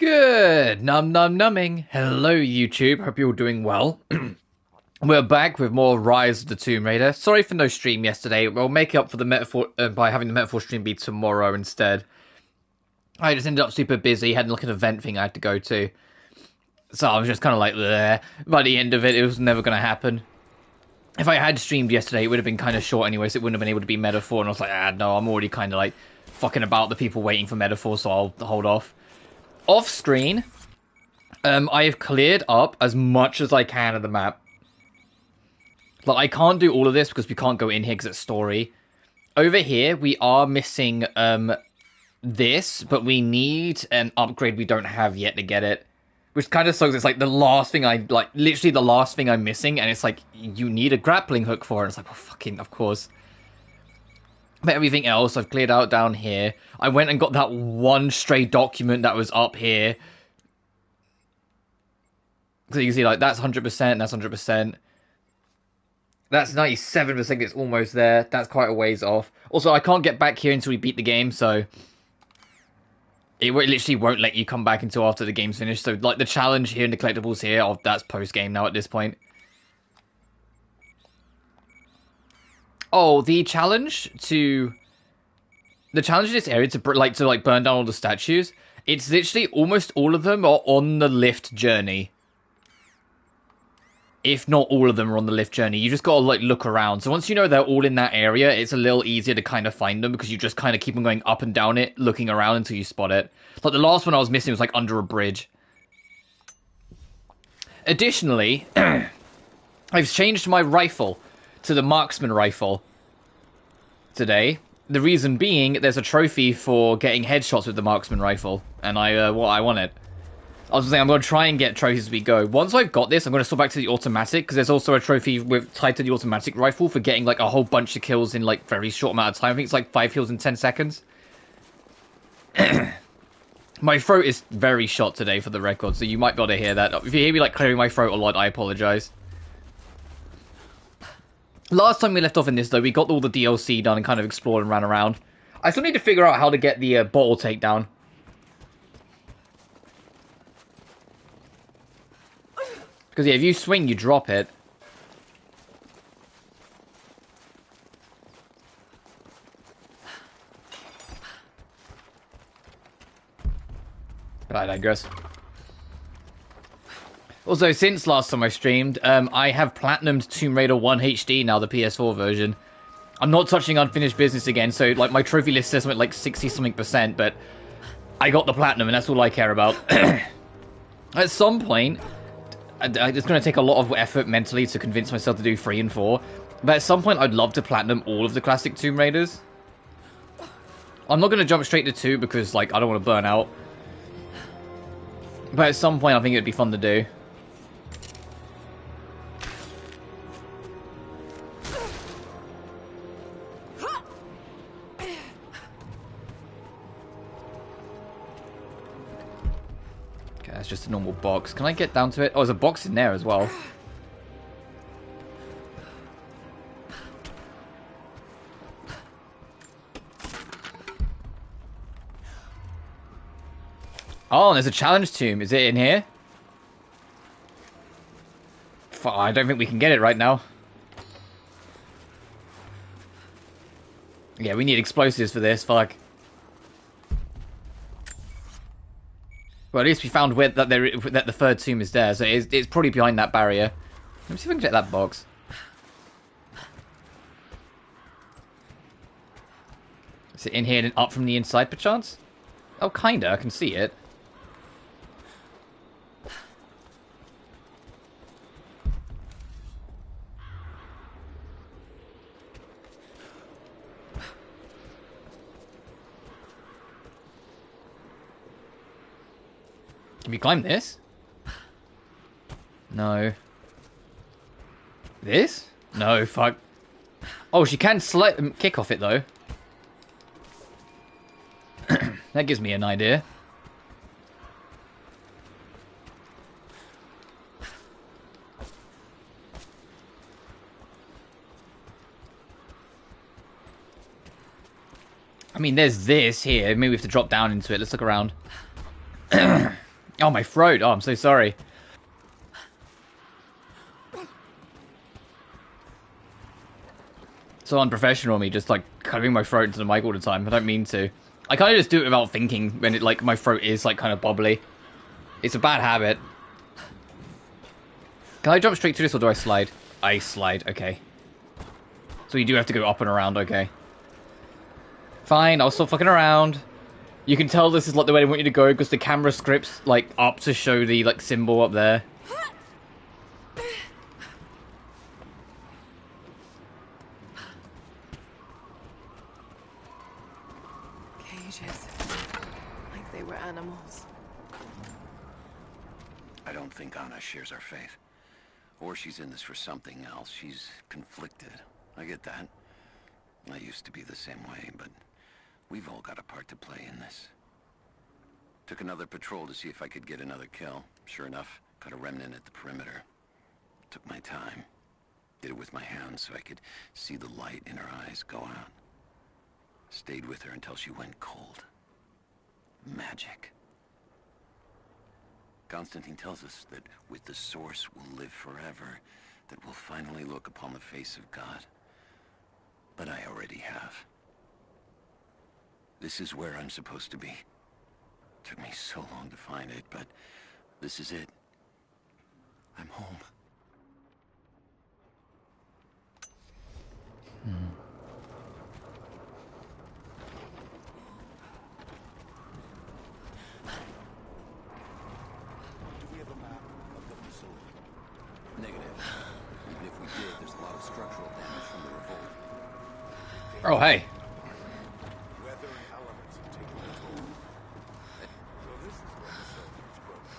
Good numbing. Hello YouTube, hope you're all doing well. We're back with more Rise of the Tomb Raider. Sorry for no stream yesterday. We'll make up for the metaphor by having the metaphor stream be tomorrow instead. I just ended up super busy, had like an event thing I had to go to. So I was just kind of like there. By the end of it, it was never going to happen. If I had streamed yesterday, it would have been kind of short anyway, so it wouldn't have been able to be metaphor. And I was like, no, I'm already kind of like fucking about the people waiting for metaphor, so I'll hold off. Off screen, I have cleared up as much as I can of the map. Like, I can't do all of this because we can't go in here because it's story. Over here, we are missing this, but we need an upgrade we don't have yet to get it. Which kind of sucks. It's like the last thing literally the last thing I'm missing, and it's like, you need a grappling hook for it. It's like, well, fucking, of course. But everything else I've cleared out down here. I went and got that one stray document that was up here. So you can see, like, that's 100%, that's 100%. That's 97%, it's almost there. That's quite a ways off. Also, I can't get back here until we beat the game, so it literally won't let you come back until after the game's finished. So, like, the challenge here and the collectibles here, that's post-game now at this point. Oh, the challenge in this area to burn down all the statues. It's literally almost all of them are on the lift journey. If not all of them are on the lift journey, you just gotta like look around. So once you know they're all in that area, it's a little easier to kind of find them because you just kind of keep on going up and down it, looking around until you spot it. Like the last one I was missing was like under a bridge. Additionally, I've changed my rifle to the marksman rifle today. The reason being, there's a trophy for getting headshots with the marksman rifle, and I want it. I was saying I'm going to try and get trophies as we go. Once I've got this, I'm going to swap back to the automatic, because there's also a trophy tied to the automatic rifle for getting like a whole bunch of kills in like very short amount of time. I think it's like 5 kills in 10 seconds. My throat is very shot today for the record, so you might be able to hear that. If you hear me like clearing my throat a lot, I apologize. Last time we left off in this, though, we got all the DLC done and kind of explored and ran around. I still need to figure out how to get the bottle takedown. Because, yeah, if you swing, you drop it. But I digress. Also, since last time I streamed, I have platinumed Tomb Raider 1 HD now, the PS4 version. I'm not touching unfinished business again, so like my trophy list says something like 60-something%, but I got the platinum, and that's all I care about. At some point, it's going to take a lot of effort mentally to convince myself to do 3 and 4, but at some point I'd love to platinum all of the classic Tomb Raiders. I'm not going to jump straight to 2 because like I don't want to burn out. But at some point I think it'd be fun to do. That's just a normal box. Can I get down to it? Oh, there's a box in there as well. Oh, there's a challenge tomb. Is it in here? I don't think we can get it right now. Yeah, we need explosives for this. Fuck. Well, at least we found that the third tomb is there, so it's probably behind that barrier. Let me see if I can get that box. Is it in here and up from the inside, perchance? Oh, kinda. I can see it. Can we climb this? No. This? No, fuck. Oh, she can kick off it, though. That gives me an idea. I mean, there's this here. Maybe we have to drop down into it. Let's look around. Oh, my throat. Oh, I'm so sorry. So unprofessional of me, just like cutting my throat into the mic all the time. I don't mean to. I kind of just do it without thinking when it like my throat is like kind of bobbly. It's a bad habit. Can I jump straight to this or do I slide? I slide, okay. So you do have to go up and around, okay. Fine, I'll stop fucking around. You can tell this is like the way they want you to go because the camera scripts like up to show the like symbol up there. Cages. Like they were animals. I don't think Anna shares our faith. Or she's in this for something else. She's conflicted. I get that. I used to be the same way, but we've all got a part to play in this. Took another patrol to see if I could get another kill. Sure enough, caught a remnant at the perimeter. Took my time. Did it with my hands so I could see the light in her eyes go out. Stayed with her until she went cold. Magic. Constantine tells us that with the Source we'll live forever, that we'll finally look upon the face of God. But I already have. This is where I'm supposed to be. Took me so long to find it, but this is it. I'm home. Negative. Even if we did, there's a lot of structural damage from the revolt. Oh, hey. Weather and elements have taken their toll. So this is where the soldiers broke.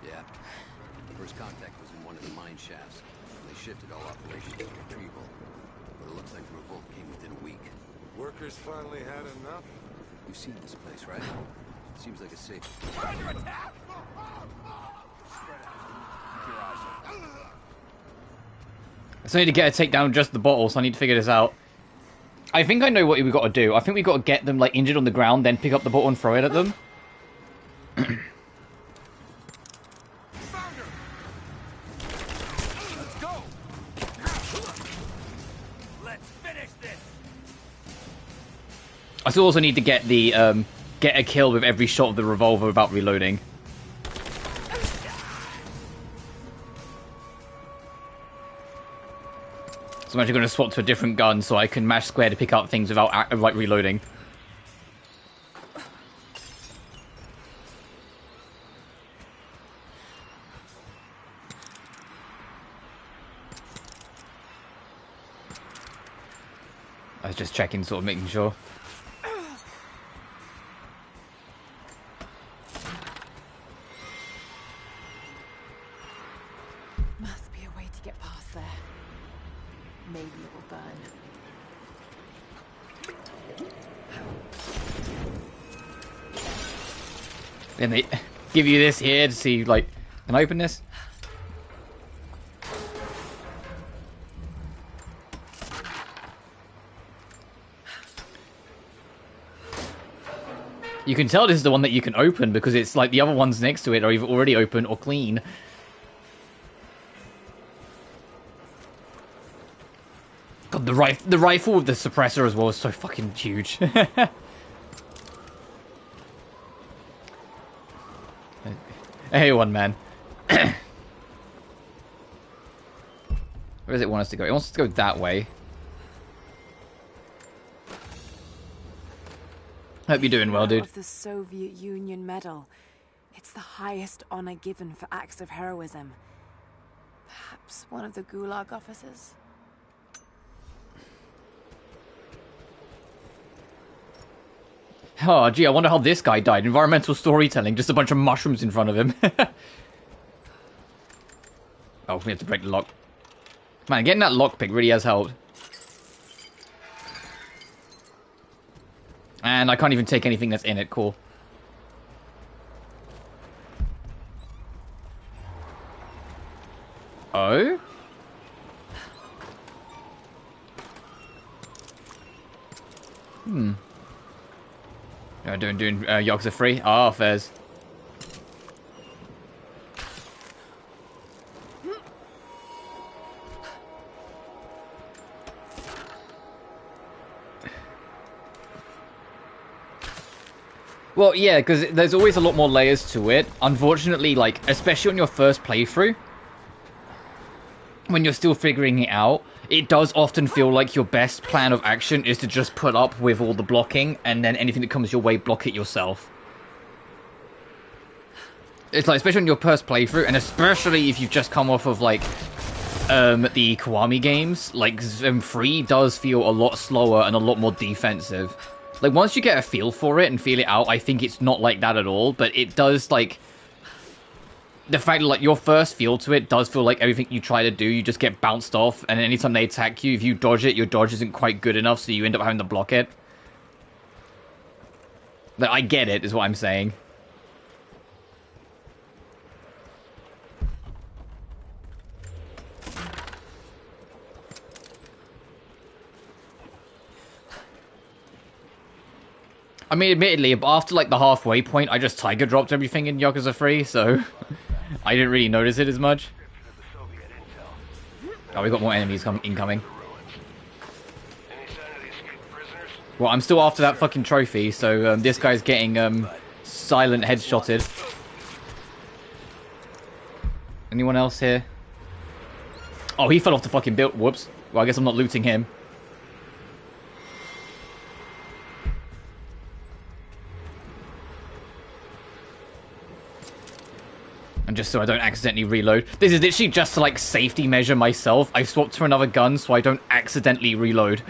Yeah. First contact was in one of the mine shafts. They shifted all operations to retrieval. But it looks like the revolt came within a week. Workers finally had enough. You've seen this place, right? Seems like a safe... Under attack! I still need to get a takedown just the bottle, so I need to figure this out. I think I know what we've got to do. I think we've got to get them like injured on the ground, then pick up the bottle and throw it at them. Let's go! Let's finish this! I still also need to get the get a kill with every shot of the revolver without reloading. So I'm actually going to swap to a different gun so I can mash square to pick up things without like reloading. I was just checking, sort of making sure. Must be a way to get past there. Maybe it will burn. Then they give you this here to see, like, can I open this? You can tell this is the one that you can open because it's like the other ones next to it are either already open or clean. God, the rifle with the suppressor as well is so fucking huge. Hey, one man. Where does it want us to go? It wants us to go that way. Hope you're doing well, dude. Of the Soviet Union Medal. It's the highest honor given for acts of heroism. Perhaps one of the Gulag officers? Oh, gee, I wonder how this guy died. Environmental storytelling, just a bunch of mushrooms in front of him. Oh, we have to break the lock. Man, getting that lockpick really has helped. And I can't even take anything that's in it. Cool. Oh? Hmm. Doing Yakuza 3? Ah, Fez. Well, yeah, because there's always a lot more layers to it. Unfortunately, like, especially on your first playthrough, when you're still figuring it out, it does often feel like your best plan of action is to just put up with all the blocking, and then anything that comes your way, block it yourself. It's like, especially on your first playthrough, and especially if you've just come off of, like, the Kiwami games, like, 3 does feel a lot slower and a lot more defensive. Like, once you get a feel for it and feel it out, I think it's not like that at all, but it does, like... The fact that, like, your first feel to it does feel like everything you try to do, you just get bounced off, and anytime they attack you, if you dodge it, your dodge isn't quite good enough, so you end up having to block it. But I get it, is what I'm saying. I mean, admittedly, after, like, the halfway point, I just tiger dropped everything in Yakuza 3, so... I didn't really notice it as much. Oh, we got more enemies incoming. Well, I'm still after that fucking trophy, so this guy's getting silent headshotted. Anyone else here? Oh, he fell off the fucking build. Whoops. Well, I guess I'm not looting him. And just so I don't accidentally reload. This is literally just to, like, safety measure myself. I swapped to another gun so I don't accidentally reload.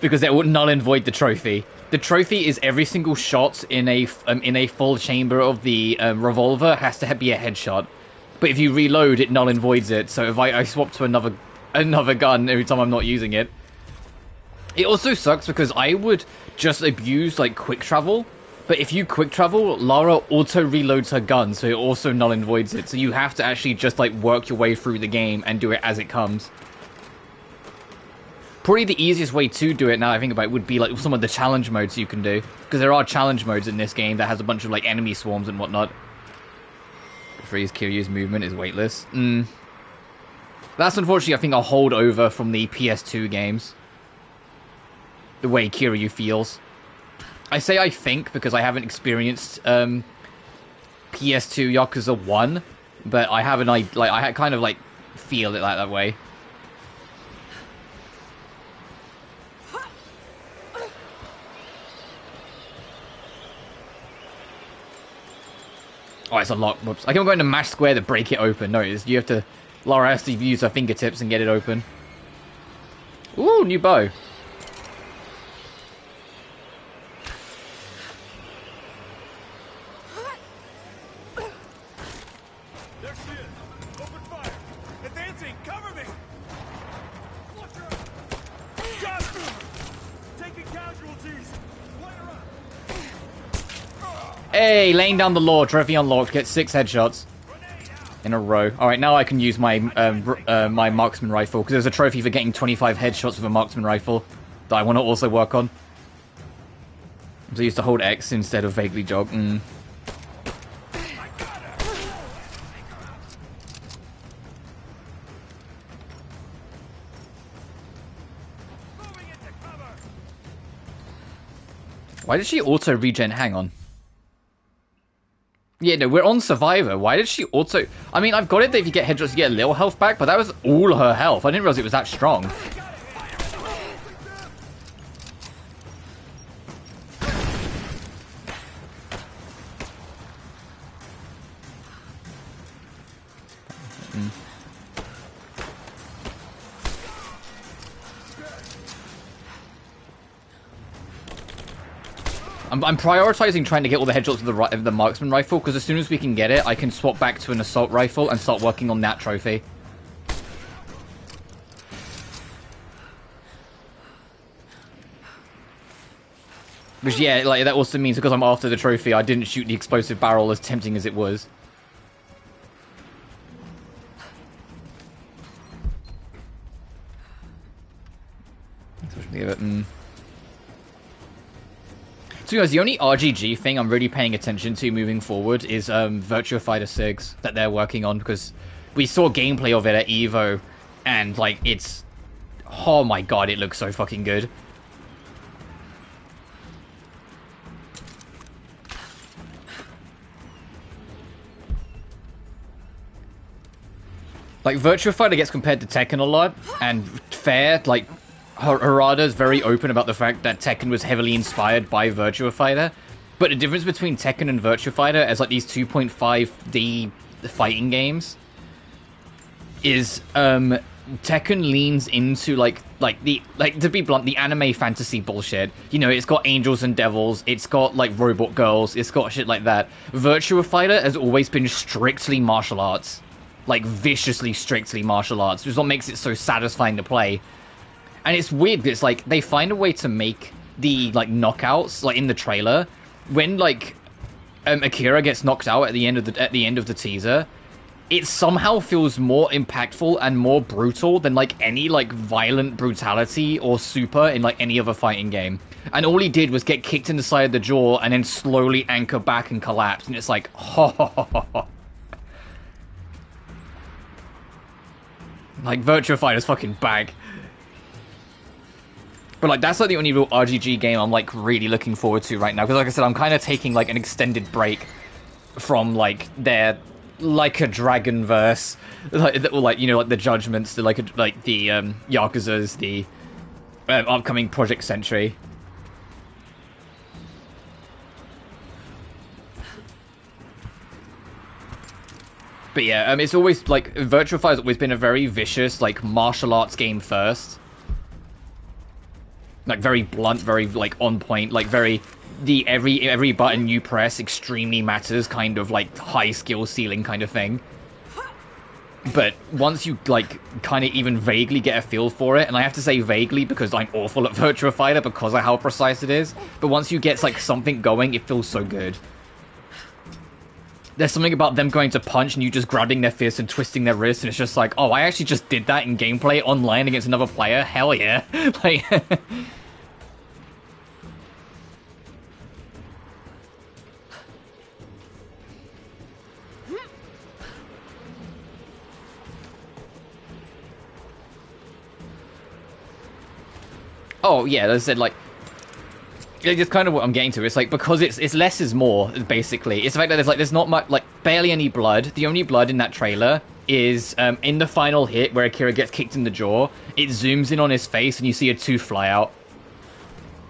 Because it would null and void the trophy. The trophy is every single shot in a full chamber of the revolver has to be a headshot. But if you reload, it null and voids it. So if I swap to another gun every time I'm not using it. It also sucks because I would just abuse, like, quick travel. But if you quick travel, Lara auto-reloads her gun, so it also null and voids it. So you have to actually just, like, work your way through the game and do it as it comes. Probably the easiest way to do it, now I think about it, would be, like, some of the challenge modes you can do. Because there are challenge modes in this game that has a bunch of, like, enemy swarms and whatnot. Freeze Kiryu's movement is weightless. That's unfortunately, I think, a holdover from the PS2 games. The way Kiryu feels. I say I think because I haven't experienced PS2 Yakuza 1, but I haven't, I kind of, like, feel it like that way. Oh, it's unlocked. Whoops. I can go into mash square to break it open. No, you have to... Lara has to use her fingertips and get it open. Ooh, new bow. Hey, laying down the law. Trophy unlocked. Get 6 headshots in a row. Alright, now I can use my my marksman rifle, because there's a trophy for getting 25 headshots with a marksman rifle that I want to also work on. So I used to hold X instead of vaguely jog. Why did she auto regen? Hang on. Yeah, no, we're on Survivor. Why did she auto... I mean, I've got it that if you get headshots, you get a little health back, but that was all her health. I didn't realize it was that strong. I'm prioritizing trying to get all the headshots with the marksman rifle, because as soon as we can get it, I can swap back to an assault rifle and start working on that trophy. Which, yeah, like, that also means because I'm after the trophy, I didn't shoot the explosive barrel as tempting as it was. Give it, So guys, the only RGG thing I'm really paying attention to moving forward is Virtua Fighter 6 that they're working on, because we saw gameplay of it at EVO, and, like, it's... Oh my god, it looks so fucking good. Like, Virtua Fighter gets compared to Tekken a lot, and fair, like, Harada's very open about the fact that Tekken was heavily inspired by Virtua Fighter, but the difference between Tekken and Virtua Fighter as, like, these 2.5D fighting games is, Tekken leans into, to be blunt, the anime fantasy bullshit. You know, it's got angels and devils, it's got, like, robot girls, it's got shit like that. Virtua Fighter has always been strictly martial arts. Like, viciously, strictly martial arts, which is what makes it so satisfying to play. And it's weird, it's like, they find a way to make the, like, knockouts, like, in the trailer, when, like, Akira gets knocked out at the end of the teaser, it somehow feels more impactful and more brutal than, like, any, like, violent brutality or super in, like, any other fighting game. And all he did was get kicked in the side of the jaw and then slowly anchor back and collapse, and it's like, like, Virtua Fighter's fucking bag. But, like, that's, like, the only real RGG game I'm, like, really looking forward to right now. Because, like I said, I'm kind of taking, like, an extended break from, like, their, like, a Dragon verse. Like, you know, like, the Judgments, the, the Yakuza's, the upcoming Project Sentry. But yeah, it's always, like, Virtua Fighter's always been a very vicious, like, martial arts game first. Like, very blunt, very, like, on point, like, very, every button you press extremely matters kind of, like, high skill ceiling kind of thing. But once you, like, kind of even vaguely get a feel for it, and I have to say vaguely because I'm awful at Virtua Fighter because of how precise it is, but once you get, like, something going, it feels so good. There's something about them going to punch and you just grabbing their fist and twisting their wrist, and it's just like, oh, I actually just did that in gameplay online against another player? Hell yeah. Like... Oh, yeah, as I said, like... It's kind of what I'm getting to. It's like, because it's less is more, basically. It's the fact that there's not much, like, barely any blood. The only blood in that trailer is in the final hit where Akira gets kicked in the jaw. It zooms in on his face and you see a tooth fly out.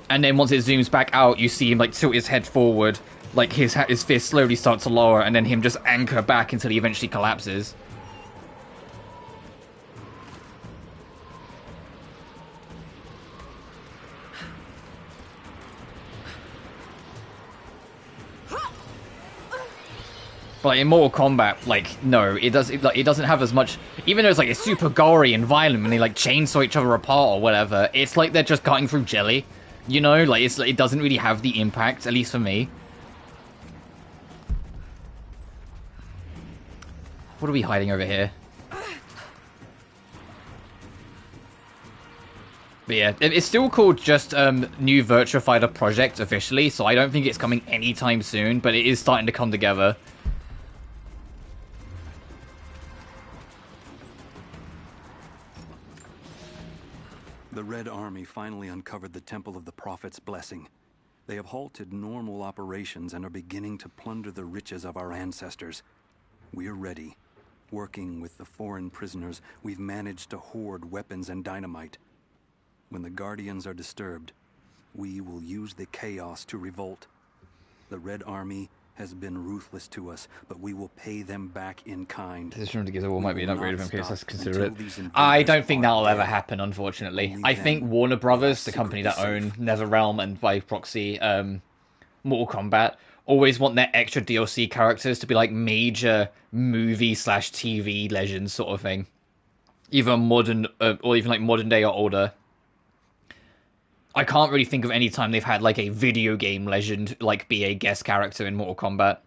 And then once it zooms back out, you see him, like, tilt his head forward. Like, his fist slowly starts to lower, and then him just anchor back until he eventually collapses. But like, in Mortal Kombat, like, no, it doesn't have as much. Even though it's like it's super gory and violent when they like chainsaw each other apart or whatever, it's like they're just cutting through jelly, you know? Like it doesn't really have the impact, at least for me. What are we hiding over here? But yeah, it's still called just New Virtua Fighter Project officially, so I don't think it's coming anytime soon, but it is starting to come together. The Red Army finally uncovered the Temple of the Prophet's blessing. They have halted normal operations and are beginning to plunder the riches of our ancestors. We're ready. Working with the foreign prisoners, we've managed to hoard weapons and dynamite. When the Guardians are disturbed, we will use the chaos to revolt. The Red Army has been ruthless to us, but we will pay them back in kind. This room together might be an upgrade in case let's consider it. I don't think that'll ever happen, unfortunately. I think Warner Brothers, the company that own NetherRealm and by proxy Mortal Kombat, always want their extra DLC characters to be like major movie/TV legends sort of thing. Either modern or even like modern day or older. I can't really think of any time they've had, like, a video game legend, like, be a guest character in Mortal Kombat.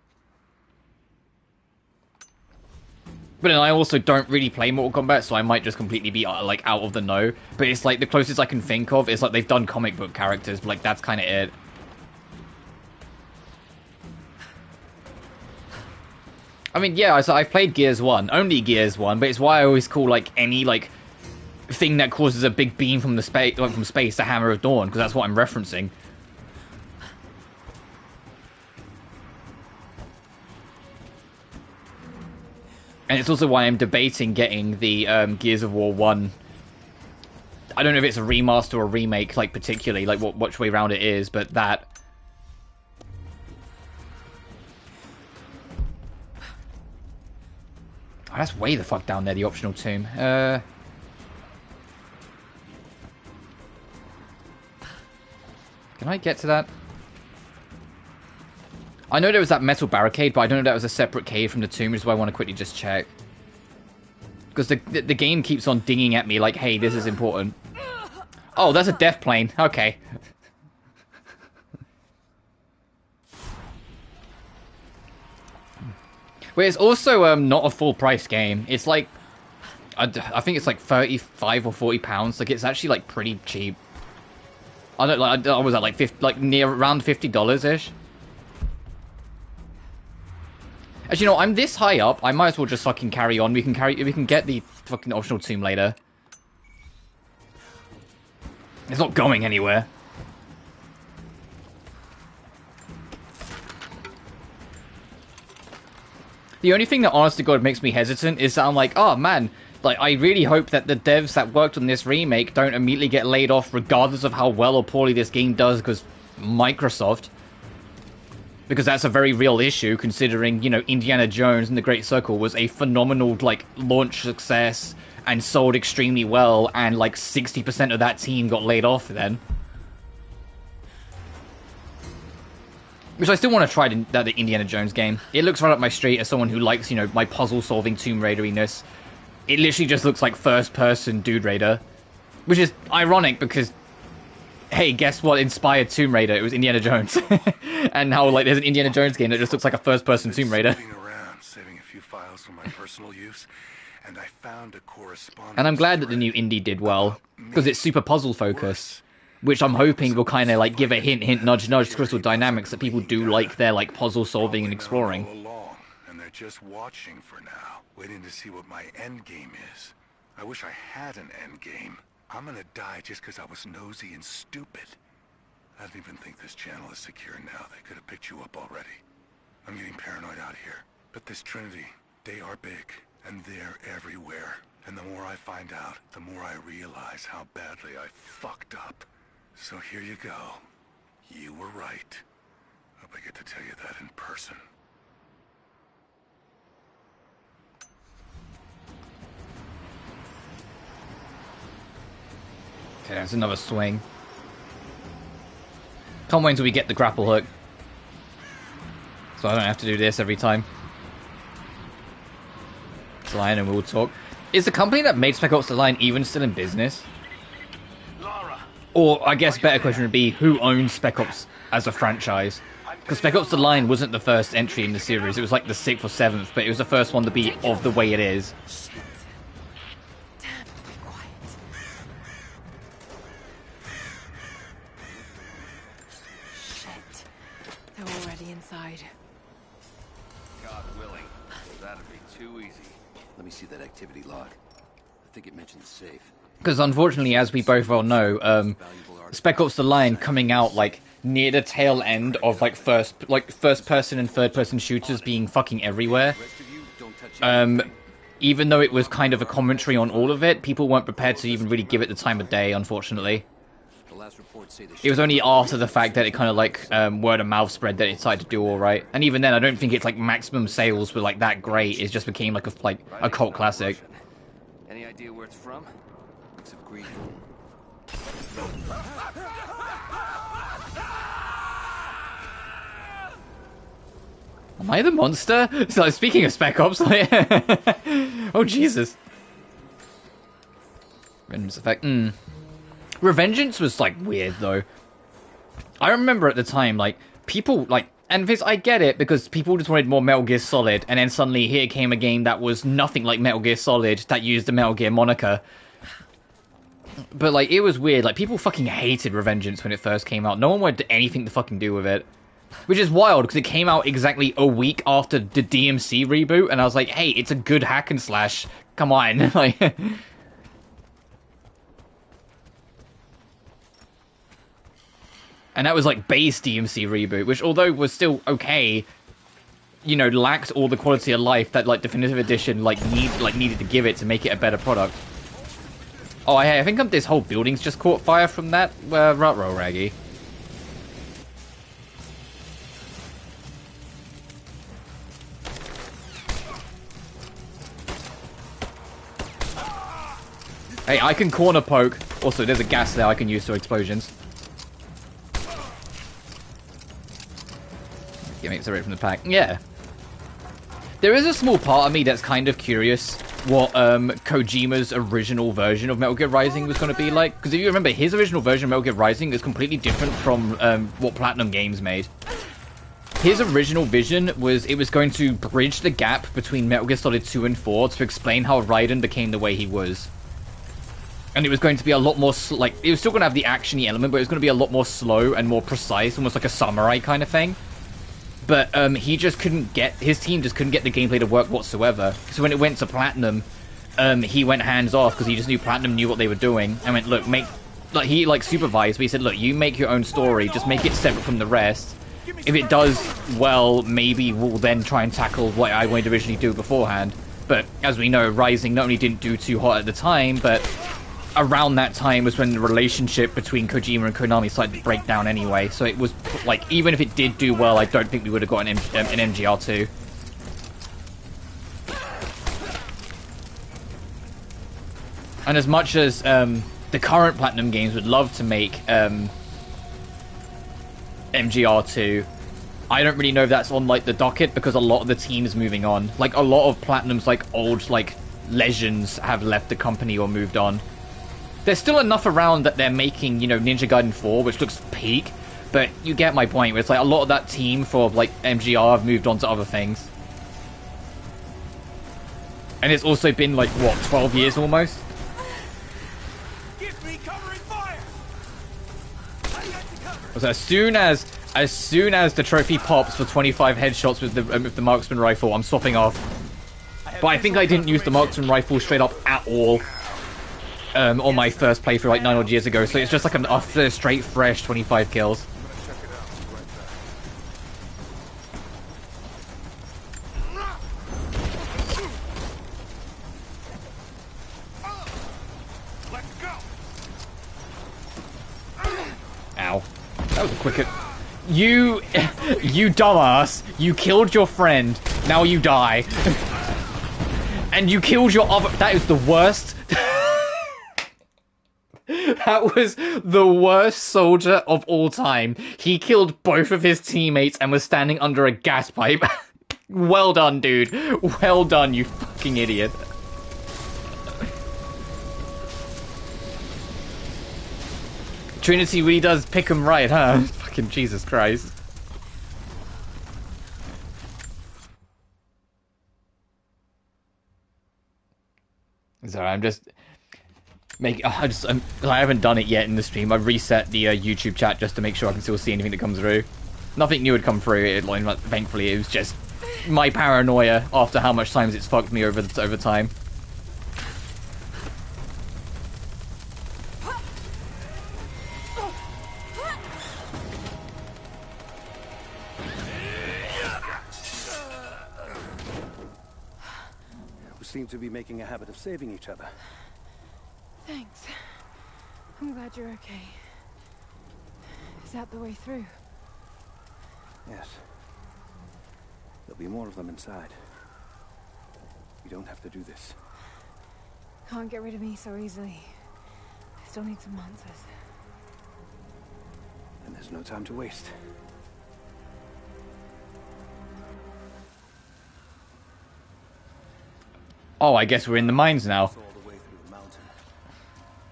But then I also don't really play Mortal Kombat, so I might just completely be, like, out of the know. But it's, like, the closest I can think of is, like, they've done comic book characters, but, like, that's kind of it. I mean, yeah, so I've played Gears 1, only Gears 1, but it's why I always call, like, any, like, thing that causes a big beam from the space the Hammer of Dawn, because that's what I'm referencing. And it's also why I'm debating getting the Gears of War 1. I don't know if it's a remaster or a remake, like, particularly, like, which way round it is, but that... Oh, that's way the fuck down there, the optional tomb. Can I get to that? I know there was that metal barricade, but I don't know if that was a separate cave from the tomb, which is why I want to quickly just check. Because the game keeps on dinging at me like, hey, this is important. Oh, that's a death plane. Okay. But it's also not a full price game. It's like, I think it's like 35 or 40 pounds. Like, it's actually like pretty cheap. I don't like. I was at like 50, like near around $50 ish. As you know, I'm this high up. I might as well just fucking carry on. We can get the fucking optional tomb later. It's not going anywhere. The only thing that, honest to God, makes me hesitant is that I'm like, oh man, like, I really hope that the devs that worked on this remake don't immediately get laid off regardless of how well or poorly this game does, because Microsoft. Because that's a very real issue, considering, you know, Indiana Jones and the Great Circle was a phenomenal, like, launch success and sold extremely well, and, like, 60% of that team got laid off then. Which I still want to try the Indiana Jones game. It looks right up my street as someone who likes, you know, my puzzle-solving Tomb Raider-iness. It literally just looks like first-person Dude Raider. Which is ironic because, hey, guess what inspired Tomb Raider? It was Indiana Jones. And how, like, there's an Indiana Jones game that just looks like a first-person Tomb Raider. Around, saving a few files for my personal use, and I found a correspondence. And I'm glad that the new indie did well, because it's super puzzle-focused. Which I'm hoping will kind of, like, give a hint, nudge, to Crystal Dynamics that people do like their, like, puzzle-solving and exploring. All along, and they're just watching for now, waiting to see what my end game is. I wish I had an end game. I'm gonna die just because I was nosy and stupid. I don't even think this channel is secure now. They could have picked you up already. I'm getting paranoid out here. But this Trinity, they are big, and they're everywhere. And the more I find out, the more I realize how badly I fucked up. So here you go. You were right. Hope I get to tell you that in person. Okay, that's another swing. Can't wait until we get the grapple hook. So I don't have to do this every time. The Line and we'll talk. Is the company that made Spec Ops: The Line even still in business? Or, I guess, better question would be, who owns Spec Ops as a franchise? Because Spec Ops: The Line wasn't the first entry in the series. It was like the 6th or 7th, but it was the first one to be of the way it is. Damn, be quiet. Shit. They're already inside. God willing, that'd be too easy. Let me see that activity log. I think it mentioned the safe. Because unfortunately, as we both well know, Spec Ops: The Line coming out like near the tail end of like first person and third person shooters being fucking everywhere. Even though it was kind of a commentary on all of it, people weren't prepared to even really give it the time of day. Unfortunately, it was only after the fact that it kind of like word of mouth spread that it started to do all right. And even then, I don't think it's like maximum sales were like that great. It just became like a cult classic. Any idea where it's from? Green. Am I the monster? So, speaking of Spec Ops, like, oh Jesus! Revengeance effect. Revengeance was like weird though. I remember at the time, like people like, and this I get it because people just wanted more Metal Gear Solid, and then suddenly here came a game that was nothing like Metal Gear Solid that used the Metal Gear moniker. But, like, it was weird. Like, people fucking hated Revengeance when it first came out. No one wanted anything to fucking do with it. Which is wild, because it came out exactly a week after the DMC reboot, and I was like, hey, it's a good hack and slash. Come on. Like... And that was, like, base DMC reboot, which, although was still okay, you know, lacked all the quality of life that like Definitive Edition needed to give it to make it a better product. Oh, hey, I think this whole building's just caught fire from that Rutrow Raggy. Hey, I can corner poke. Also, there's a gas there I can use for explosions. Get me away from the pack. Yeah. There is a small part of me that's kind of curious what Kojima's original version of Metal Gear Rising was going to be like. Because if you remember, his original version of Metal Gear Rising is completely different from what Platinum Games made. His original vision was it was going to bridge the gap between Metal Gear Solid 2 and 4 to explain how Raiden became the way he was. And it was going to be a lot more, like, it was still going to have the action-y element, but it was going to be a lot more slow and more precise, almost like a samurai kind of thing. But he just couldn't get, his team just couldn't get the gameplay to work whatsoever. So when it went to Platinum, he went hands-off because he just knew Platinum knew what they were doing. And went, look, like, he, like, supervised, but he said, look, you make your own story, just make it separate from the rest. If it does well, maybe we'll then try and tackle what I wanted to originally do beforehand. But, as we know, Rising not only didn't do too hot at the time, but around that time was when the relationship between Kojima and Konami started to break down anyway. So it was, like, even if it did do well, I don't think we would have got an MGR2. And as much as the current Platinum games would love to make MGR2, I don't really know if that's on, like, the docket, because a lot of the team's moving on. Like, a lot of Platinum's, like, old, like, legends have left the company or moved on. There's still enough around that they're making, you know, Ninja Gaiden 4, which looks peak, but you get my point, where it's like a lot of that team for, like, MGR have moved on to other things. And it's also been, like, what, 12 years almost? Give me covering fire! So as soon as the trophy pops for 25 headshots with the marksman rifle, I'm swapping off. But I think I didn't use the marksman rifle straight up at all on my first playthrough like 9 odd years ago, so it's just like a straight fresh 25 kills. Ow. That was a quicker... You dumbass. You killed your friend. Now you die. And you killed your other... That is the worst... That was the worst soldier of all time. He killed both of his teammates and was standing under a gas pipe. Well done, dude. Well done, you fucking idiot. Trinity really does pick 'em right, huh? Fucking Jesus Christ. Sorry, I'm just... I haven't done it yet in the stream. I've reset the YouTube chat just to make sure I can still see anything that comes through. Nothing new had come through. Thankfully, it was just my paranoia after how much times it's fucked me over time. We seem to be making a habit of saving each other. Thanks. I'm glad you're okay. Is that the way through? Yes. There'll be more of them inside. You don't have to do this. Can't get rid of me so easily. I still need some answers. And there's no time to waste. Oh, I guess we're in the mines now. All the way through the mountain.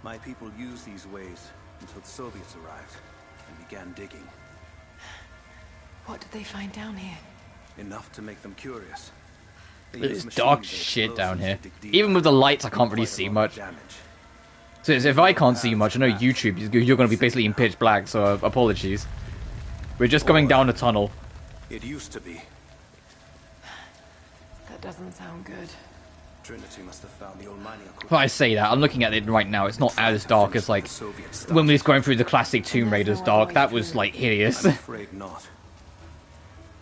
My people used these ways until the Soviets arrived and began digging. What did they find down here? Enough to make them curious. There's dark shit down here. Even with the lights, I can't really see much. So if I can't see much, I know YouTube, you're going to be basically in pitch black, so apologies. We're just going down a tunnel. It used to be. That doesn't sound good. Trinity must have found the old mining equipment. Well, I say that, I'm looking at it right now, it's not as dark as, like, when we was going through the classic Tomb Raiders dark, that was, like, hideous. I'm afraid not.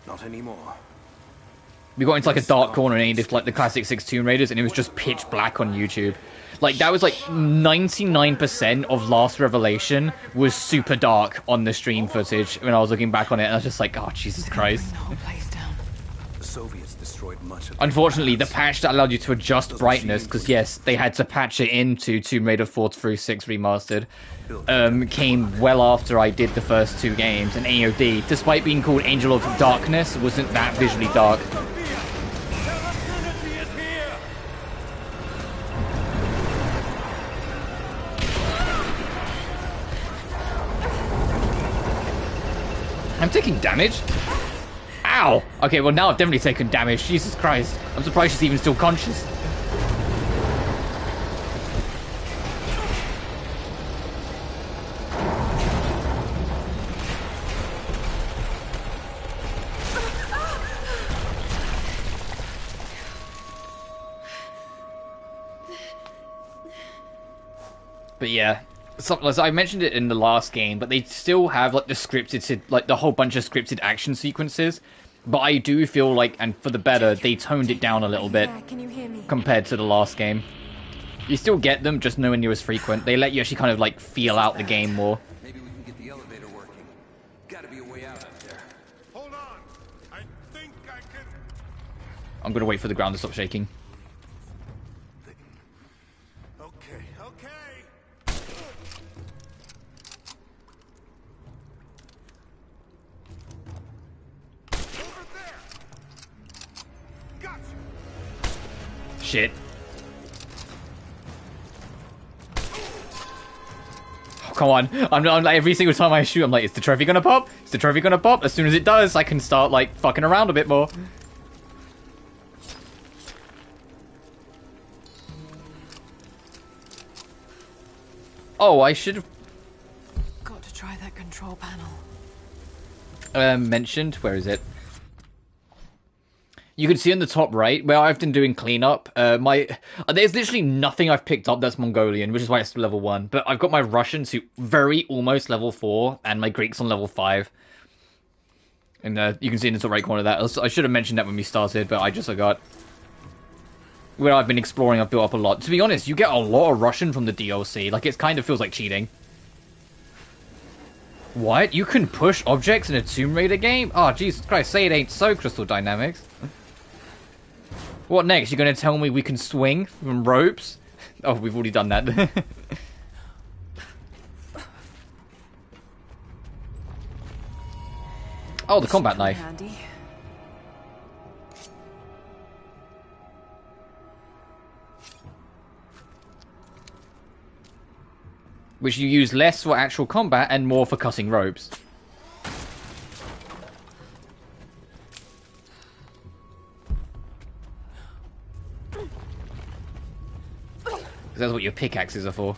Not anymore. We got into like a dark corner and aimed like the classic 6 Tomb Raiders, and it was just pitch black on YouTube. Like, that was like 99% of Last Revelation was super dark on the stream footage when I was looking back on it, and I was just like, oh, Jesus Christ. Bring the whole place down. The Soviets destroyed much of Unfortunately, the patch that allowed you to adjust brightness, because yes, they had to patch it into Tomb Raider 4 through 6 Remastered, came well after I did the first 2 games, and AOD, despite being called Angel of Darkness, wasn't that visually dark. I'm taking damage? Ow! Okay, well now I've definitely taken damage. Jesus Christ. I'm surprised she's even still conscious. But yeah. As I mentioned it in the last game, but they still have like the scripted, like the whole bunch of scripted action sequences. But I do feel like, and for the better, they toned it down a little bit Can you hear me? compared to the last game. You still get them, just nowhere near as frequent. They let you actually kind of like feel out the game more. Maybe we can get the elevator working. Gotta be a way out up there. Hold on. I think I can... I'm gonna wait for the ground to stop shaking. Okay, okay. Over there. Gotcha. Shit. Oh, come on. I'm like, every single time I shoot, I'm like, is the trophy gonna pop? Is the trophy gonna pop? As soon as it does, I can start, like, fucking around a bit more. Oh, I should have Got to try that control panel. mentioned. Where is it? You can see on the top right where I've been doing cleanup. There's literally nothing I've picked up that's Mongolian, which is why it's level 1. But I've got my Russian to very almost level 4, and my Greek's on level 5. And you can see in the top right corner of that. I should have mentioned that when we started, but I just forgot. Where I've been exploring, I've built up a lot. To be honest, you get a lot of Russian from the DLC. Like, it kind of feels like cheating. What? You can push objects in a Tomb Raider game? Oh, Jesus Christ, say it ain't so, Crystal Dynamics. What next? You're going to tell me we can swing from ropes? Oh, we've already done that. Oh, the combat knife. Handy. Which you use less for actual combat and more for cutting ropes. That's what your pickaxes are for.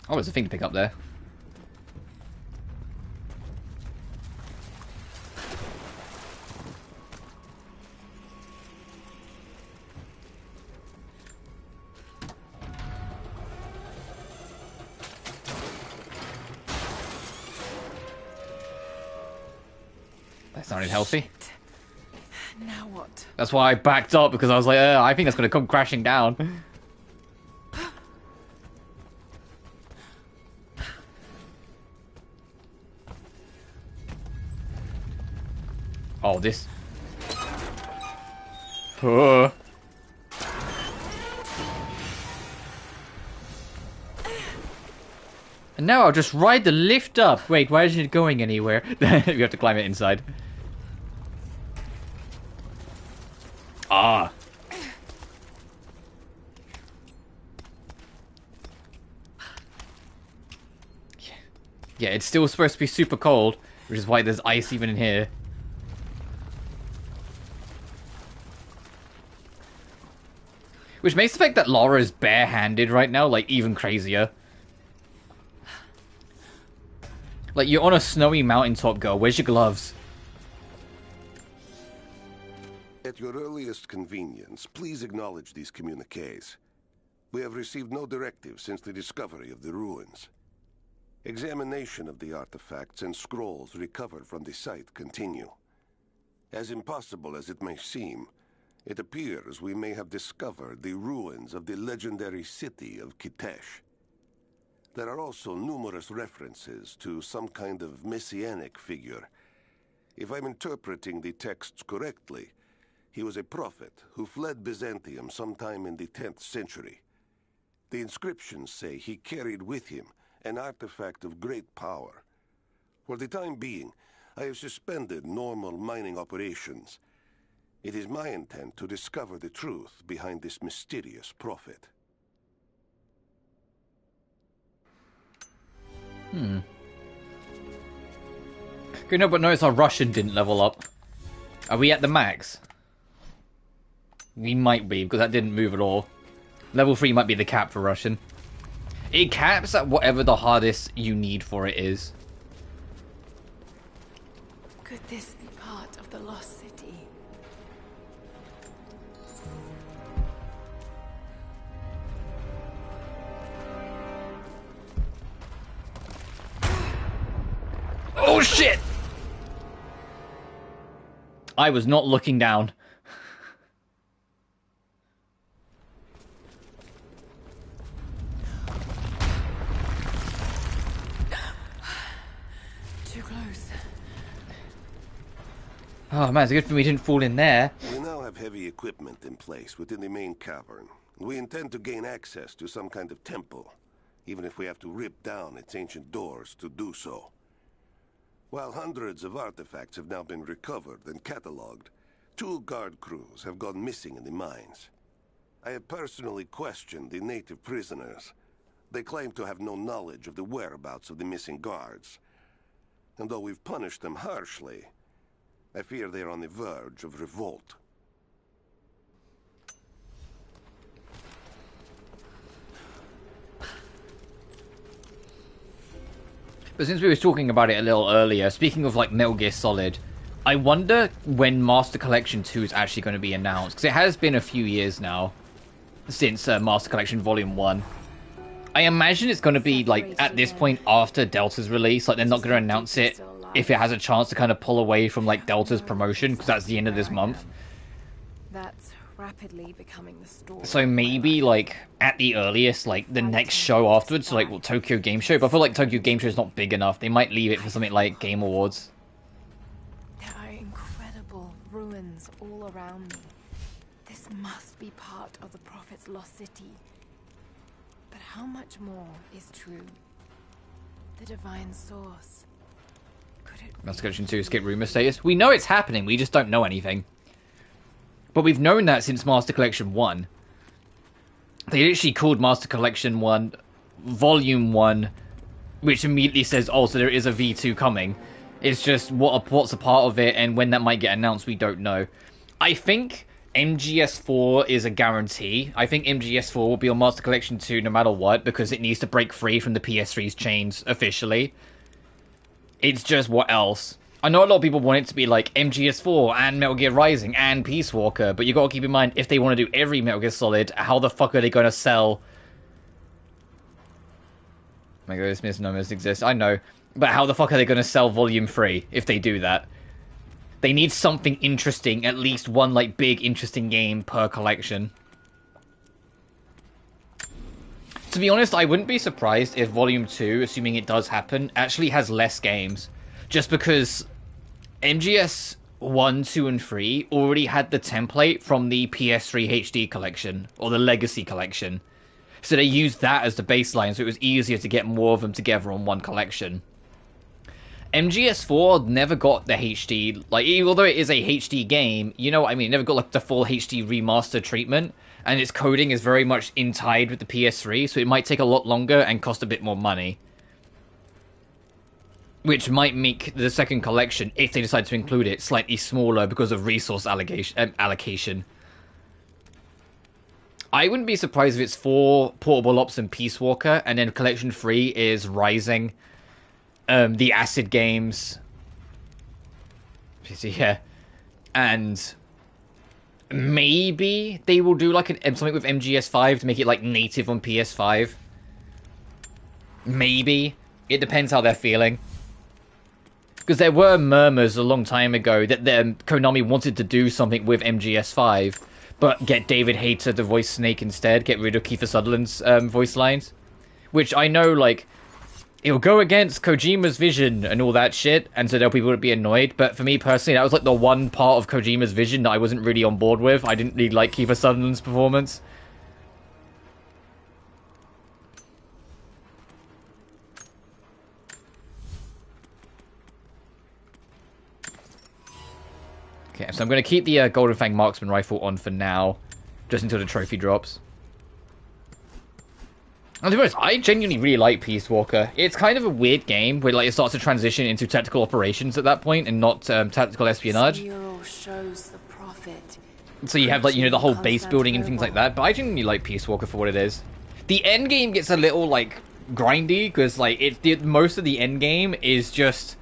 Oh, there's a thing to pick up there. That sounded healthy. Now what? That's why I backed up, because I was like, I think that's going to come crashing down. Oh, this. Oh. And now I'll just ride the lift up. Wait, why isn't it going anywhere? We have to climb it inside. Ah. Yeah, it's still supposed to be super cold, which is why there's ice even in here. Which makes the fact that Lara is bare-handed right now, like, even crazier. Like, you're on a snowy mountaintop, girl. Where's your gloves? At your earliest convenience, please acknowledge these communiques. We have received no directive since the discovery of the ruins. Examination of the artifacts and scrolls recovered from the site continue. As impossible as it may seem, it appears we may have discovered the ruins of the legendary city of Kitesh. There are also numerous references to some kind of messianic figure. If I'm interpreting the texts correctly, he was a prophet who fled Byzantium sometime in the 10th century. The inscriptions say he carried with him an artifact of great power. For the time being, I have suspended normal mining operations. It is my intent to discover the truth behind this mysterious prophet. Okay, no, but notice our Russian didn't level up. Are we at the max? We might be, because that didn't move at all. Level 3 might be the cap for Russian. It caps at whatever the hardest you need for it is. Could this be part of the lost city? Oh shit! I was not looking down. Too close. Oh man, it's good for me we didn't fall in there. We now have heavy equipment in place within the main cavern. We intend to gain access to some kind of temple, even if we have to rip down its ancient doors to do so. While hundreds of artifacts have now been recovered and catalogued, 2 guard crews have gone missing in the mines. I have personally questioned the native prisoners. They claim to have no knowledge of the whereabouts of the missing guards. And though we've punished them harshly, I fear they are on the verge of revolt. But since we were talking about it a little earlier, speaking of like Metal Gear Solid, I wonder when Master Collection 2 is actually going to be announced, because it has been a few years now since Master Collection Volume 1. I imagine it's going to be like at this point after Delta's release, like they're not going to announce it if it has a chance to kind of pull away from like Delta's promotion, because that's the end of this month. That's rapidly becoming the story. So maybe like at the earliest, like the next show afterwards, so like well, Tokyo Game Show. But I feel like Tokyo Game Show is not big enough. They might leave it for something like Game Awards. There are incredible ruins all around me. This must be part of the Prophet's lost city. But how much more is true? The divine source. Could it Master Collection 2 skip rumor status. We know it's happening, we just don't know anything. But we've known that since Master Collection 1. They literally called Master Collection 1 Volume 1, which immediately says, oh, so there is a V2 coming. It's just what's a part of it, and when that might get announced, we don't know. I think MGS4 is a guarantee. I think MGS4 will be on Master Collection 2 no matter what, because it needs to break free from the PS3's chains officially. It's just what else? I know a lot of people want it to be like MGS4 and Metal Gear Rising and Peace Walker, but you gotta keep in mind, if they want to do every Metal Gear Solid, how the fuck are they gonna sell? Oh my god, this misnomers exist, I know. But how the fuck are they gonna sell Volume 3 if they do that? They need something interesting, at least one like big interesting game per collection. To be honest, I wouldn't be surprised if Volume 2, assuming it does happen, actually has less games. Just because MGS 1, 2, and 3 already had the template from the PS3 HD collection, or the Legacy collection. So they used that as the baseline, so it was easier to get more of them together on one collection. MGS4 never got the HD, like, although it is a HD game, you know what I mean, it never got like the full HD remaster treatment, and its coding is very much in tied with the PS3, so it might take a lot longer and cost a bit more money. Which might make the second collection, if they decide to include it, slightly smaller because of resource allocation. I wouldn't be surprised if it's 4 Portable Ops and Peace Walker, and then Collection 3 is Rising, the Acid games, yeah, and maybe they will do like something with MGS5 to make it like native on PS5. Maybe. It depends how they're feeling. Because there were murmurs a long time ago that Konami wanted to do something with MGS5, but get David Hayter to voice Snake instead, get rid of Kiefer Sutherland's voice lines. Which I know, like, it'll go against Kojima's vision and all that shit, and so there'll people would be annoyed, but for me personally, that was like the one part of Kojima's vision that I wasn't really on board with. I didn't really like Kiefer Sutherland's performance. Okay, so I'm going to keep the Golden Fang Marksman Rifle on for now, just until the trophy drops. And to be honest, I genuinely really like Peace Walker. It's kind of a weird game where like it starts to transition into tactical operations at that point and not tactical espionage. Shows the prophet. So you have like, you know, the whole base building and things like that, but I genuinely like Peace Walker for what it is. The end game gets a little like grindy because like most of the end game is just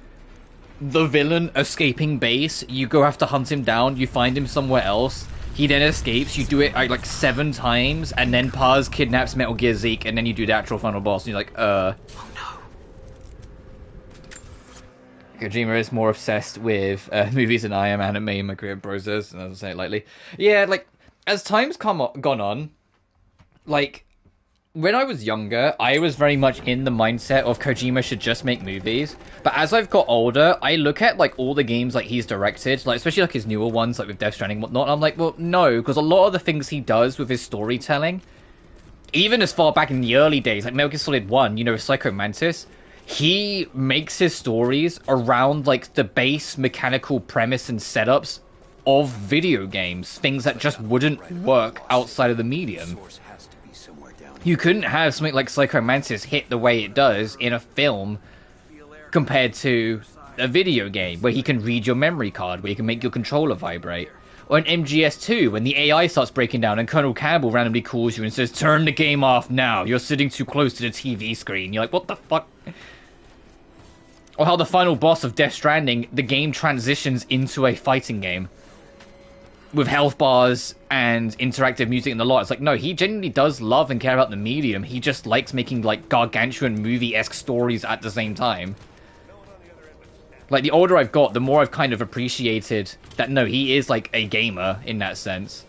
the villain escaping base. You go have to hunt him down, you find him somewhere else. He then escapes, you do it like 7 times, and then Paz kidnaps Metal Gear Zeke, and then you do the actual final boss, and you're like, Oh no. Kojima is more obsessed with movies than I am, anime, my career process, and I'll say it lightly. Yeah, like, as time's gone on, like, when I was younger, I was very much in the mindset of Kojima should just make movies. But as I've got older, I look at like all the games like he's directed, like especially like his newer ones, like with Death Stranding and whatnot. And I'm like, well, no, because a lot of the things he does with his storytelling, even as far back in the early days, like Metal Gear Solid 1, you know, Psycho Mantis, he makes his stories around like the base mechanical premise and setups of video games, things that just wouldn't work outside of the medium. You couldn't have something like Psycho Mantis hit the way it does in a film compared to a video game where he can read your memory card, where he can make your controller vibrate. Or in MGS2, when the AI starts breaking down and Colonel Campbell randomly calls you and says, turn the game off now, you're sitting too close to the TV screen. You're like, what the fuck? Or how the final boss of Death Stranding, the game transitions into a fighting game. With health bars and interactive music and the lot. It's like, no, he genuinely does love and care about the medium. He just likes making, like, gargantuan movie-esque stories at the same time. Like, the older I've got, the more I've kind of appreciated that, no, he is, like, a gamer in that sense.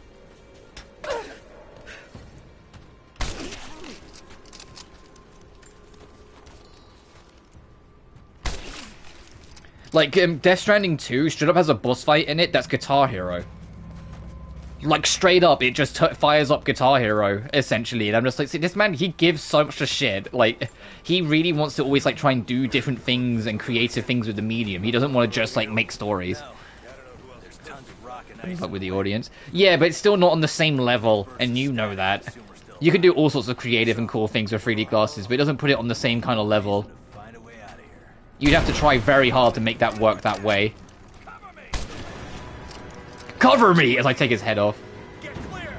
Like, Death Stranding 2 straight up has a boss fight in it that's Guitar Hero. Like, straight up, it just fires up Guitar Hero, essentially. And I'm just like, see, this man, he gives so much a shit. Like, he really wants to always, like, try and do different things and creative things with the medium. He doesn't want to just, like, make stories. Like, with the audience. Yeah, but it's still not on the same level, and you know that. You can do all sorts of creative and cool things with 3D glasses, but it doesn't put it on the same kind of level. You'd have to try very hard to make that work that way. Cover me! As I take his head off. Get clear.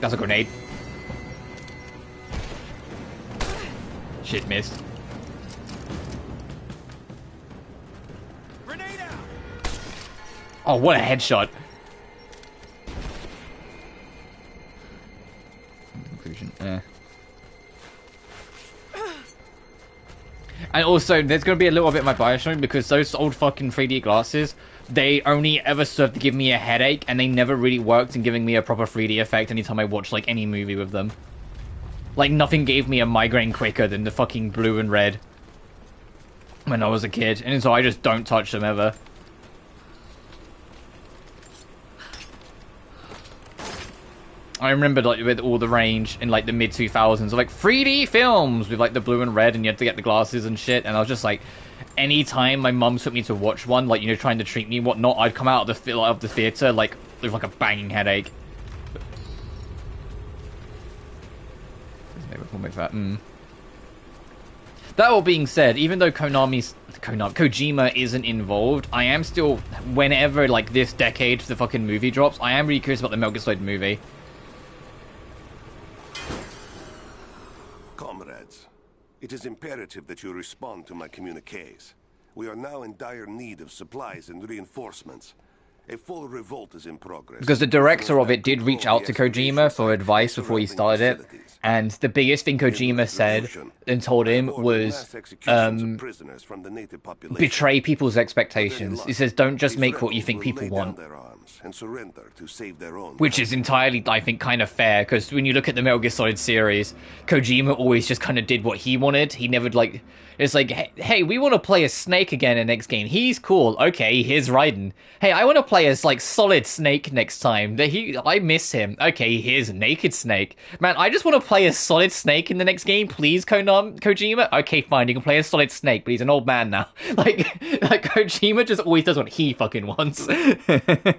That's a grenade. Shit, missed. Grenade out. Oh, what a headshot. Conclusion. And also, there's going to be a little bit of my bias showing because those old fucking 3D glasses, they only ever served to give me a headache, and they never really worked in giving me a proper 3D effect anytime I watched, like, any movie with them. Like, nothing gave me a migraine quicker than the fucking blue and red when I was a kid, and so I just don't touch them ever. I remember, like, with all the range in, like, the mid-2000s, like, 3D films with, like, the blue and red, and you had to get the glasses and shit, and I was just like, anytime my mum took me to watch one, like, you know, trying to treat me and whatnot, I'd come out of the theater, like, with, like, a banging headache. That all being said, even though Kojima isn't involved, I am still, whenever, like, this decade the fucking movie drops, I am really curious about the Metal Gear Solid movie. Comrades, it is imperative that you respond to my communiques. We are now in dire need of supplies and reinforcements. A full revolt is in progress. Because the director of it did reach out to Kojima for advice before he started it, and the biggest thing Kojima said and told him was, betray people's expectations. He says, don't just make what you think people want. Which is entirely, I think, kind of fair, because when you look at the Metal Gear Solid series, Kojima always just kind of did what he wanted. He never, like, it's like, hey, we want to play as Snake again in the next game. He's cool. Okay, here's Raiden. Hey, I want to play as, like, Solid Snake next time. I miss him. Okay, here's Naked Snake. Man, I just want to play as Solid Snake in the next game, please, Kojima? Okay, fine, you can play as Solid Snake, but he's an old man now. Like Kojima just always does what he fucking wants. This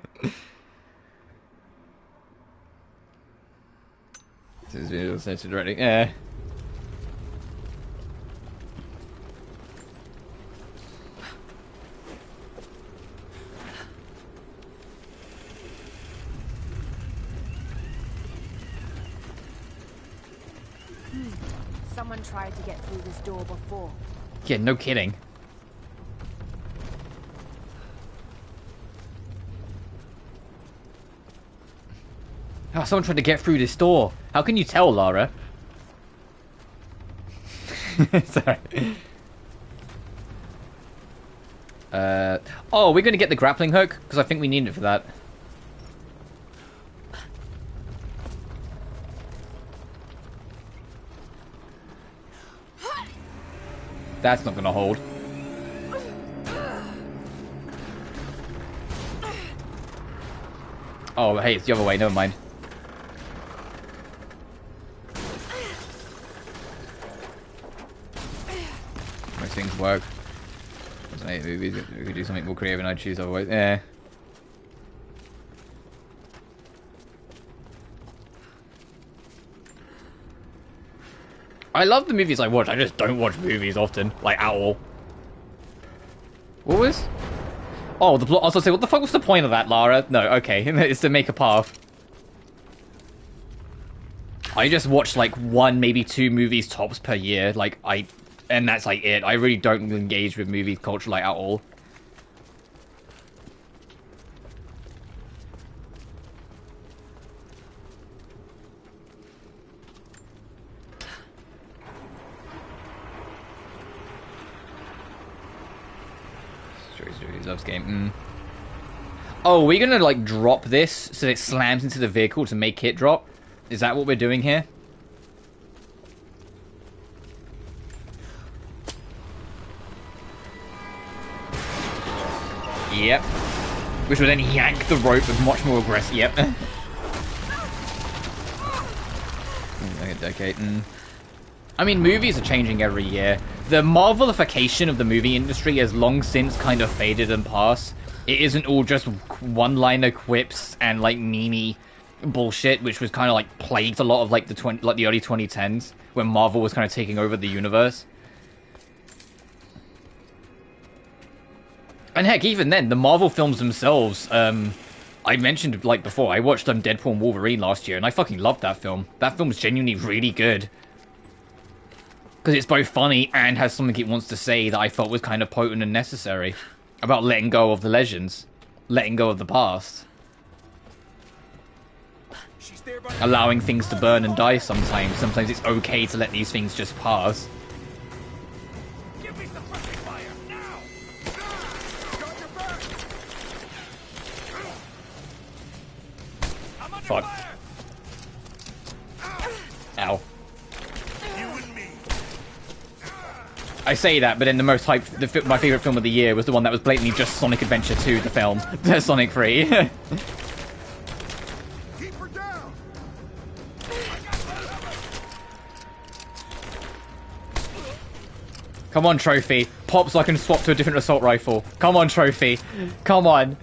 is video directing. Yeah. Someone tried to get through this door before. Yeah, no kidding. Oh, someone tried to get through this door. How can you tell, Lara? Sorry. Oh, we're gonna get the grappling hook? Because I think we need it for that. That's not gonna hold. Oh, hey, it's the other way, never mind. Most things work. Maybe we could do something more creative and I'd choose otherwise. Yeah. I love the movies I watch, I just don't watch movies often, like, at all. What was? Oh, I was gonna say, what the fuck was the point of that, Lara? No, okay, it's to make a path. I just watch, like, 1, maybe 2 movies tops per year, like, and that's, like, it. I really don't engage with movie culture, like, at all. Loves game. Oh, we're gonna like drop this so it slams into the vehicle to make it drop? Is that what we're doing here? Yep. Which would then yank the rope with much more aggressive. Yep. Okay. I mean, movies are changing every year. The Marvelification of the movie industry has long since kind of faded and passed. It isn't all just one-liner quips and like meme bullshit, which was kind of like plagued a lot of like the early 2010s when Marvel was kind of taking over the universe. And heck, even then, the Marvel films themselves. I mentioned like before, I watched Deadpool and Wolverine last year, and I fucking loved that film. That film was genuinely really good. Because it's both funny and has something it wants to say that I felt was kind of potent and necessary. About letting go of the legends. Letting go of the past. Allowing things to burn and die sometimes. Sometimes it's okay to let these things just pass. Give me some friendly fire, now! Got your back! I'm under Fuck. fire! Ow. I say that, but then the most hyped, my favorite film of the year was the one that was blatantly just Sonic Adventure 2, the film, Sonic 3. Keep her down. Come on, Trophy. Pop so I can swap to a different assault rifle. Come on, Trophy. Come on.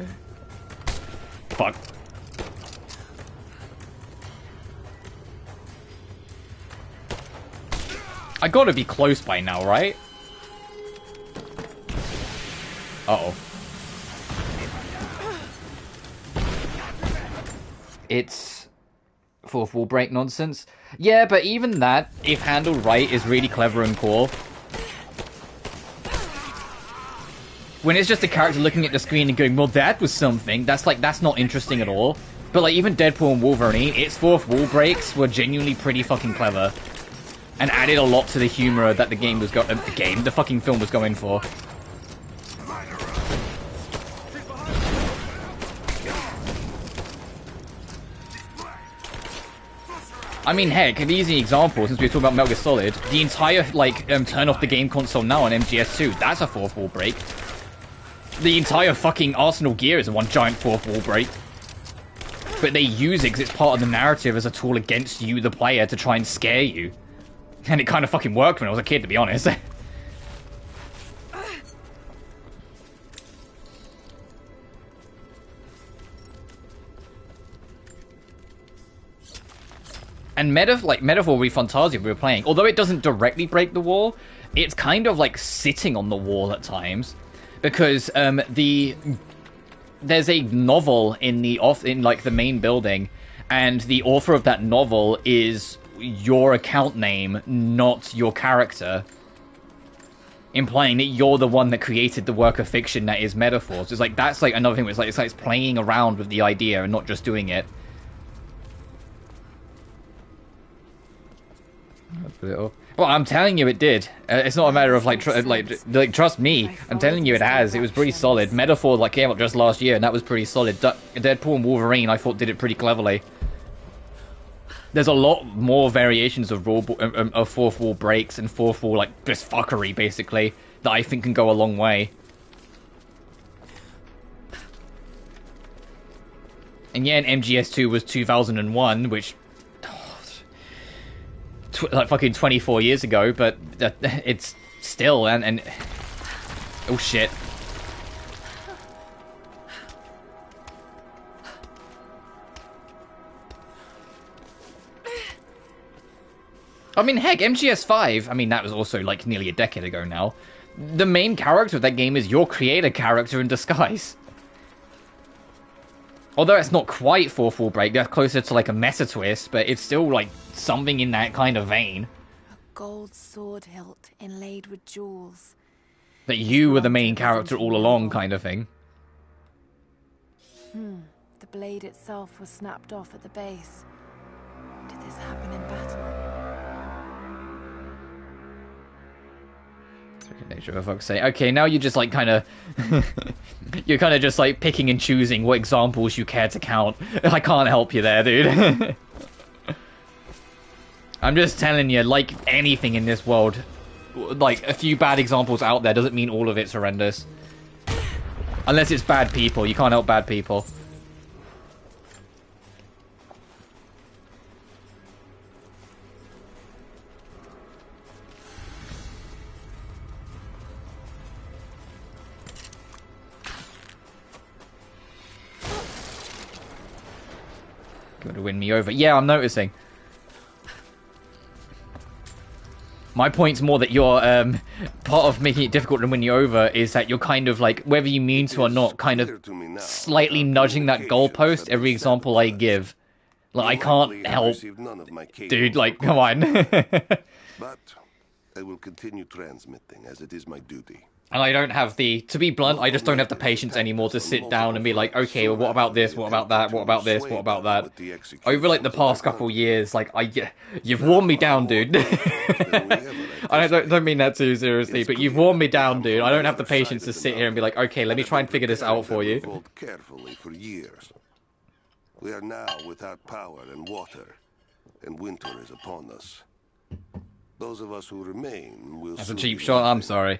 Fuck. I gotta be close by now, right? Uh-oh. It's fourth wall break nonsense. Yeah, but even that, if handled right, is really clever and cool. when it's just a character looking at the screen and going, well, that was something, that's like, that's not interesting at all. But like, even Deadpool and Wolverine, its fourth wall breaks were genuinely pretty fucking clever. And added a lot to the humor that the game was the fucking film was going for. I mean, heck, an easy example, since we were talking about Metal Gear Solid, the entire, like, turn off the game console now on MGS2, that's a fourth wall break. The entire fucking Arsenal Gear is one giant fourth wall break. But they use it because it's part of the narrative as a tool against you, the player, to try and scare you. And it kind of fucking worked when I was a kid, to be honest. And Metaphor Refantasia we were playing, although it doesn't directly break the wall, it's kind of like sitting on the wall at times. Because there's a novel in the main building, and the author of that novel is your account name, not your character, implying that you're the one that created the work of fiction that is Metaphors. It's like, that's like another thing where it's like it's playing around with the idea and not just doing it. Well, I'm telling you it did. It's not a matter of like trust me. I'm telling you it has. It was pretty solid. Metaphor like came up just last year, and that was pretty solid. Deadpool and Wolverine, I thought, did it pretty cleverly. There's a lot more variations of fourth wall breaks and fourth wall like just fuckery basically that I think can go a long way. And yeah, and MGS2 was 2001, which like fucking 24 years ago, but it's still and oh shit. I mean, heck, MGS5, I mean, that was also like nearly a decade ago now. The main character of that game is your creator character in disguise. Although it's not quite fourth wall break, that's closer to like a meta twist, but it's still like something in that kind of vein. A gold sword hilt inlaid with jewels. That you were the main character all along kind of thing. The blade itself was snapped off at the base. Did this happen in battle? Nature for fuck's sake. Okay, now you're just like kind of you're kind of just like picking and choosing what examples you care to count. I can't help you there, dude. I'm just telling you, like anything in this world, like a few bad examples out there doesn't mean all of it's horrendous. Unless it's bad people, you can't help bad people. Going to win me over. Yeah, I'm noticing. My point's more that you're, part of making it difficult to win you over is that you're kind of like, whether you mean to or not, kind of slightly nudging that goalpost every example I give. Like, I can't help. Dude, like, come on. But I will continue transmitting as it is my duty. And I don't have the, to be blunt, I just don't have the patience anymore to sit down and be like, okay, well, what about this? What about that? What about this? What about that? Over, like, the past couple years, like, you've worn me down, dude. I don't mean that too seriously, but you've worn me down, dude. I don't have the patience to sit here and be like, okay, let me try and figure this out for you. Carefully for years. We are now without power and water, and winter is upon us. Those of us who remain will. That's a cheap shot. I'm sorry.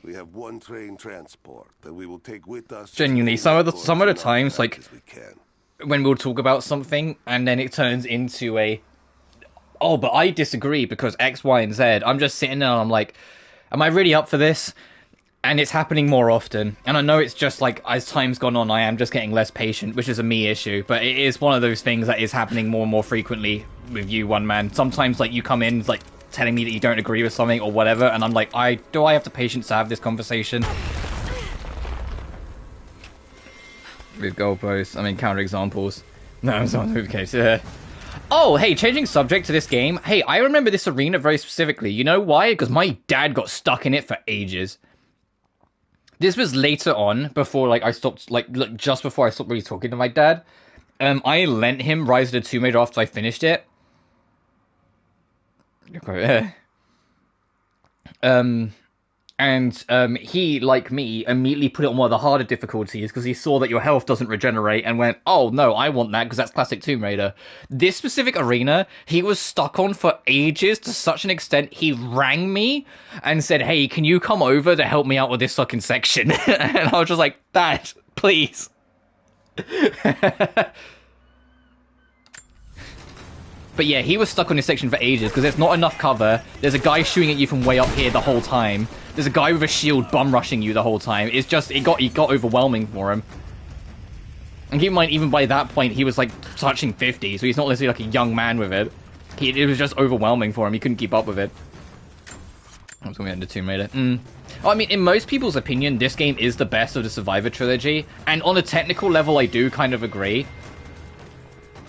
We have one train transport that we will take with us. Genuinely, some of the times, like when we'll talk about something and then it turns into a, oh, but I disagree because X, Y, and Z. I'm just sitting there and I'm like, am I really up for this? And it's happening more often. And I know it's just like, as time's gone on, I am just getting less patient, which is a me issue. But it is one of those things that is happening more and more frequently with you, one man. Sometimes, like, you come in, like, telling me that you don't agree with something or whatever, and I'm like, do I have the patience to have this conversation? With goalposts, I mean, counterexamples. No, it's not the case. Oh, hey, changing subject to this game. Hey, I remember this arena very specifically. You know why? Because my dad got stuck in it for ages. This was later on, before like I stopped, like just before I stopped really talking to my dad. I lent him Rise of the Tomb Raider after I finished it. And he, like me, immediately put it on one of the harder difficulties because he saw that your health doesn't regenerate and went, oh no, I want that because that's classic Tomb Raider. This specific arena, he was stuck on for ages to such an extent he rang me and said, hey, can you come over to help me out with this fucking section? And I was just like, Dad, please. But yeah, he was stuck on this section for ages because there's not enough cover. There's a guy shooting at you from way up here the whole time. There's a guy with a shield bum rushing you the whole time. It's just, it got overwhelming for him. And keep in mind, even by that point, he was like touching 50, so he's not necessarily like a young man with it. It was just overwhelming for him. He couldn't keep up with it. I was going to end the Tomb Raider. I mean, in most people's opinion, this game is the best of the Survivor trilogy. And on a technical level, I do kind of agree.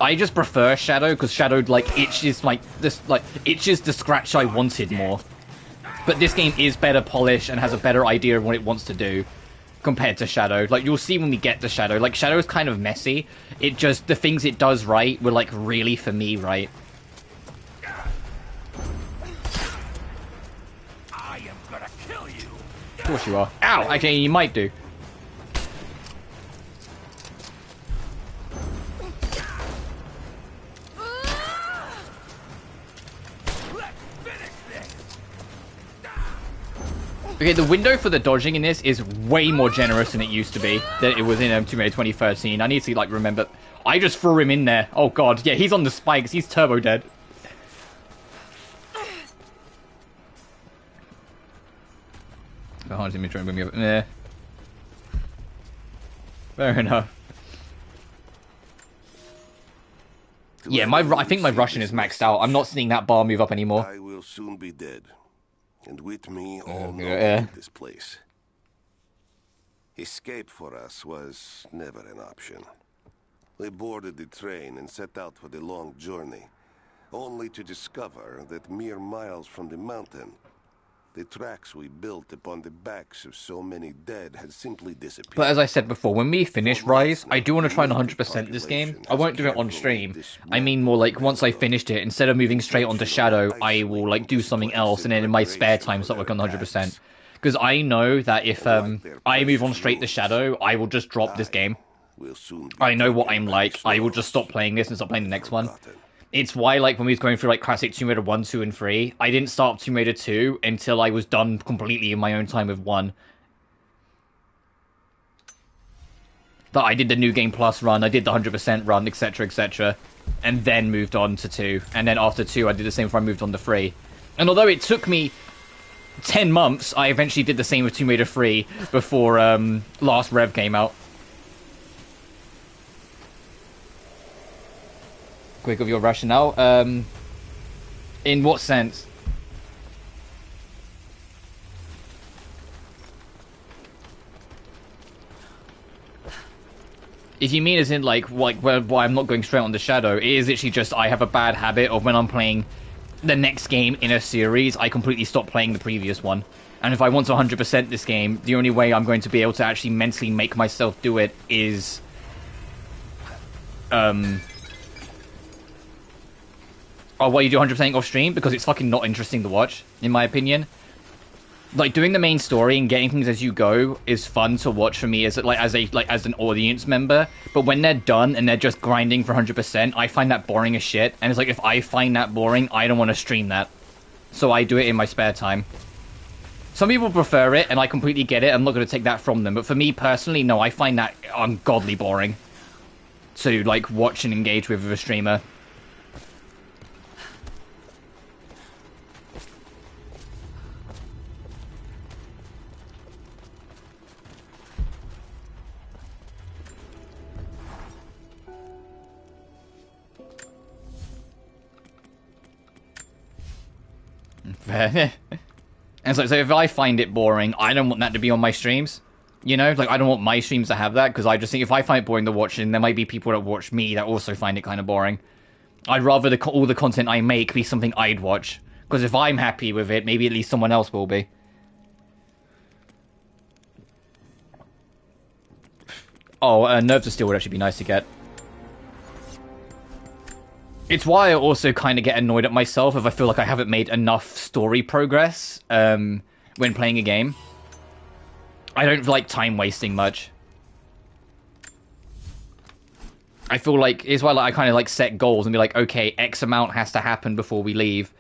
I just prefer Shadow because Shadow itches the scratch I wanted more. But this game is better polished and has a better idea of what it wants to do compared to Shadow. Like, you'll see when we get to Shadow. Like, Shadow is kind of messy. It just, the things it does right were like really, for me, right. I am gonna kill you. Of course you are. Ow! Actually, you might do. Okay, the window for the dodging in this is way more generous than it used to be. Than it was in Tomb Raider 2013. I need to, like, remember. I just threw him in there. Oh, God. Yeah, he's on the spikes. He's turbo dead. Oh, me try and bring me up. Yeah. Fair enough. Yeah, I think my Russian is maxed out. I'm not seeing that bar move up anymore. I will soon be dead. And with me, all this place. Escape for us was never an option. We boarded the train and set out for the long journey, only to discover that mere miles from the mountain, the tracks we built upon the backs of so many dead had simply disappeared. But as I said before, when we finish Rise, I do want to try and 100% this game. I won't do it on stream. I mean more like once I finished it, instead of moving straight onto Shadow, I will like do something else and then in my spare time start working on 100%. Because I know that if I move on straight to Shadow, I will just drop this game. I know what I'm like. I will just stop playing this and start playing the next one. It's why, like, when we was going through, like, classic Tomb Raider 1, 2, and 3, I didn't start Tomb Raider 2 until I was done completely in my own time with 1. But I did the New Game Plus run, I did the 100% run, etc., etc., and then moved on to 2. And then after 2, I did the same before I moved on to 3. And although it took me 10 months, I eventually did the same with Tomb Raider 3 before Last Rev came out. Quick of your rationale. In what sense? If you mean as in like why I'm not going straight on the Shadow, it is literally just I have a bad habit of when I'm playing the next game in a series, I completely stop playing the previous one. And if I want to 100% this game, the only way I'm going to be able to actually mentally make myself do it is oh, why you do 100% off stream? Because it's fucking not interesting to watch, in my opinion. Like, doing the main story and getting things as you go is fun to watch for me as an audience member. But when they're done and they're just grinding for 100%, I find that boring as shit. And it's like, if I find that boring, I don't want to stream that. So I do it in my spare time. Some people prefer it, and I completely get it. I'm not going to take that from them. But for me personally, no, I find that ungodly boring to, like, watch and engage with a streamer. And so if I find it boring, I don't want that to be on my streams. You know, like, I don't want my streams to have that, because I just think if I find it boring to watch, and there might be people that watch me that also find it kind of boring. I'd rather all the content I make be something I'd watch. Because if I'm happy with it, maybe at least someone else will be. Oh, Nerves of Steel would actually be nice to get. It's why I also kind of get annoyed at myself if I feel like I haven't made enough story progress when playing a game. I don't like time wasting much. I feel like it's why I kind of like set goals and be like, okay, X amount has to happen before we leave.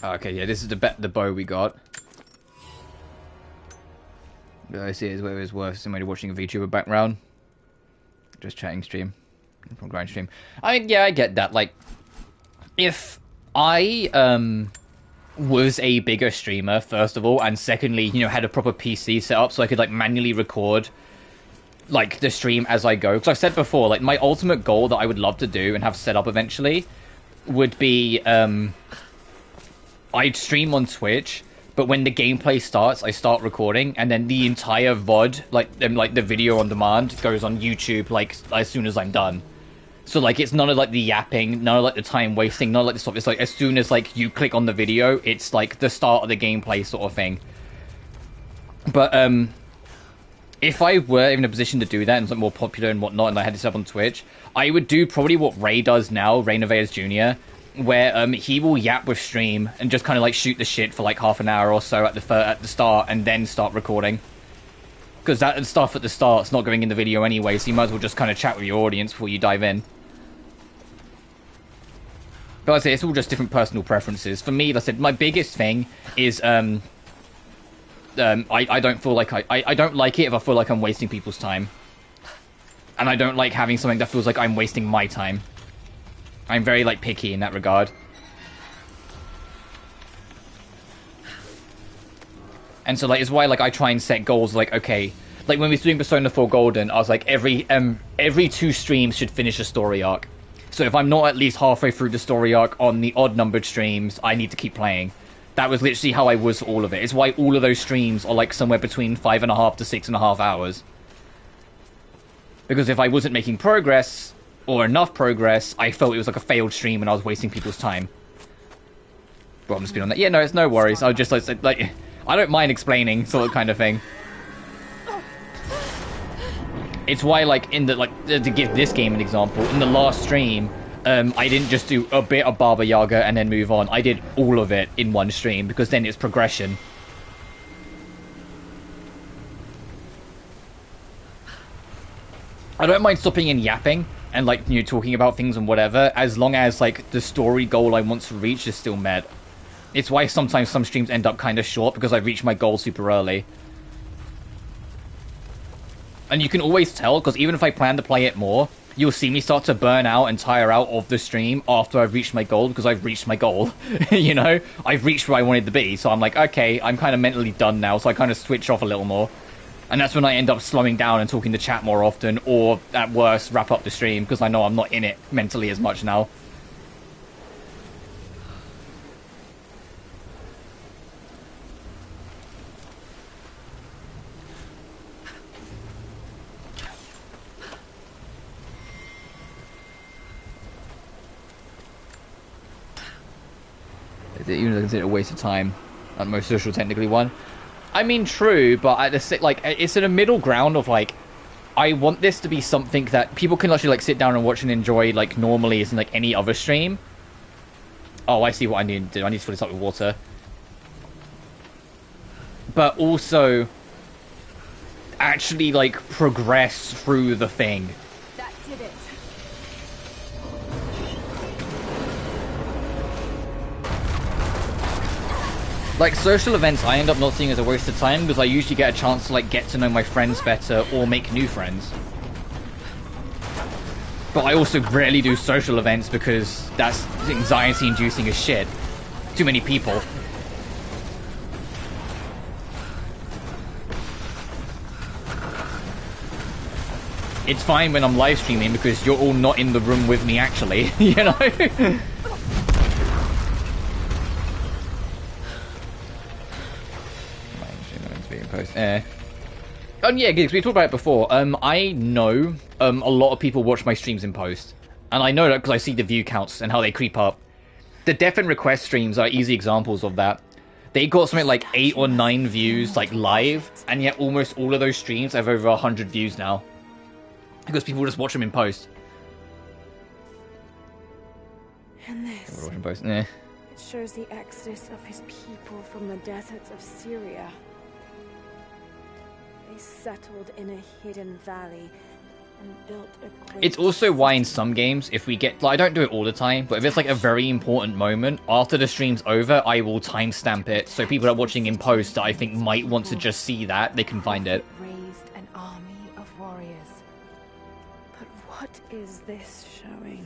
Okay, yeah, this is the bow we got. I see it as whether it's worth somebody watching a VTuber background. Just chatting stream. From grind stream. I mean, yeah, I get that. Like, if I, was a bigger streamer, first of all, and secondly, you know, had a proper PC set up so I could, like, manually record, like, the stream as I go. Because I've said before, like, my ultimate goal that I would love to do and have set up eventually would be, I'd stream on Twitch, but when the gameplay starts, I start recording, and then the entire VOD, like the video on demand, goes on YouTube, like, as soon as I'm done. So, like, it's none of, like, the yapping, none of, like, the time wasting, none of, like, the stuff. It's, like, as soon as, like, you click on the video, it's, like, the start of the gameplay sort of thing. But, if I were in a position to do that, and it's, like, more popular and whatnot, and I had this up on Twitch, I would do probably what Ray does now, Ray Nevaez Jr., where he will yap with stream and just kind of like shoot the shit for like half an hour or so at the start and then start recording, because that stuff at the start's not going in the video anyway, so you might as well just kind of chat with your audience before you dive in. But like I say, it's all just different personal preferences. For me, like I said, my biggest thing is I don't feel like I don't like it if I feel like I'm wasting people's time, and I don't like having something that feels like I'm wasting my time. I'm very, like, picky in that regard. And so, like, it's why, like, I try and set goals, like, okay, like, when we were doing Persona 4 Golden, I was like, every 2 streams should finish a story arc. So if I'm not at least halfway through the story arc on the odd-numbered streams, I need to keep playing. That was literally how I was for all of it. It's why all of those streams are, like, somewhere between 5.5 to 6.5 hours. Because if I wasn't making progress, or enough progress, I felt it was like a failed stream and I was wasting people's time. But I'm just being on that. Yeah, no, it's no worries. I was just like, I don't mind explaining, sort of kind of thing. It's why, like, in the, like, to give this game an example, in the last stream, I didn't just do a bit of Baba Yaga and then move on. I did all of it in one stream, because then it's progression. I don't mind stopping and yapping and, like, you know, talking about things and whatever, as long as, like, the story goal I want to reach is still met. It's why sometimes some streams end up kind of short, because I reach my goal super early. And you can always tell, because even if I plan to play it more, you'll see me start to burn out and tire out of the stream after I've reached my goal, because I've reached my goal. You know? I've reached where I wanted to be, so I'm like, okay, I'm kind of mentally done now, so I kind of switch off a little more. And that's when I end up slowing down and talking to chat more often, or, at worst, wrap up the stream, because I know I'm not in it mentally as much now. Even though I consider it a waste of time, at most social technically one. I mean, true, but at the like, it's in a middle ground of, like, I want this to be something that people can actually, like, sit down and watch and enjoy, like, normally as in, like, any other stream. Oh, I see what I need to do. I need to fill this up with water. But also actually, like, progress through the thing. That did it. Like, social events I end up not seeing as a waste of time, because I usually get a chance to, like, get to know my friends better or make new friends. But I also rarely do social events because that's anxiety-inducing as shit. Too many people. It's fine when I'm live streaming because you're all not in the room with me actually, you know? in post. Yeah, because we talked about it before. I know a lot of people watch my streams in post, and I know that because I see the view counts and how they creep up. The Death and Request streams are easy examples of that. They got something like 8 or 9 views like live, and yet almost all of those streams have over 100 views now because people just watch them in post. And this. Watch in post. Eh. It shows the exodus of his people from the deserts of Syria. They settled in a hidden valley and built a great... It's also why in some games, if we get... Like, I don't do it all the time, but if it's like a very important moment, after the stream's over, I will timestamp it, so people that are watching in post that I think might want to just see that, they can find it. Raised an army of warriors. But what is this showing?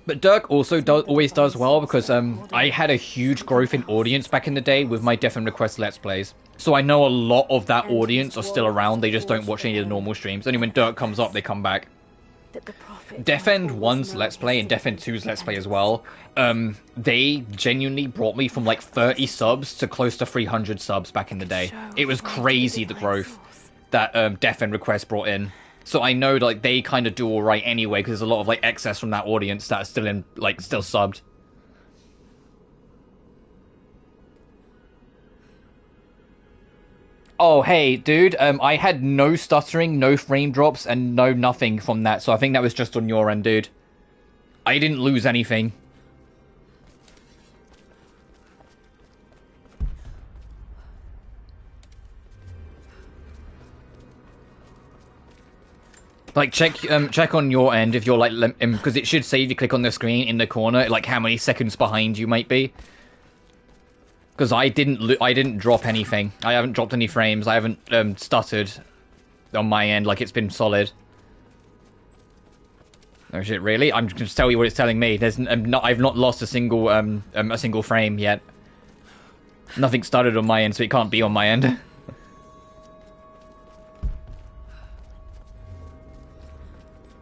But Dirk also always does well because I had a huge growth in audience back in the day with my Death and Request Let's Plays. So I know a lot of that audience are still around, they just don't watch any of the normal streams. Only when Dirk comes up, they come back. Death End 1's Let's Play and Death End 2's Let's Play as well, they genuinely brought me from like 30 subs to close to 300 subs back in the day. It was crazy, the growth that Death End Request brought in. So I know like they kind of do all right anyway because there's a lot of like excess from that audience that's still in like still subbed. Oh hey dude, I had no stuttering, no frame drops, and no nothing from that. So I think that was just on your end, dude. I didn't lose anything. Like, check on your end if you're, like, because it should say if you click on the screen in the corner, like, how many seconds behind you might be. Because I didn't drop anything. I haven't dropped any frames. I haven't, stuttered on my end, like, it's been solid. Oh shit, really? I'm just gonna tell you what it's telling me. I've not lost a single frame yet. Nothing stuttered on my end, so it can't be on my end.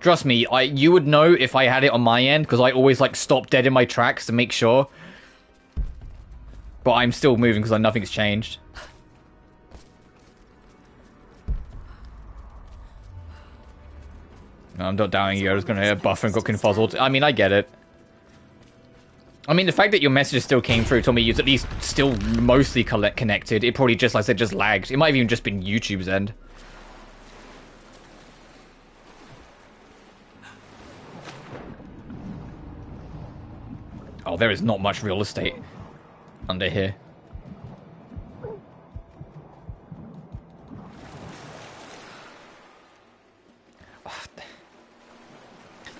Trust me, you would know if I had it on my end, because I always, like, stop dead in my tracks to make sure. But I'm still moving because nothing's changed. No, I'm not doubting you, I was gonna buffer and got confuzzled. I mean, I get it. I mean, the fact that your messages still came through told me you're at least still mostly connected. It probably just, like I said, just lagged. It might have even just been YouTube's end. Oh, there is not much real estate under here.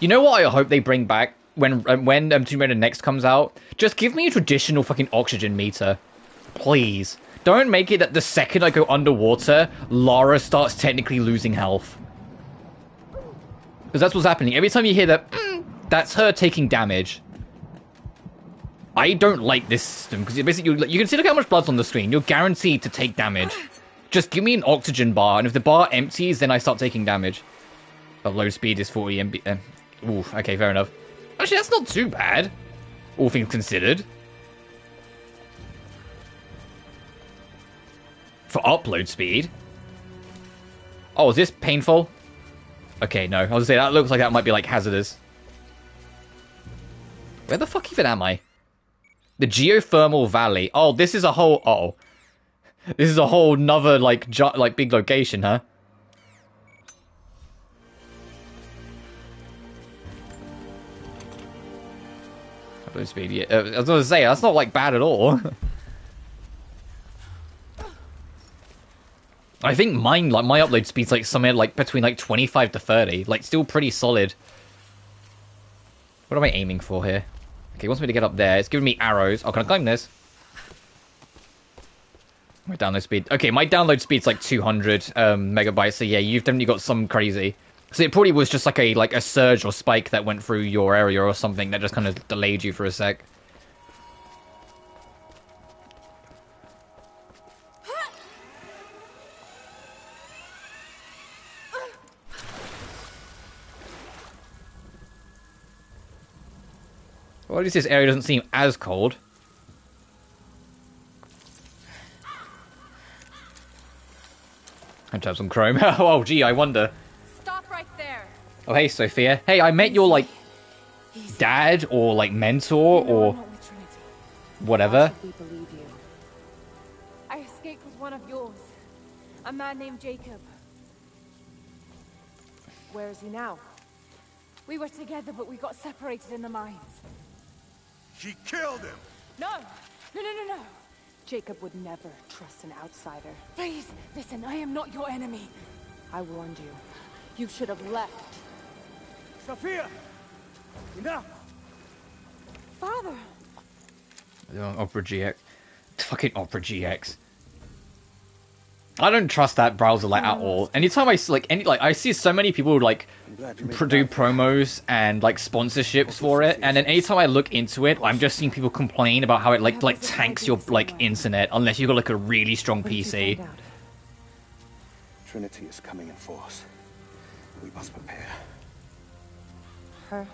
You know what I hope they bring back when Tomb Raider Next comes out? Just give me a traditional fucking oxygen meter. Please. Don't make it that the second I go underwater, Lara starts technically losing health. Because that's what's happening. Every time you hear that, that's her taking damage. I don't like this system, because basically you can see look how much blood's on the screen. You're guaranteed to take damage. Just give me an oxygen bar, and if the bar empties, then I start taking damage. But load speed is 40 MB. Ooh, okay, fair enough. Actually, that's not too bad, all things considered. For upload speed. Oh, is this painful? Okay, no. I was gonna say, that looks like that might be, like, hazardous. Where the fuck even am I? The geothermal valley. Oh, this is a whole... Uh-oh. This is a whole nother, like, big location, huh? Upload speed, yeah. I was gonna say, that's not, like, bad at all. I think mine, like, my upload speed's, like, somewhere, like, between, like, 25 to 30. Like, still pretty solid. What am I aiming for here? Okay, it wants me to get up there. It's giving me arrows. Oh, can I climb this? My download speed. Okay, my download speed's like 200 megabytes. So yeah, you've definitely got some crazy. So it probably was just like a surge or spike that went through your area or something that just kind of delayed you for a sec. Well, at least this area doesn't seem as cold. And have some chrome. Oh, gee, I wonder. Stop right there. Oh, hey, Sophia. Hey, I met your, like, Easy. dad or, like, mentor You know or I'm not with Trinity. whatever. Why should we believe you? I escaped with one of yours. A man named Jacob. Where is he now? We were together, but we got separated in the mines. She killed him! No! No. Jacob would never trust an outsider. Please, listen, I am not your enemy. I warned you. You should have left. Sophia! Enough! Father! Opera GX. Fucking Opera GX. I don't trust that browser like at all. Anytime I see I see so many people like do promos and like sponsorships for it, and then anytime I look into it, I'm just seeing people complain about how it like tanks your like internet unless you've got like a really strong PC. Trinity is coming in force. We must prepare. Her?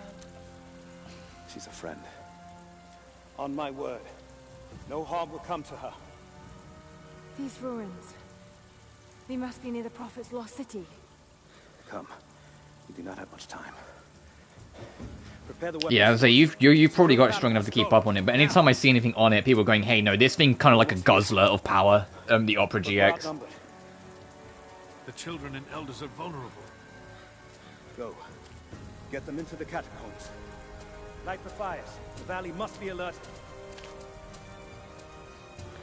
She's a friend. On my word, no harm will come to her. These ruins. They must be near the Prophet's lost city. Come. We do not have much time. Prepare the weapons. Yeah, so you've probably got it strong enough to keep up on it, but anytime I see anything on it, people are going, hey, no, this thing kind of like a guzzler of power, the Opera GX. The children and elders are vulnerable. Go. Get them into the catacombs. Light the fires. The valley must be alerted.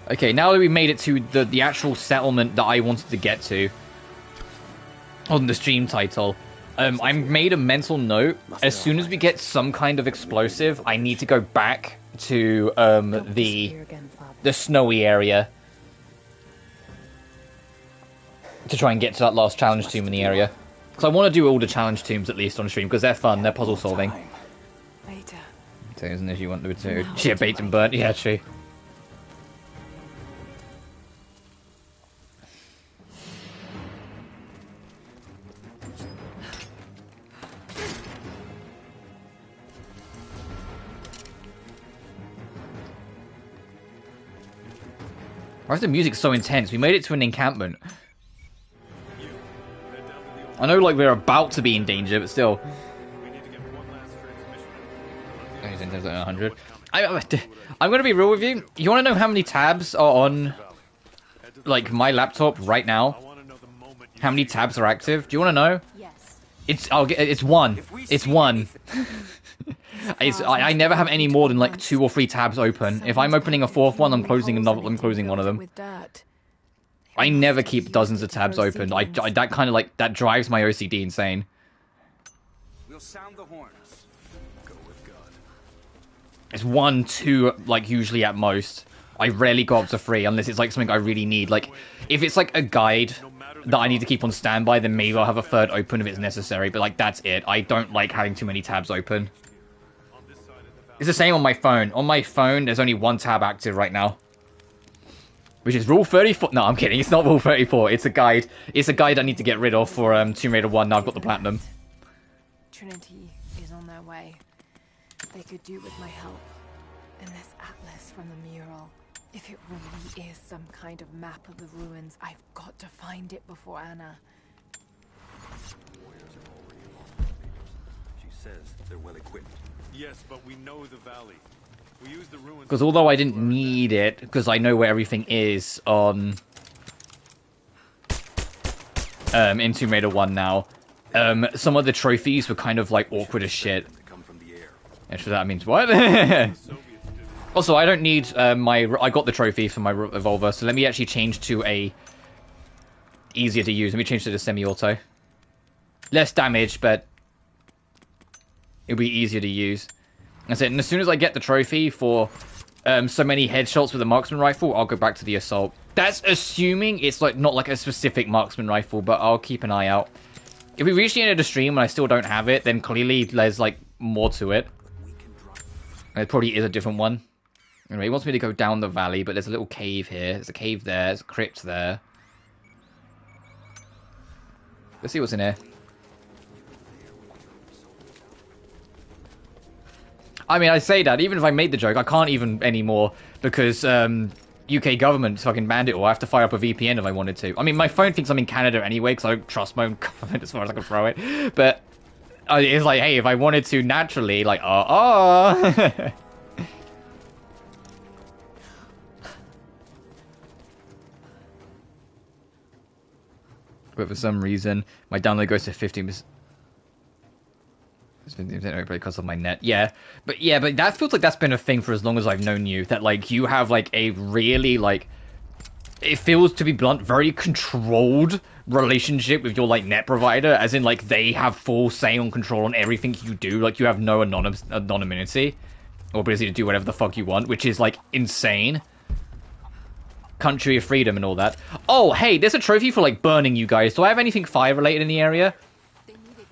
Okay, now that we made it to the actual settlement that I wanted to get to on the stream title, I made a mental note. As soon as we get some kind of explosive, I need to go back to the snowy area to try and get to that last challenge tomb in the area. Because I want to do all the challenge tombs at least on stream, because they're fun, they're puzzle solving. Later. So isn't it you want to do? Yeah, bait and burnt, yeah, true. Why is the music so intense? We made it to an encampment. I know, like, we're about to be in danger, but still. We need to get one last transmission. 100. I'm going to be real with you. You want to know how many tabs are on, like, my laptop right now? How many tabs are active? Do you want to know? Yes. It's one. It's one. I never have any more than like 2 or 3 tabs open. If I'm opening a 4th one, I'm closing another. I'm closing one of them. I never keep dozens of tabs open. That kind of like that drives my OCD insane. We'll sound the horns. Go with God. It's 1, 2, like usually at most. I rarely go up to 3 unless it's like something I really need. Like if it's like a guide that I need to keep on standby, then maybe I'll have a 3rd open if it's necessary. But like that's it. I don't like having too many tabs open. It's the same on my phone. On my phone, there's only 1 tab active right now. Which is Rule 34. No, I'm kidding. It's not Rule 34. It's a guide. It's a guide I need to get rid of for Tomb Raider 1. Now I've got the Platinum. Trinity is on their way. They could do with my help. And this atlas from the mural. If it really is some kind of map of the ruins, I've got to find it before Anna. She says they're well equipped. Yes, but we know the valley. We use the ruins. Because although I didn't need it, because I know where everything is on in Tomb Raider 1 now, some of the trophies were kind of like awkward as shit. Actually, that means what? Also, I don't need I got the trophy for my revolver, so let me actually change to a easier to use. Let me change to the semi-auto. Less damage, but it'll be easier to use. That's it. And as soon as I get the trophy for so many headshots with a marksman rifle, I'll go back to the assault. That's assuming it's like not like a specific marksman rifle, but I'll keep an eye out. If we reach the end of the stream and I still don't have it, then clearly there's like more to it. And it probably is a different one. Anyway, he wants me to go down the valley, but there's a little cave here. There's a cave there. There's a crypt there. Let's see what's in here. I mean, I say that, even if I made the joke, I can't even anymore, because UK government fucking banned it, or I have to fire up a VPN if I wanted to. I mean, my phone thinks I'm in Canada anyway, because I don't trust my own government as far as I can throw it. But it's like, hey, if I wanted to naturally, like, But for some reason, my download goes to 50%. It's been because of my net. Yeah, but that feels like that's been a thing for as long as I've known you. That like you have like a really like, it feels, to be blunt, very controlled relationship with your like net provider, as in like they have full say and control on everything you do. Like you have no anonymity or ability to do whatever the fuck you want, which is like insane. Country of freedom and all that. Oh, hey, there's a trophy for like burning you guys. Do I have anything fire related in the area?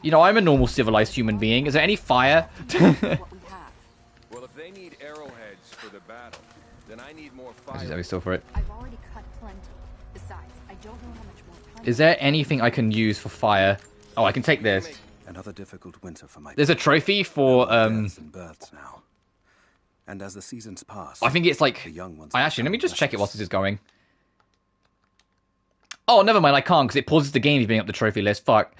You know, I'm a normal civilized human being. Is there any fire? Well, if they need arrowheads for the battle, then I need more fire. Is there still for it? I've already cut plenty. Besides, I don't know how much more time. Is there anything I can use for fire? Oh, I can take this. Another difficult winter for my. There's a trophy for deaths and births now. And as the seasons pass, I think it's like, the young ones actually, let me just check it whilst this is going. Oh, never mind, I can't, because it pauses the game if you bring up the trophy list. Fuck.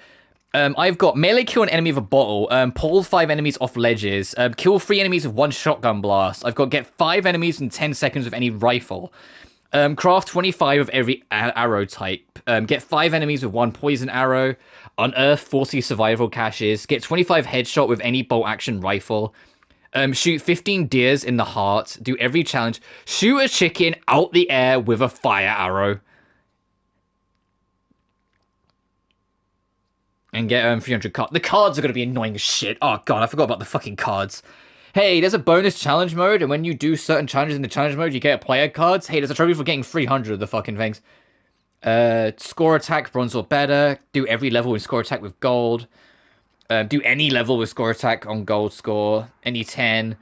I've got melee kill an enemy with a bottle, pull 5 enemies off ledges, kill 3 enemies with 1 shotgun blast. I've got get 5 enemies in 10 seconds with any rifle. Craft 25 of every arrow type. Get 5 enemies with 1 poison arrow. Unearth 40 survival caches. Get 25 headshot with any bolt action rifle. Shoot 15 deers in the heart. Do every challenge. Shoot a chicken out the air with a fire arrow. And get 300 cards. The cards are going to be annoying as shit. Oh god, I forgot about the fucking cards. Hey, there's a bonus challenge mode, and when you do certain challenges in the challenge mode, you get player cards. Hey, there's a trophy for getting 300 of the fucking things. Score attack, bronze or better. Do every level with score attack with gold. Do any level with score attack on gold score. Any 10.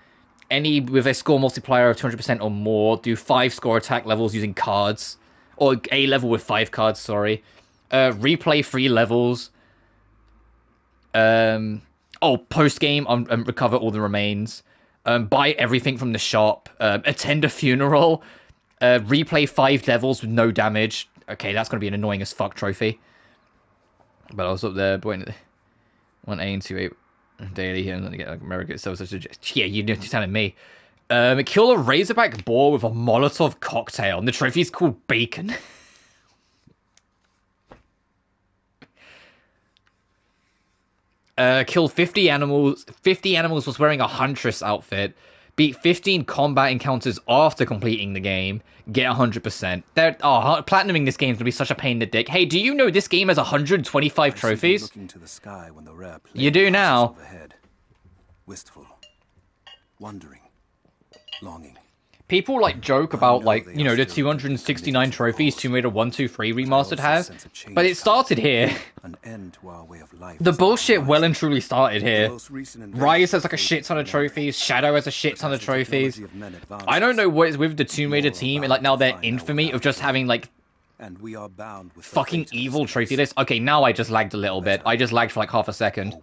Any with a score multiplier of 200% or more. Do 5 score attack levels using cards. Or a level with 5 cards, sorry. Replay 3 levels. Post game, recover all the remains. Buy everything from the shop. Attend a funeral. Replay 5 levels with no damage. Okay, that's gonna be an annoying as fuck trophy. But I was up there, 1A and 2A daily here, and then get like America itself. Yeah, you're telling me. Kill a razorback boar with a Molotov cocktail, and the trophy's called bacon. Kill 50 animals. 50 animals was wearing a huntress outfit. Beat 15 combat encounters after completing the game. Get 100%. Platinuming this game is going to be such a pain in the dick. Hey, do you know this game has 125 trophies? Looking to the sky when the rare you do now. Overhead. Wistful. Wondering. Longing. People like joke about like, you know, the 269 trophies Tomb Raider 1, 2, 3 remastered has, but it started here. An end to our way of life. The bullshit well and truly started here. Rise has like a shit ton of trophies. Shadow has a shit ton of trophies. I don't know what is with the Tomb Raider team and like now their infamy of just having like fucking evil trophy lists. Okay, now I just lagged a little bit. I just lagged for like half a second.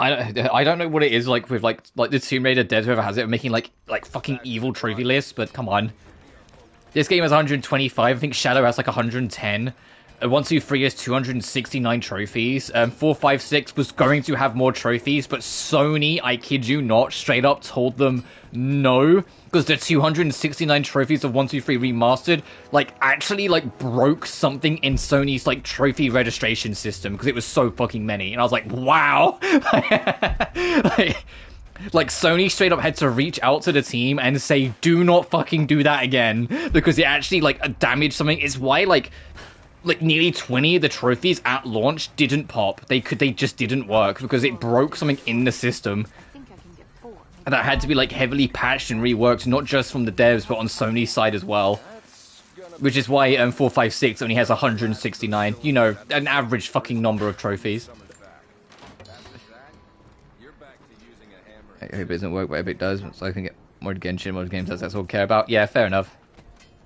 I don't know what it is like with like the Tomb Raider devs, whoever has it, making like fucking evil trophy lists, but come on. This game has 125, I think Shadow has like 110. 1, 2, 3 has 269 trophies. 4, 5, 6 was going to have more trophies, but Sony, I kid you not, straight up told them no, because the 269 trophies of 1, 2, 3 remastered, like, actually, like, broke something in Sony's, like, trophy registration system, because it was so fucking many, and I was like, wow! Like, Sony straight up had to reach out to the team and say, do not fucking do that again, because it actually, like, damaged something. It's why, like nearly 20 of the trophies at launch didn't pop. They just didn't work because it broke something in the system. And that had to be like heavily patched and reworked, not just from the devs, but on Sony's side as well. Which is why 456 only has 169. You know, an average fucking number of trophies. I hope it doesn't work, but if it does, so I can get more Genshin, more games, that's all I care about. Yeah, fair enough.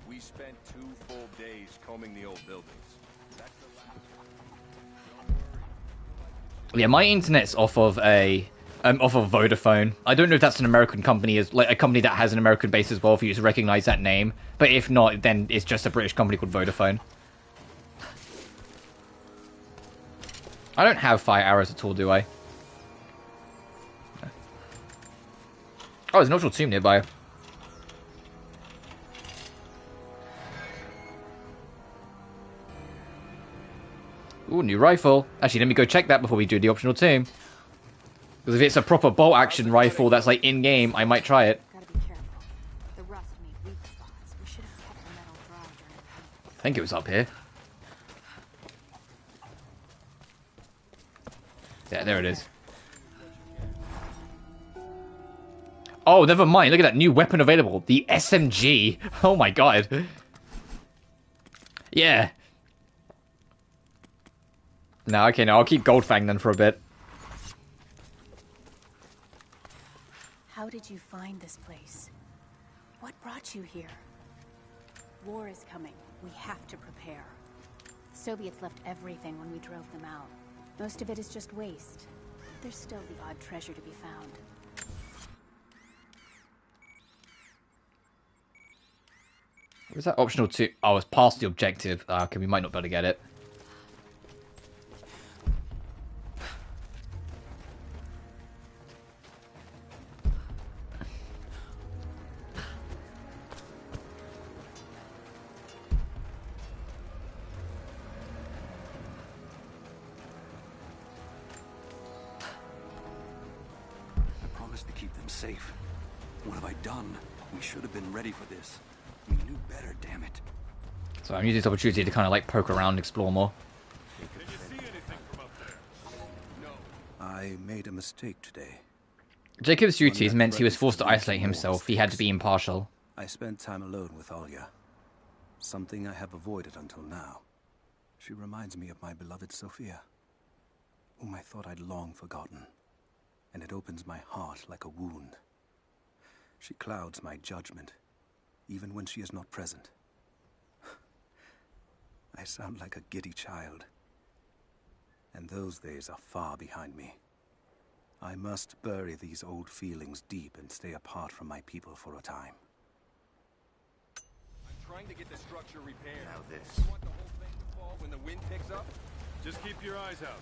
We spent 2 full days combing the old buildings. Yeah, my internet's off of a Off of Vodafone. I don't know if that's an American company, is like a company that has an American base as well for you to recognize that name. But if not, then it's just a British company called Vodafone. I don't have fire arrows at all, do I? Oh, there's an actual tomb nearby. Ooh, new rifle. Actually, let me go check that before we do the optional tomb. Because if it's a proper bolt action rifle that's like in game, I might try it. Gotta be careful. The rust made weak spots. We should have kept the metal dry during the paint. I think it was up here. Yeah, there it is. Oh, never mind. Look at that new weapon available. The SMG. Oh my god. Yeah. No, okay, no. I'll keep Goldfang then for a bit. How did you find this place? What brought you here? War is coming. We have to prepare. Soviets left everything when we drove them out. Most of it is just waste. There's still the odd treasure to be found. Was that optional too? Oh, it's past the objective. Okay, we might not be able to get it. I promised to keep them safe. What have I done? We should have been ready for this. We knew better, damn it. So I'm using this opportunity to kind of like poke around and explore more. Can you see anything from up there? No. I made a mistake today. Jacob's duties meant he was forced to isolate himself. He had to be impartial. I spent time alone with Olya. Something I have avoided until now. She reminds me of my beloved Sophia, whom I thought I'd long forgotten. And it opens my heart like a wound. She clouds my judgment, even when she is not present. I sound like a giddy child. And those days are far behind me. I must bury these old feelings deep and stay apart from my people for a time. I'm trying to get the structure repaired. Now this. You want the whole thing to fall when the wind picks up? Just keep your eyes out.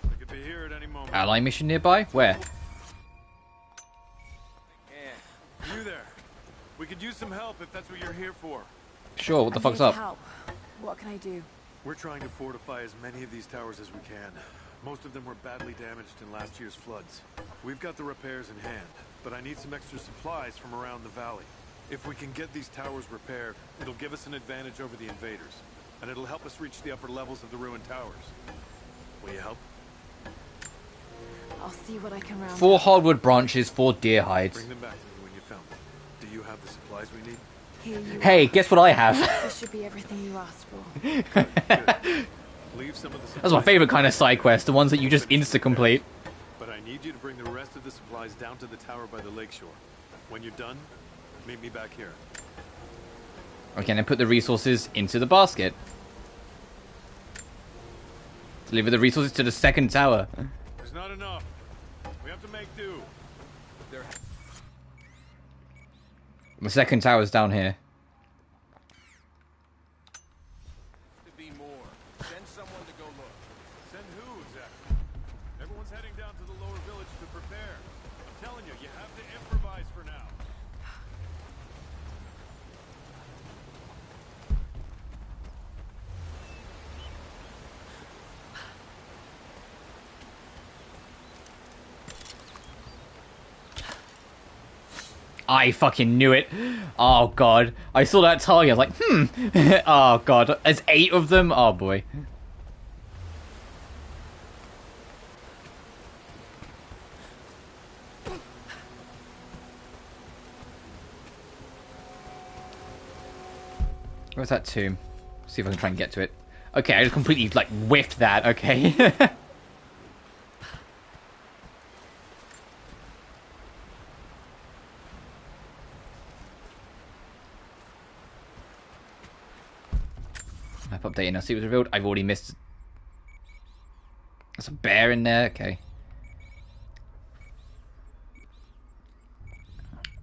They could be here at any moment. Ally mission nearby? Where? You there. We could use some help if that's what you're here for. Sure, what the I'm fuck's here to up? help. What can I do? We're trying to fortify as many of these towers as we can. Most of them were badly damaged in last year's floods. We've got the repairs in hand, but I need some extra supplies from around the valley. If we can get these towers repaired, it'll give us an advantage over the invaders, and it'll help us reach the upper levels of the ruined towers. Will you help? I'll see what I can round 4 up. hardwood branches, 4 deer hides. Bring them back to me when you found them. Do you have the supplies we need? Here you Hey, are. guess what I have? This should be everything you asked for. Good. Leave some of the supplies. That's my favorite kind of side quest, the ones that you just insta-complete. But I need you to bring the rest of the supplies down to the tower by the lakeshore. When you're done, meet me back here. Okay, and then put the resources into the basket. Deliver the resources to the second tower. There's not enough. We have to make do. There. The second tower's down here. To be more. Send someone to go look. Send who exactly? Everyone's heading down to the lower village to prepare. I'm telling you, you have to improvise for now. I fucking knew it. Oh god. I saw that target, I was like, Oh god. There's 8 of them? Oh boy. Where's that tomb? See if I can try and get to it. Okay, I just completely, like, whiffed that, okay. Map updating, I see it was revealed. I've already missed. There's a bear in there, okay.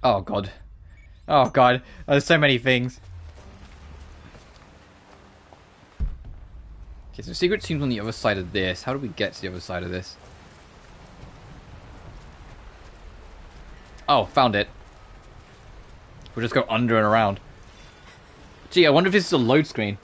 Oh god. Oh god. There's so many things. Okay, so secret team's on the other side of this. How do we get to the other side of this? Oh, found it. We'll just go under and around. Gee, I wonder if this is a load screen.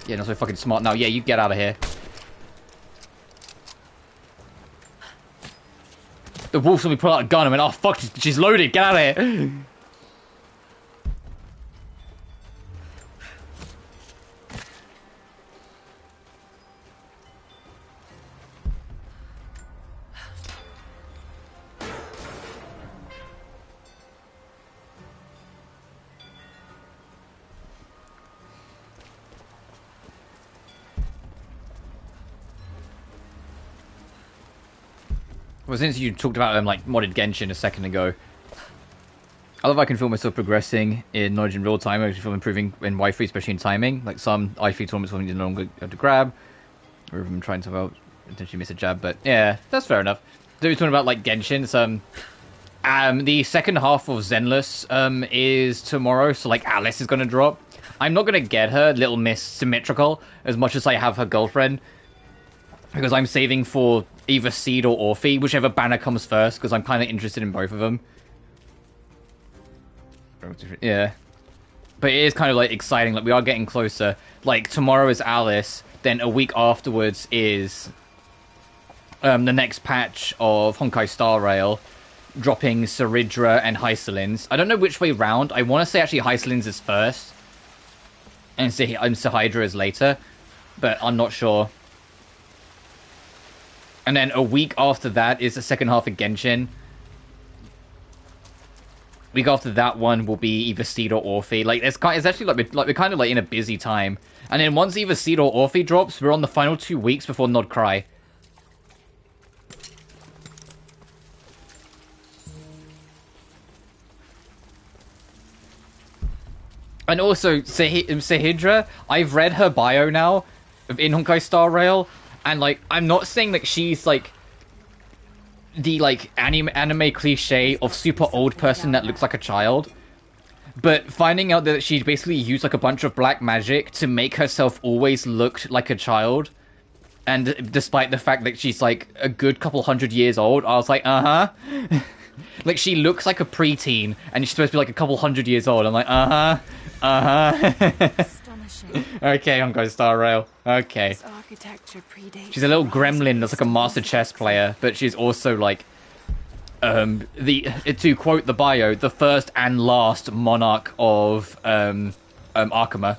Yeah, not so fucking smart now. Yeah, you get out of here. The wolf suddenly pulled out a gun and went, oh fuck, she's loaded, get out of here. Well, since you talked about like modded Genshin a second ago, I love I can feel myself progressing in knowledge in real time. I actually feel improving in Wi-Fi, especially in timing. Like some Wi-Fi tournaments when you no longer have to grab, or if I'm trying to potentially miss a jab. But yeah, that's fair enough. So we're talking about like Genshin. The second half of Zenless is tomorrow, so like Alice is gonna drop. I'm not gonna get her, Little Miss Symmetrical, as much as I have her girlfriend, because I'm saving for either Seed or Orphe, whichever banner comes first, because I'm kind of interested in both of them. Yeah. But it is kind of, like, exciting. Like, we are getting closer. Like, tomorrow is Alice, then a week afterwards is the next patch of Honkai Star Rail, dropping Saridra and Hysolins. I don't know which way round. I want to say, actually, Hysolins is first, and Sahydra is later, but I'm not sure. And then a week after that is the second half of Genshin. Week after that one will be either Seed or Orphe. Like, it's actually like we're kind of like in a busy time. And then once either Seed or Orphe drops, we're on the final 2 weeks before Nod Cry. And also, Sahydra, I've read her bio now in Honkai Star Rail. And, like, I'm not saying that she's, like, the, like, anime cliche of super old person that looks like a child. But finding out that she basically used, like, a bunch of black magic to make herself always look like a child. And despite the fact that she's, like, a good couple hundred years old, I was like, uh-huh. Like, she looks like a preteen, and she's supposed to be, like, a couple hundred years old. I'm like, uh-huh. Uh-huh. Okay, Honkai Star Rail. Okay. She's a little gremlin that's like a master chess player, but she's also like, to quote the bio, the first and last monarch of Arkema.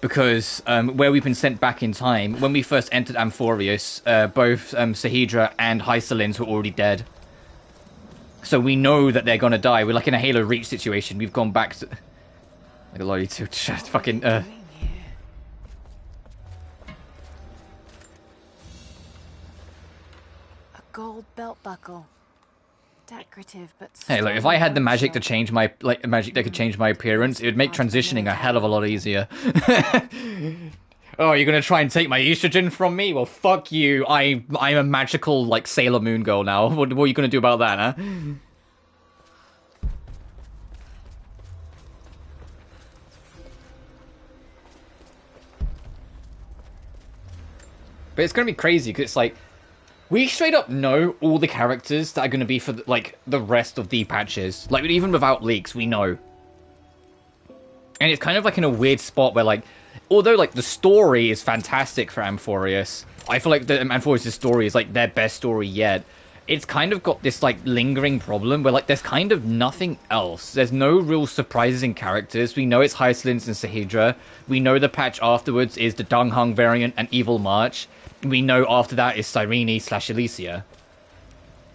Because where we've been sent back in time, when we first entered Amphorius, both Sahydra and Hysolins were already dead. So we know that they're gonna die. We're like in a Halo Reach situation. We've gone back to... Like a lot of you two just fucking... A gold belt buckle. Decorative, but... Hey, look, if I had the magic to change my... Like, magic that could change my appearance, it would make transitioning a hell of a lot easier. Oh, you're gonna try and take my estrogen from me? Well, fuck you. I'm a magical, like, Sailor Moon girl now. What are you gonna do about that, huh? But it's gonna be crazy, because it's like... We straight up know all the characters that are gonna be for, like, the rest of the patches. Like, even without leaks, we know. And it's kind of, like, in a weird spot where, like... Although, like, the story is fantastic for Amphorius, I feel like the Amphorius' story is, like, their best story yet. It's kind of got this, like, lingering problem where, like, there's kind of nothing else. There's no real surprises in characters. We know it's Hysolins and Sahydra. We know the patch afterwards is the Dunghung variant and Evil March. We know after that is Cyrene/Alicia.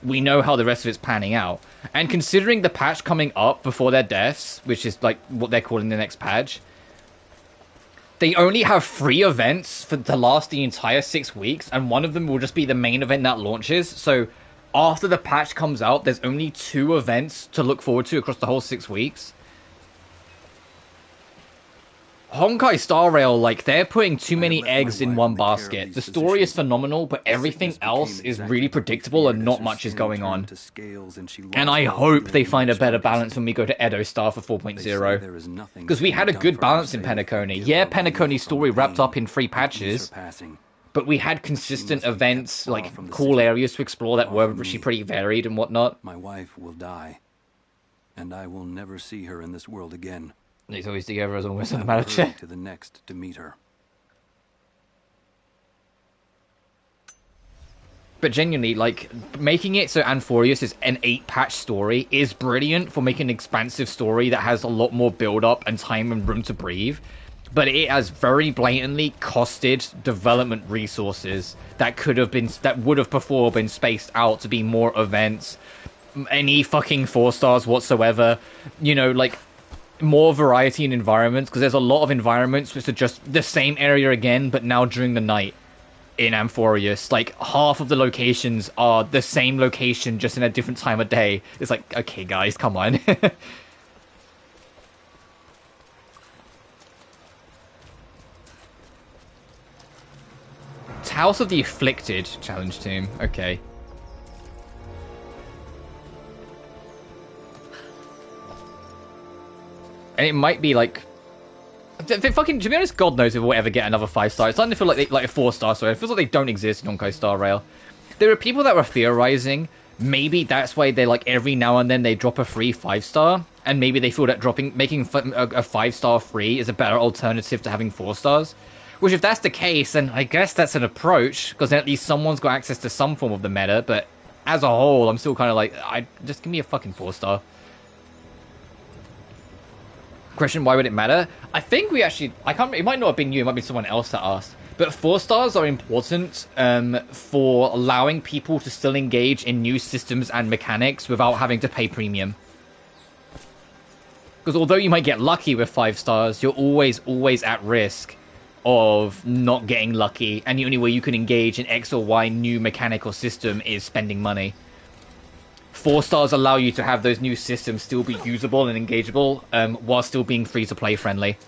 We know how the rest of it's panning out. And considering the patch coming up before their deaths, which is, like, what they're calling the next patch... they only have 3 events to last the entire 6 weeks, and one of them will just be the main event that launches. So after the patch comes out, there's only 2 events to look forward to across the whole 6 weeks. Honkai Star Rail, like, they're putting too many eggs in one basket. The story is phenomenal, but everything else is really predictable and not much is going on. And I hope they find a better balance when we go to Edo Star for 4.0. Because we had a good balance in Penacony. Yeah, Penacony's story wrapped up in 3 patches, but we had consistent events, like cool areas to explore that were actually pretty varied and whatnot. My wife will die, and I will never see her in this world again. He's always together as always on the matter. To the next to meet her. But genuinely, like, making it so Anthorius is an 8-patch story is brilliant for making an expansive story that has a lot more build-up and time and room to breathe. But it has very blatantly costed development resources that would have before been spaced out to be more events, any fucking 4 stars whatsoever. You know, like, more variety in environments, because there's a lot of environments which are just the same area again, but now during the night in Amphorius. Like, half of the locations are the same location, just in a different time of day. It's like, okay, guys, come on. It's House of the Afflicted challenge team. Okay. And it might be like, fucking, to be honest, God knows if we'll ever get another 5-star. It's starting to feel like a 4-star story. It feels like they don't exist in Honkai Star Rail. There are people that were theorizing maybe that's why they, like, every now and then they drop a free 5-star, and maybe they feel that making a 5-star free is a better alternative to having 4 stars. Which, if that's the case, then I guess that's an approach, because then at least someone's got access to some form of the meta. But as a whole, I'm still kind of like, just give me a fucking 4-star. Question, why would it matter? I think we actually, it might not have been you, it might be someone else that asked, but 4 stars are important for allowing people to still engage in new systems and mechanics without having to pay premium. Because although you might get lucky with 5 stars, you're always at risk of not getting lucky, and the only way you can engage in X or Y new mechanic or system is spending money. 4 stars allow you to have those new systems still be usable and engageable, while still being free-to-play friendly.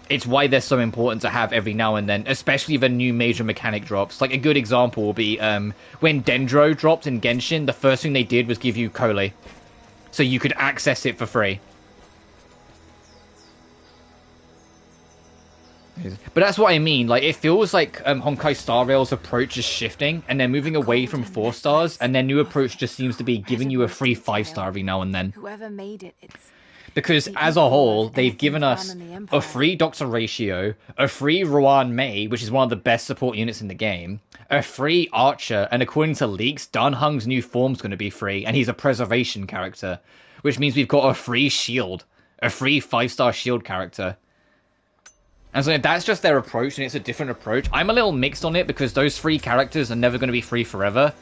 It's why they're so important to have every now and then, especially the new major mechanic drops. Like, a good example will be when Dendro dropped in Genshin, the first thing they did was give you Kole, so you could access it for free. But that's what I mean, like, it feels like Honkai Star Rail's approach is shifting, and they're moving away from 4 stars, and their new approach just seems to be giving you a free 5-star every now and then. Whoever made it, it's... Because, as a whole, they've given us a free Doctor Ratio, a free Ruan Mei, which is one of the best support units in the game, a free Archer, and according to leaks, Dan Heng's new form's going to be free, and he's a preservation character, which means we've got a free shield, a free 5-star shield character. And so that's just their approach, and it's a different approach. I'm a little mixed on it, because those 3 characters are never going to be free forever.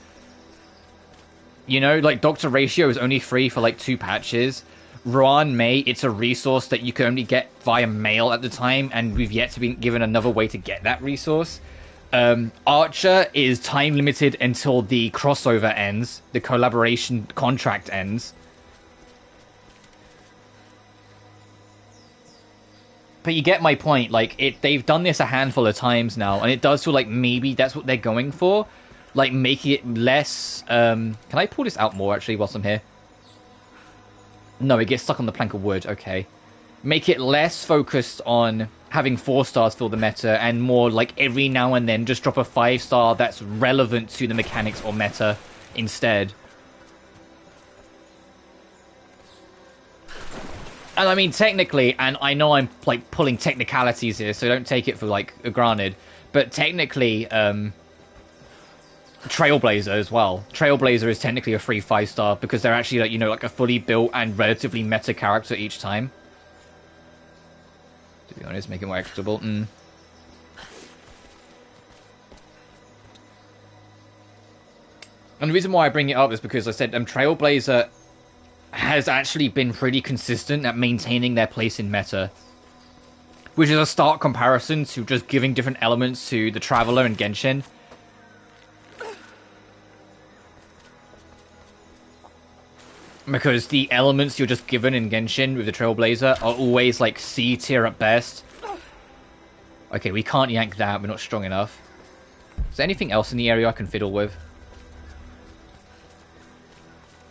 You know, like, Dr. Ratio is only free for, like, 2 patches. Ruan Mei, it's a resource that you can only get via mail at the time, and we've yet to be given another way to get that resource. Archer is time limited until the crossover ends, the collaboration contract ends. But you get my point, like, they've done this a handful of times now, and it does feel like maybe that's what they're going for. Like, making it less, can I pull this out more, actually, whilst I'm here? No, it gets stuck on the plank of wood, okay. Make it less focused on having 4 stars fill the meta, and more, like, every now and then just drop a 5-star that's relevant to the mechanics or meta instead. And I mean, technically, and I know I'm, like, pulling technicalities here, so don't take it for, like, granted, but technically, Trailblazer as well. Trailblazer is technically a free 5-star, because they're actually, like, you know, like a fully built and relatively meta character each time. To be honest, make it more equitable. And the reason why I bring it up is because I said Trailblazer has actually been pretty consistent at maintaining their place in meta. which is a stark comparison to just giving different elements to the Traveler and Genshin. Because the elements you're just given in Genshin with the Trailblazer are always like C tier at best. Okay, we can't yank that, we're not strong enough. Is there anything else in the area I can fiddle with?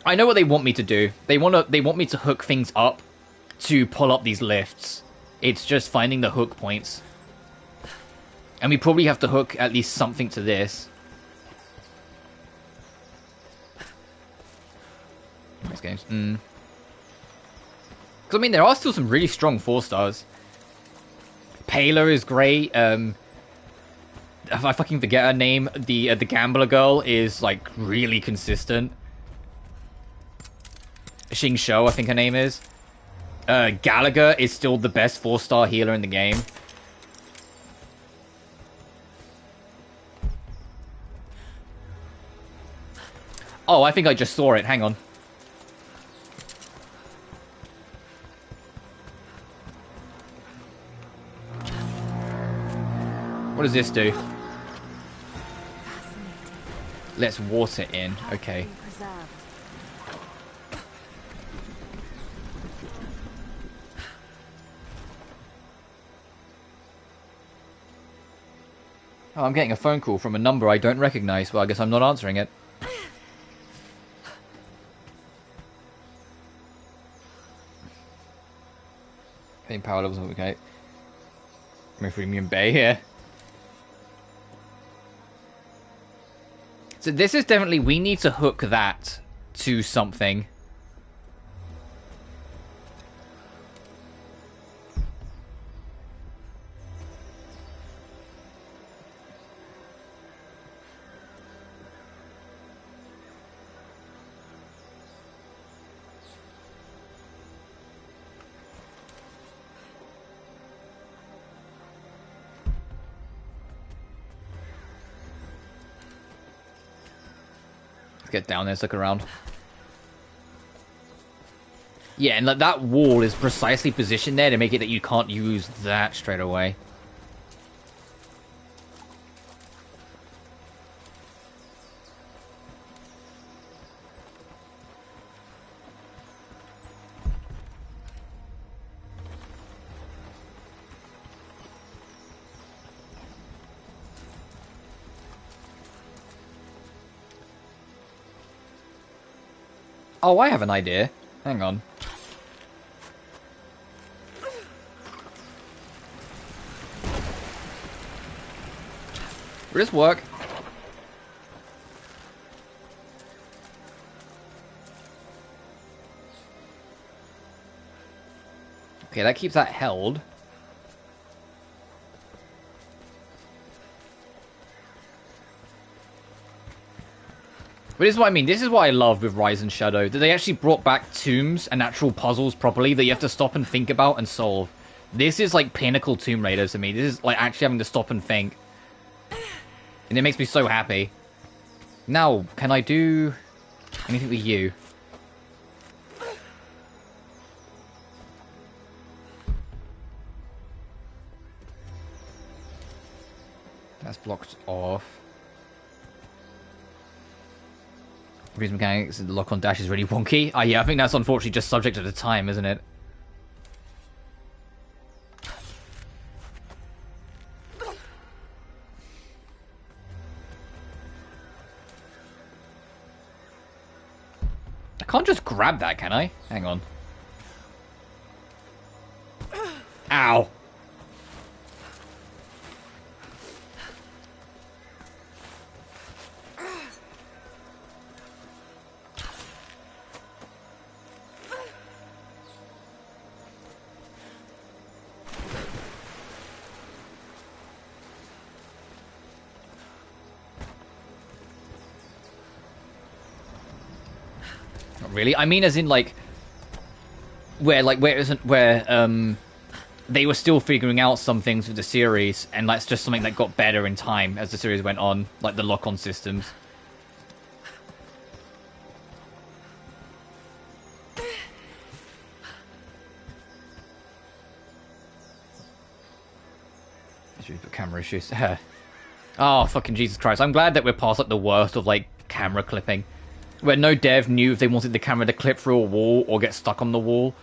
I know what they want me to do. They want me to hook things up to pull up these lifts. It's just finding the hook points. And we probably have to hook at least something to this. Nice games. Because, I mean, there are still some really strong 4-stars. Payla is great. If I fucking forget her name, the gambler girl is, like, really consistent. Xing Shou, I think her name is. Gallagher is still the best 4-star healer in the game. Oh, I think I just saw it. Hang on. What does this do? Let's water in. Okay. Oh, I'm getting a phone call from a number I don't recognize. Well, I guess I'm not answering it. Getting power levels, okay. Mifremium Bay here. So this is definitely, we need to hook that to something. Let's get down there, look around. Yeah, and that wall is precisely positioned there to make it that you can't use that straight away. Oh, I have an idea. Hang on. Will this work? Okay, that keeps that held. But this is what I mean. This is what I love with Rise and Shadow. That they actually brought back tombs and actual puzzles properly that you have to stop and think about and solve. This is like pinnacle Tomb Raider to me. This is like actually having to stop and think. And it makes me so happy. Now, can I do anything with you? That's blocked off. Breeze mechanics, the lock on dash is really wonky. Ah, yeah, I think that's unfortunately just subject at the time, isn't it? I can't just grab that, can I? Hang on. Ow. Really? I mean, as in like where they were still figuring out some things with the series, and that's just something that got better in time as the series went on, like the lock-on systems. camera issues. Oh, fucking Jesus Christ. I'm glad that we're past like the worst of like camera clipping. Where no dev knew if they wanted the camera to clip through a wall or get stuck on the wall.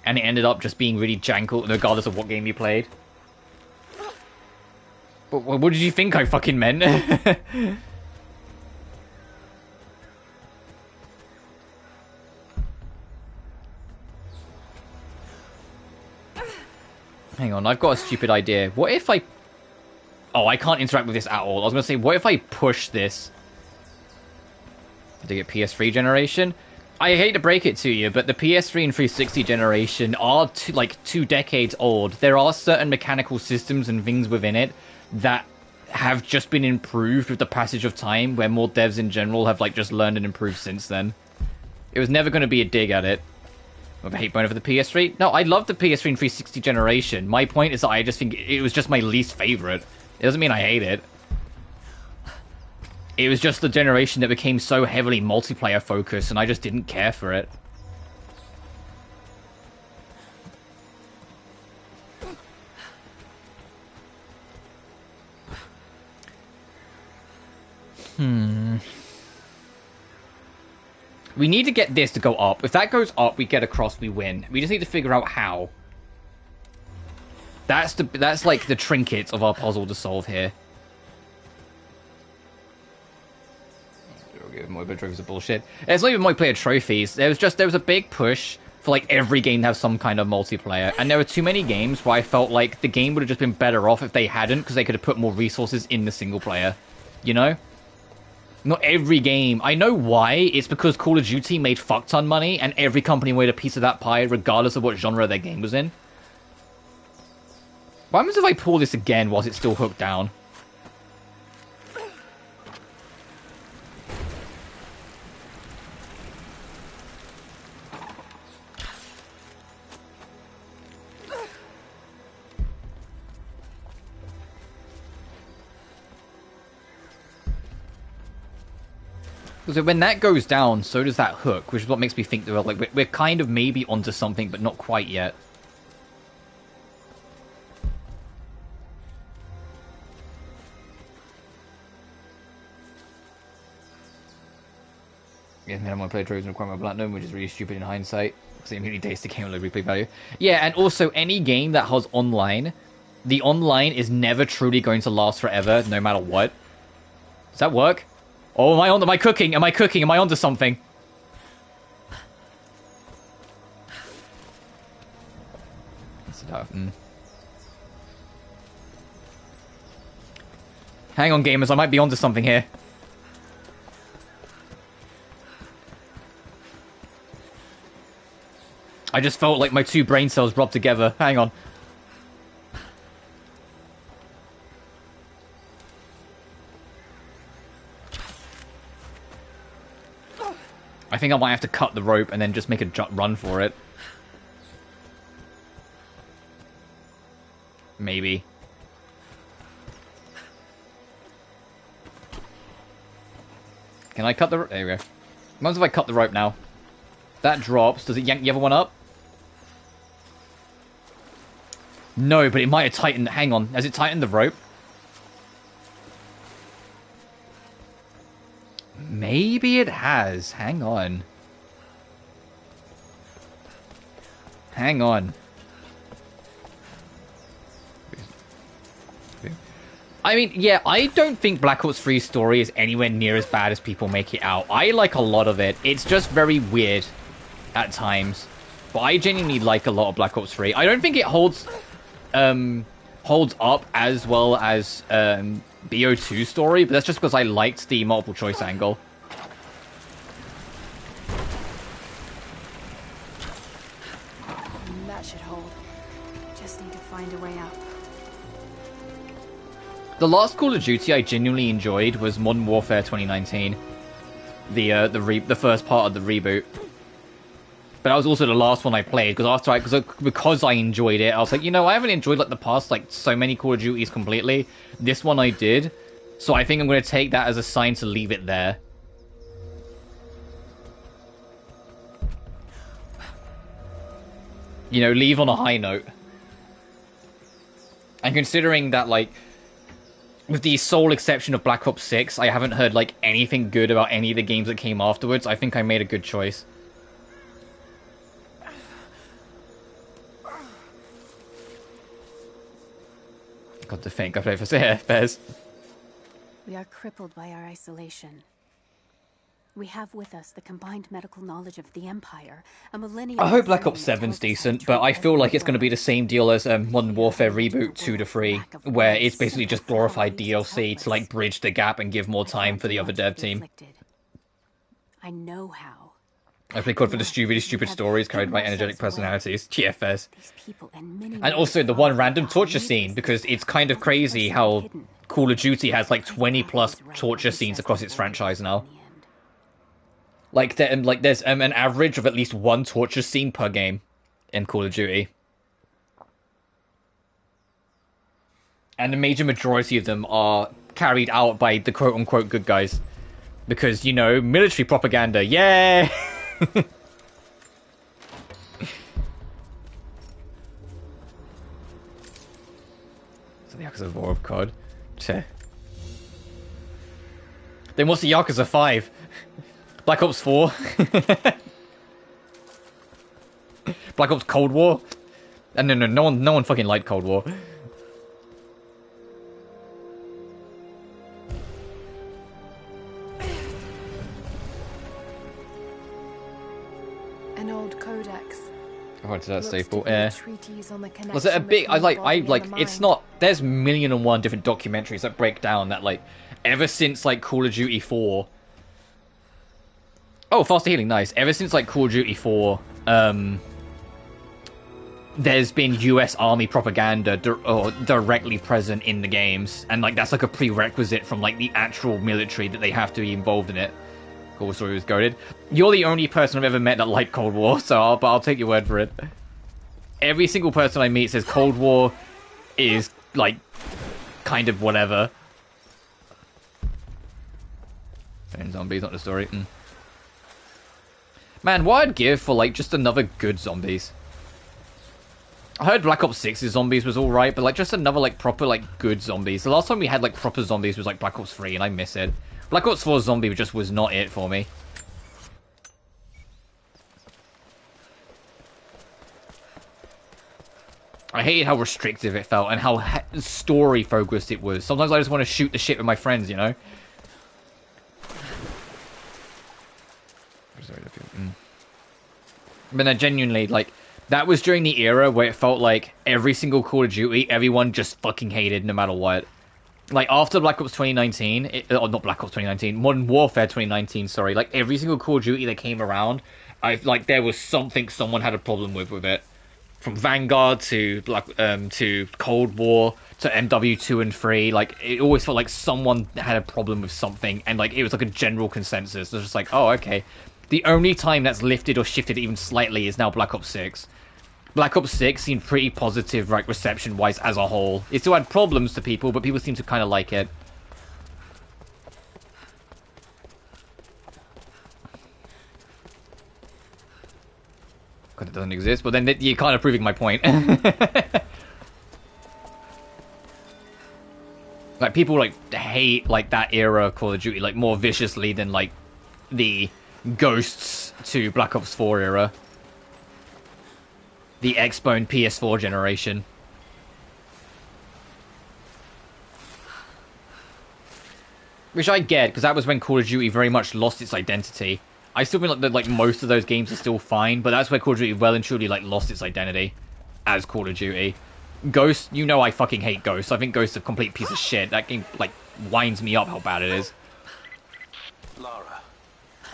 And it ended up just being really janky regardless of what game you played. But what did you think I fucking meant? Hang on, I've got a stupid idea. What if I... Oh, I can't interact with this at all. I was going to say, what if I push this to get PS3 generation? I hate to break it to you, but the PS3 and 360 generation are like 2 decades old. There are certain mechanical systems and things within it that have just been improved with the passage of time, where more devs in general have like just learned and improved since then. It was never going to be a dig at it. I hate bone over the PS3. No, I love the PS3 and 360 generation. My point is that I just think it was just my least favorite. It doesn't mean I hate it. It was just the generation that became so heavily multiplayer focused, and I just didn't care for it. We need to get this to go up. If that goes up, we get across, we win. We just need to figure out how. That's like the trinket of our puzzle to solve here. Multiplayer trophies are bullshit. It's not even multiplayer trophies. There was a big push for like every game to have some kind of multiplayer, and there were too many games where I felt like the game would have just been better off if they hadn't, because they could have put more resources in the single player. You know? Not every game. I know why. It's because Call of Duty made fuck ton money, and every company made a piece of that pie, regardless of what genre their game was in. What happens if I pull this again whilst it's still hooked down? Because when that goes down, so does that hook, which is what makes me think that we're kind of maybe onto something, but not quite yet. Yeah, man, I'm gonna play Trophies and acquire my platinum, which is really stupid in hindsight, because it immediately takes the game with replay value. Yeah, and also any game that has online, the online is never truly going to last forever, no matter what. Does that work? Oh, am I cooking? Am I cooking? Am I onto something? Hang on, gamers. I might be onto something here. I just felt like my 2 brain cells rubbed together. Hang on. I think I might have to cut the rope and then just make a run for it. Maybe. Can I cut the rope? There we go. What happens if I cut the rope now? That drops. Does it yank the other one up? No, but it might have tightened. Hang on. Has it tightened the rope? Maybe it has. Hang on. Hang on. I mean, yeah, I don't think Black Ops 3's story is anywhere near as bad as people make it out. I like a lot of it. It's just very weird at times. But I genuinely like a lot of Black Ops 3. I don't think it holds up as well as BO2 story, but that's just because I liked the multiple choice angle. That should hold. Just need to find a way up. The last Call of Duty I genuinely enjoyed was Modern Warfare 2019, the first part of the reboot. But that was also the last one I played, because I enjoyed it. I was like, you know, I haven't enjoyed like the past so many Call of Duties completely. This one I did, so I think I'm going to take that as a sign to leave it there. You know, leave on a high note. And considering that, like, with the sole exception of Black Ops 6, I haven't heard, like, anything good about any of the games that came afterwards, I think I made a good choice. Got to think, I play for Fez. We are crippled by our isolation. We have with us the combined medical knowledge of the Empire, a millennium. I hope Black Ops 7's decent, but I feel like it's going to be the same deal as Modern Warfare Reboot 2 to 3, where it's basically just glorified DLC to like bridge the gap and give more time for the other dev team. I know how. I play code for the stupid stories carried by energetic personalities. TFS. And also the one random torture scene, because it's kind of crazy how Call of Duty has like 20 plus torture scenes across its franchise now. Like, there's an average of at least one torture scene per game in Call of Duty. And the major majority of them are carried out by the quote-unquote good guys. Because, you know, military propaganda, yay! So the Yakuza War of COD. Then what's the Yakuza 5? Black Ops 4? Black Ops Cold War? And no one fucking liked Cold War. An old codex. Oh, it's that staple. Yeah. Was it a big? I like. It's not. There's 1,000,001 different documentaries that break down that, like, ever since like Call of Duty 4. Oh, faster healing, nice. Ever since like Call of Duty 4, there's been US Army propaganda directly present in the games, and like that's like a prerequisite from like the actual military that they have to be involved in it. Cool story was goated. You're the only person I've ever met that liked Cold War, so I'll take your word for it. Every single person I meet says Cold War is like kind of whatever. And zombies, not the story. Man, what I'd give for like just another good zombies. I heard Black Ops 6's zombies was alright, but like just another like proper like good zombies. The last time we had like proper zombies was like Black Ops 3, and I miss it. Black Ops 4 zombie just was not it for me. I hated how restrictive it felt and how story focused it was. Sometimes I just want to shoot the shit with my friends, you know? But then genuinely, like, that was during the era where it felt like every single Call of Duty, everyone just fucking hated no matter what. Like, after Black Ops 2019, not Black Ops 2019, Modern Warfare 2019, sorry, like, every single Call of Duty that came around, there was something someone had a problem with it. From Vanguard to to Cold War to MW2 and 3, like, it always felt like someone had a problem with something, and, like, it was like a general consensus. It was just like, oh, okay. The only time that's lifted or shifted even slightly is now Black Ops 6. Black Ops 6 seemed pretty positive, like, reception-wise as a whole. It still had problems to people, but people seem to kind of like it. God, it doesn't exist, but then you're kind of proving my point. Like, people, like, hate, like, that era of Call of Duty, like, more viciously than, like, the Ghosts to Black Ops 4 era. The Xbone PS4 generation. Which I get, because that was when Call of Duty very much lost its identity. I still feel like most of those games are still fine, but that's where Call of Duty well and truly like lost its identity as Call of Duty. Ghost, you know I fucking hate Ghost. I think Ghost is a complete piece of shit. That game like winds me up how bad it is. Lara,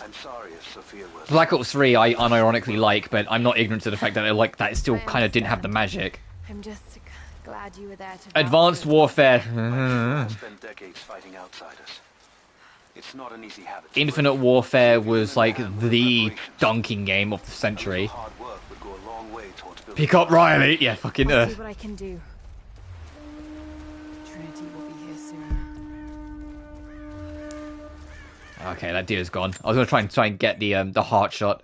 I'm sorry if Sophia was... Black Ops 3 I unironically like, but I'm not ignorant to the fact that I like that it still kind of didn't have the magic. I'm just glad you were there to Advanced Warfare. I spent decades fighting outsiders. It's not an easy habit. Infinite Warfare was like the dunking game of the century. Hard work would go a long way towards building... Pick up Riley! Yeah, fucking I'll see what I can do. Trinity will be here soon. Okay, that deer's gone. I was gonna try and get the heart shot.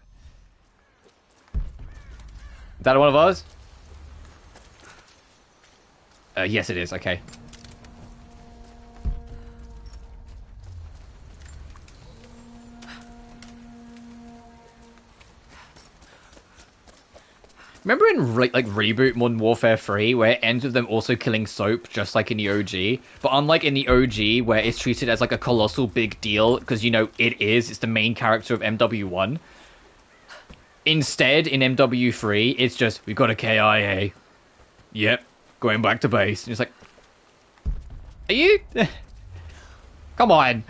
Is that one of ours? Yes, it is. Okay. Remember in like Reboot Modern Warfare 3 where it ends with them also killing Soap just like in the OG? But unlike in the OG where it's treated as like a colossal big deal because, you know, it's the main character of MW1. Instead, in MW3, it's just, we got a KIA. Yep, going back to base. And it's like, are you... Come on.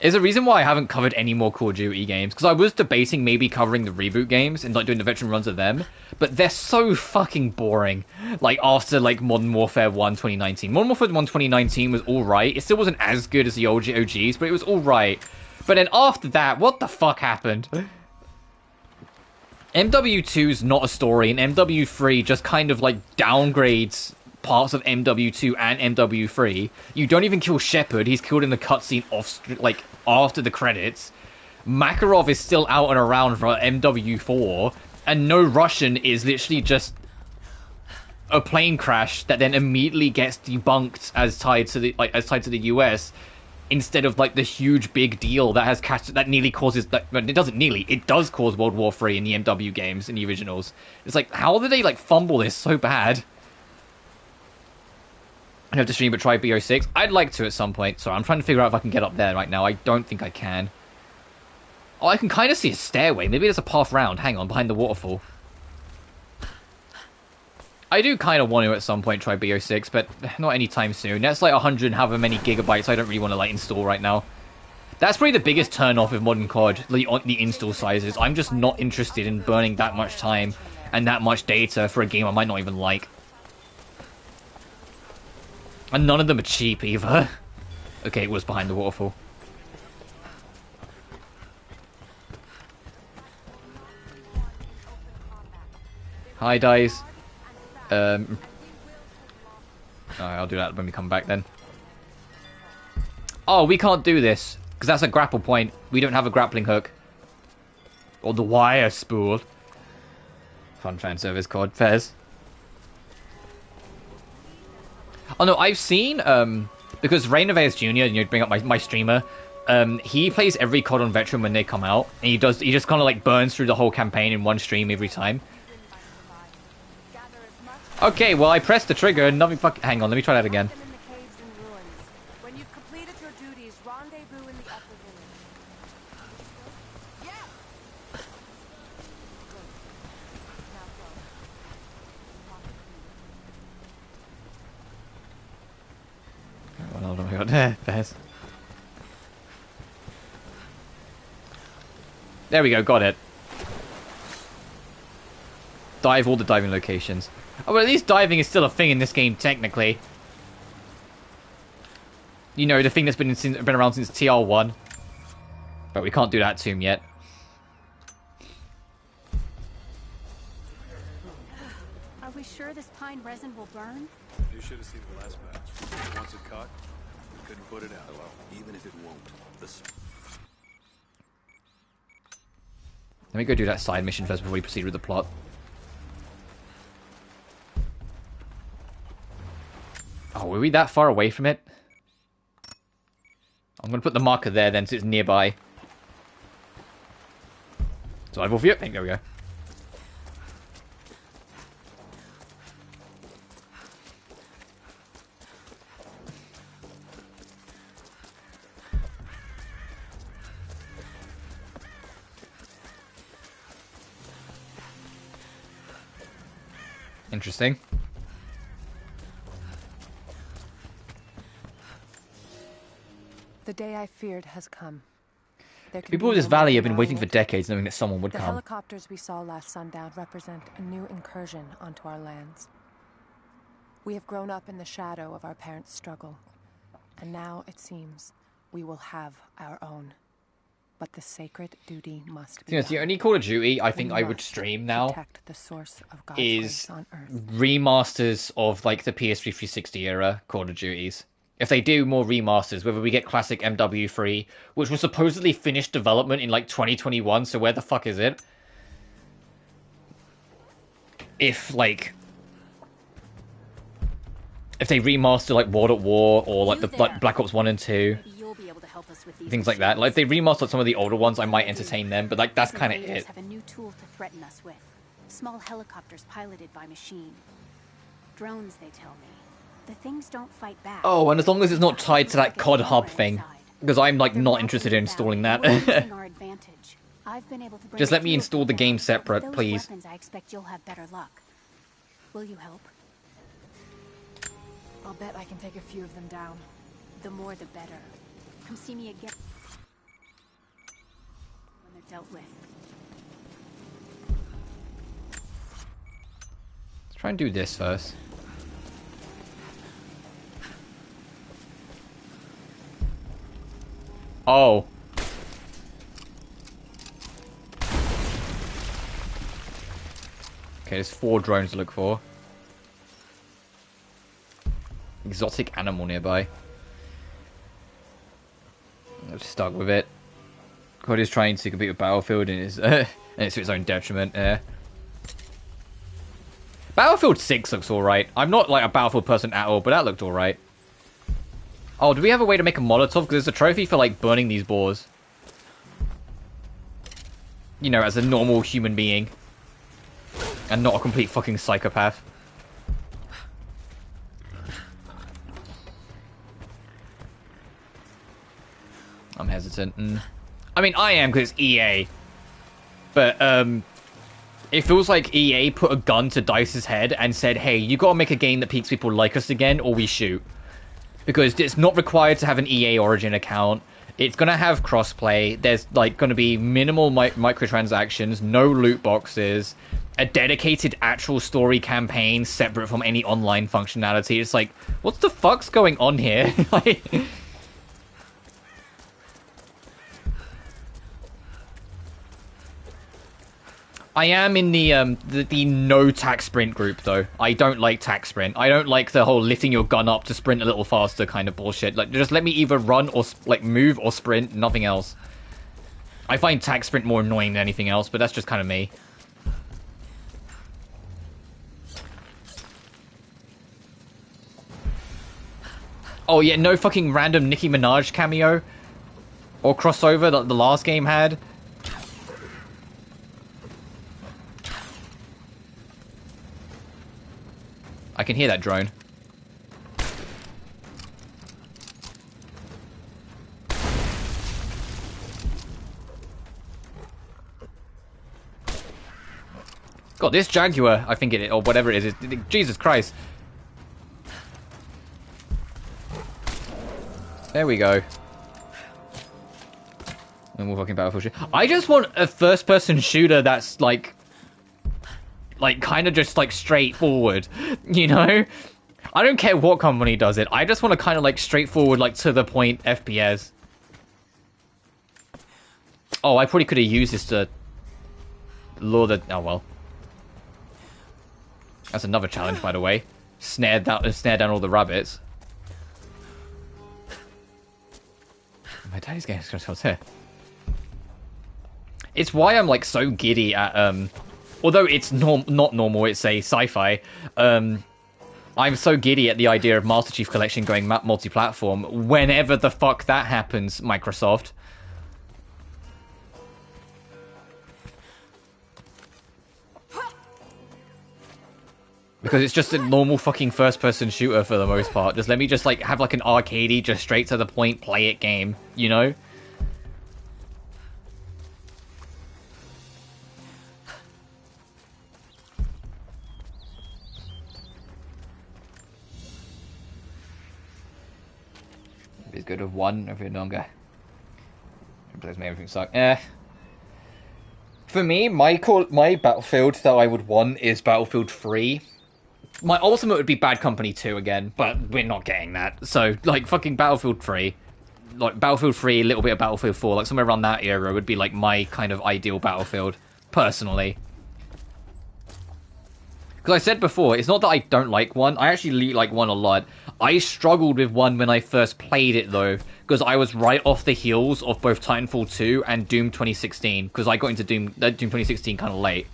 There's a reason why I haven't covered any more Call of Duty games, because I was debating maybe covering the reboot games and like doing the veteran runs of them, but they're so fucking boring. Like after like Modern Warfare 1 2019. Modern Warfare 1 2019 was alright. It still wasn't as good as the old OGs, but it was alright. But then after that, what the fuck happened? MW2's not a story, and MW3 just kind of like downgrades parts of MW2 and MW3. You don't even kill Shepard, he's killed in the cutscene off, like, after the credits. Makarov is still out and around for MW4, and No Russian is literally just a plane crash that then immediately gets debunked as tied to the US, instead of like the huge big deal that has that nearly causes that. It doesn't nearly, it does cause World War 3 in the MW games, in the originals. It's like, how did they like fumble this so bad? I have to stream but try BO6. I'd like to at some point. Sorry, I'm trying to figure out if I can get up there right now. I don't think I can. Oh, I can kind of see a stairway. Maybe there's a path round. Hang on, behind the waterfall. I do kind of want to at some point try BO6, but not anytime soon. That's like 100 however many gigabytes I don't really want to like install right now. That's probably the biggest turn-off with modern COD, the install sizes. I'm just not interested in burning that much time and that much data for a game I might not even like. And none of them are cheap either. Okay, it was behind the waterfall. Hi, Dice. Alright, I'll do that when we come back then. Oh, we can't do this, because that's a grapple point. We don't have a grappling hook. Or the wire spool. Fun fan service code, Fez. Oh no, I've seen, because Reynaves Jr., you know, bring up my streamer, he plays every COD on Veteran when they come out, and he just kind of like burns through the whole campaign in one stream every time. Okay, well I pressed the trigger and nothing hang on, let me try that again. When you've completed your duties, rendezvous in the upper village. Well, oh my god, there's... There we go, got it. Dive all the diving locations. Oh, well, at least diving is still a thing in this game, technically. You know, the thing that's been around since TR1. But we can't do that to him yet. Are we sure this pine resin will burn? You should have seen the last batch. Once it caught, we couldn't put it out. Well, even if it won't, Let me go do that side mission first before we proceed with the plot. Oh, were we that far away from it? I'm going to put the marker there then, so it's nearby. Survival view. There we go. Interesting. The day I feared has come. People of this valley have been waiting for decades knowing that someone would The come. helicopters we saw last sundown represent a new incursion onto our lands. We have grown up in the shadow of our parents' struggle, and now it seems we will have our own. But the sacred duty must be The only Call of Duty I think I would stream now the source of God's is grace on earth. remasters of like the PS3 360 era Call of Duties. If they do more remasters, whether we get classic MW3, which was supposedly finished development in like 2021, so where the fuck is it? If like if they remaster like World at War or like You the like there. Black Ops 1 and 2, Maybe you'll be able to help us with these things like that. Like if they remastered some of the older ones, I might entertain them, but like that's These kind of invaders it. have a new tool to threaten us with. Small helicopters piloted by machine. Drones, they tell me. The things don't fight back. Oh, and as long as it's not tied to that COD hub thing, inside. because I'm like They're not blocking interested the in installing valley, that. and we're using our advantage. I've been able to bring Just a let me few of install them the down, game but separate, with those please. weapons, I expect you'll have better luck. Will you help? I'll bet I can take a few of them down. The more the better. Come see me again when they're dealt with. Let's try and do this first. Oh. Okay, there's 4 drones to look for. Exotic animal nearby. I'm just stuck with it. COD is trying to compete with Battlefield and it's to its own detriment, yeah. Battlefield 6 looks alright. I'm not like a Battlefield person at all, but that looked alright. Oh, do we have a way to make a Molotov? Because there's a trophy for like burning these boars. You know, as a normal human being. And not a complete fucking psychopath. I'm hesitant. I mean, I am because it's EA. But, it feels like EA put a gun to DICE's head and said, hey, you gotta make a game that makes people like us again or we shoot. Because it's not required to have an EA Origin account. It's gonna have crossplay. There's, like, gonna be minimal microtransactions, no loot boxes, a dedicated actual story campaign separate from any online functionality. It's like, what the fuck's going on here? Like... I am in the no tac sprint group though. I don't like tac sprint. I don't like the whole lifting your gun up to sprint a little faster kind of bullshit. Like just let me either run or like move or sprint, nothing else. I find tac sprint more annoying than anything else, but that's just kind of me. Oh yeah, no fucking random Nicki Minaj cameo or crossover that the last game had. I can hear that drone. God, this Jaguar, I think it is, or whatever it is, Jesus Christ. There we go. And we're fucking Battlefield shit. I just want a first-person shooter that's like kind of just like straightforward, you know? I don't care what company does it. I just want to kind of like straightforward, like to the point FPS. Oh, I probably could have used this to lure the... Oh well. That's another challenge, by the way. Snare down all the rabbits. My daddy's getting controls here. It's why I'm like so giddy at although it's not normal, it's a sci-fi. I'm so giddy at the idea of Master Chief Collection going multi-platform. Whenever the fuck that happens, Microsoft. Because it's just a normal fucking first-person shooter for the most part. Just let me just like have like an arcadey, just straight to the point, play it game, you know? It's good of one over longer. Plays me everything suck. For me, my Battlefield that I would want is Battlefield 3. My ultimate would be Bad Company 2 again, but we're not getting that. So, like, fucking Battlefield 3. Like, Battlefield 3, a little bit of Battlefield 4, like, somewhere around that era would be, like, my kind of ideal Battlefield, personally. Because I said before, it's not that I don't like one, I actually like one a lot. I struggled with one when I first played it, though, because I was right off the heels of both Titanfall 2 and Doom 2016, because I got into Doom 2016 kind of late.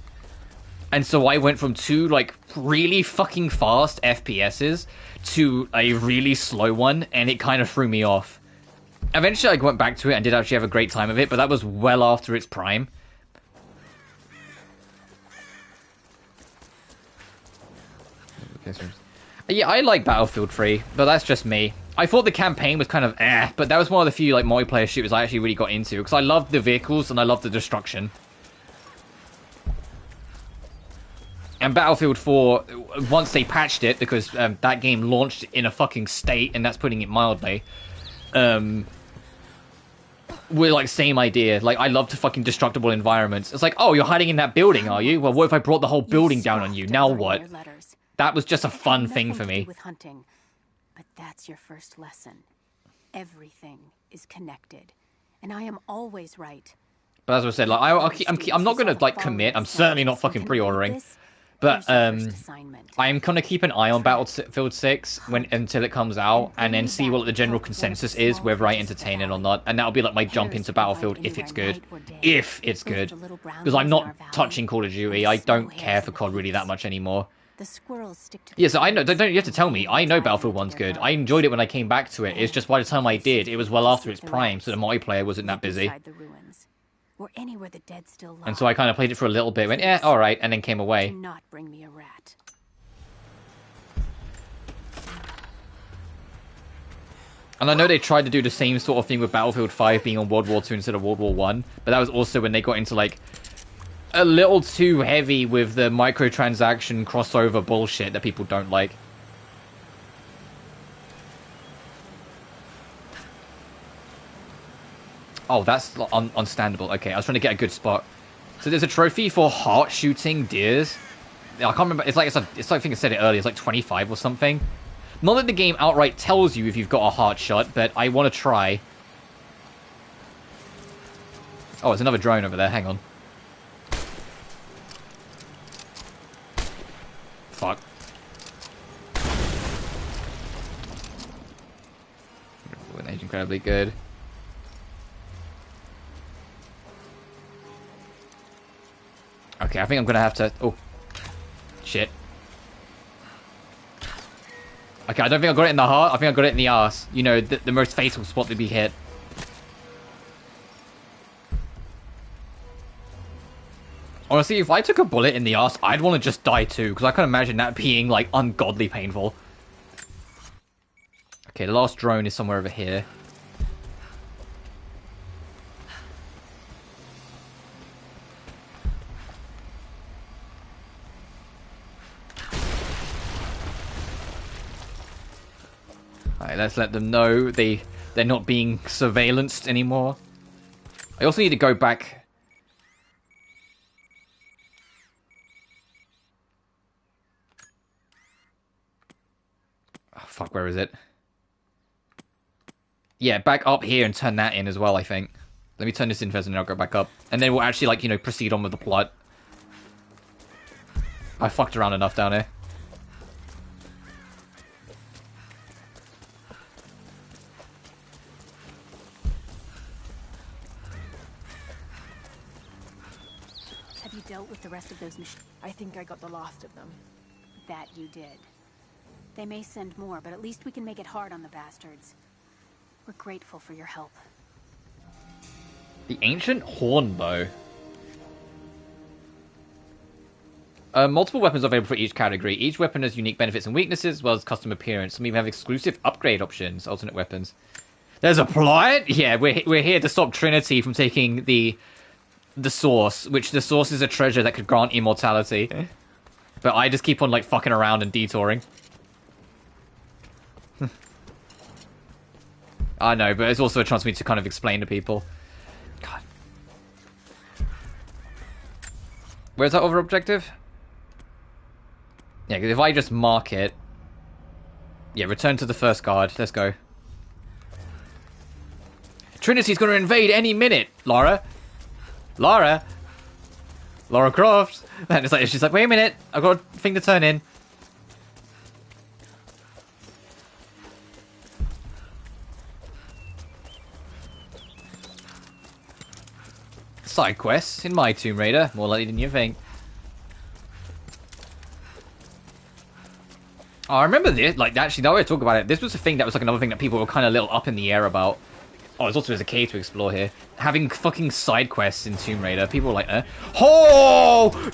And so I went from 2 like really fucking fast FPSs to a really slow one, and it kind of threw me off. Eventually I went back to it and did actually have a great time of it, but that was well after its prime. Yeah, I like Battlefield 3, but that's just me. I thought the campaign was kind of but that was one of the few like multiplayer shooters I actually really got into, because I loved the vehicles and I loved the destruction. And Battlefield 4, once they patched it, because that game launched in a fucking state, and that's putting it mildly, we're like, same idea. Like, I love the fucking destructible environments. It's like, oh, you're hiding in that building, are you? Well, what if I brought the whole building down on you? Now what? That was just a fun thing for me. With hunting, but that's your first lesson. Everything is connected, and I am always right. But as I said, like, I'm not gonna like commit. I'm certainly not fucking pre-ordering. But I'm gonna keep an eye on Battlefield 6 until it comes out, and then see what the general consensus is, whether I entertain it or not. And that'll be like my jump into Battlefield if it's good. If it's good. Because I'm not touching Call of Duty. I don't care for COD really that much anymore. Yeah, so I know, don't you have to tell me. I know Battlefield 1's good. I enjoyed it when I came back to it. It's just by the time I did, it was well after its prime, so the multiplayer wasn't that busy. Or anywhere the dead still lie. And so I kind of played it for a little bit, went, yeah, alright, and then came away. Do not bring me a rat. And I know they tried to do the same sort of thing with Battlefield 5 being on World War 2 instead of World War 1, but that was also when they got into, like, a little too heavy with the microtransaction crossover bullshit that people don't like. Oh, that's unstandable. Okay, I was trying to get a good spot. So there's a trophy for heart shooting deers. I can't remember. It's like I think I said it earlier. It's like 25 or something. Not that the game outright tells you if you've got a heart shot, but I want to try. Oh, there's another drone over there. Hang on. Fuck. Age incredibly good. Okay, I think I'm gonna have to... Oh. Shit. Okay, I don't think I got it in the heart. I think I got it in the arse. You know, the most fatal spot to be hit. Honestly, if I took a bullet in the arse, I'd want to just die too, because I can imagine that being, like, ungodly painful. Okay, the last drone is somewhere over here. Alright, let's let them know they're not being surveillanced anymore. I also need to go back... Oh, fuck, where is it? Yeah, back up here and turn that in as well, I think. Let me turn this in first and then I'll go back up. And then we'll actually, like, you know, proceed on with the plot. I fucked around enough down here. Have you dealt with the rest of those machines? I think I got the last of them. That you did. They may send more, but at least we can make it hard on the bastards. We're grateful for your help. The ancient horn bow. Multiple weapons are available for each category. Each weapon has unique benefits and weaknesses, as well as custom appearance. Some even have exclusive upgrade options, alternate weapons. There's a plot? Yeah, we're here to stop Trinity from taking the source, which the source is a treasure that could grant immortality. But I just keep on, like, fucking around and detouring. I know, but it's also a chance for me to kind of explain to people. God. Where's that other objective? Yeah, because if I just mark it... Yeah, return to the first guard. Let's go. Trinity's gonna invade any minute, Lara. Lara Croft. And it's like, she's like, wait a minute, I've got a thing to turn in. Side quests in my Tomb Raider, more likely than you think. Oh, I remember this. Like, actually, now I talk about it, this was a thing that was like another thing that people were kind of a little up in the air about. Oh, there's also a cave to explore here. Having fucking side quests in Tomb Raider. People were like, Oh!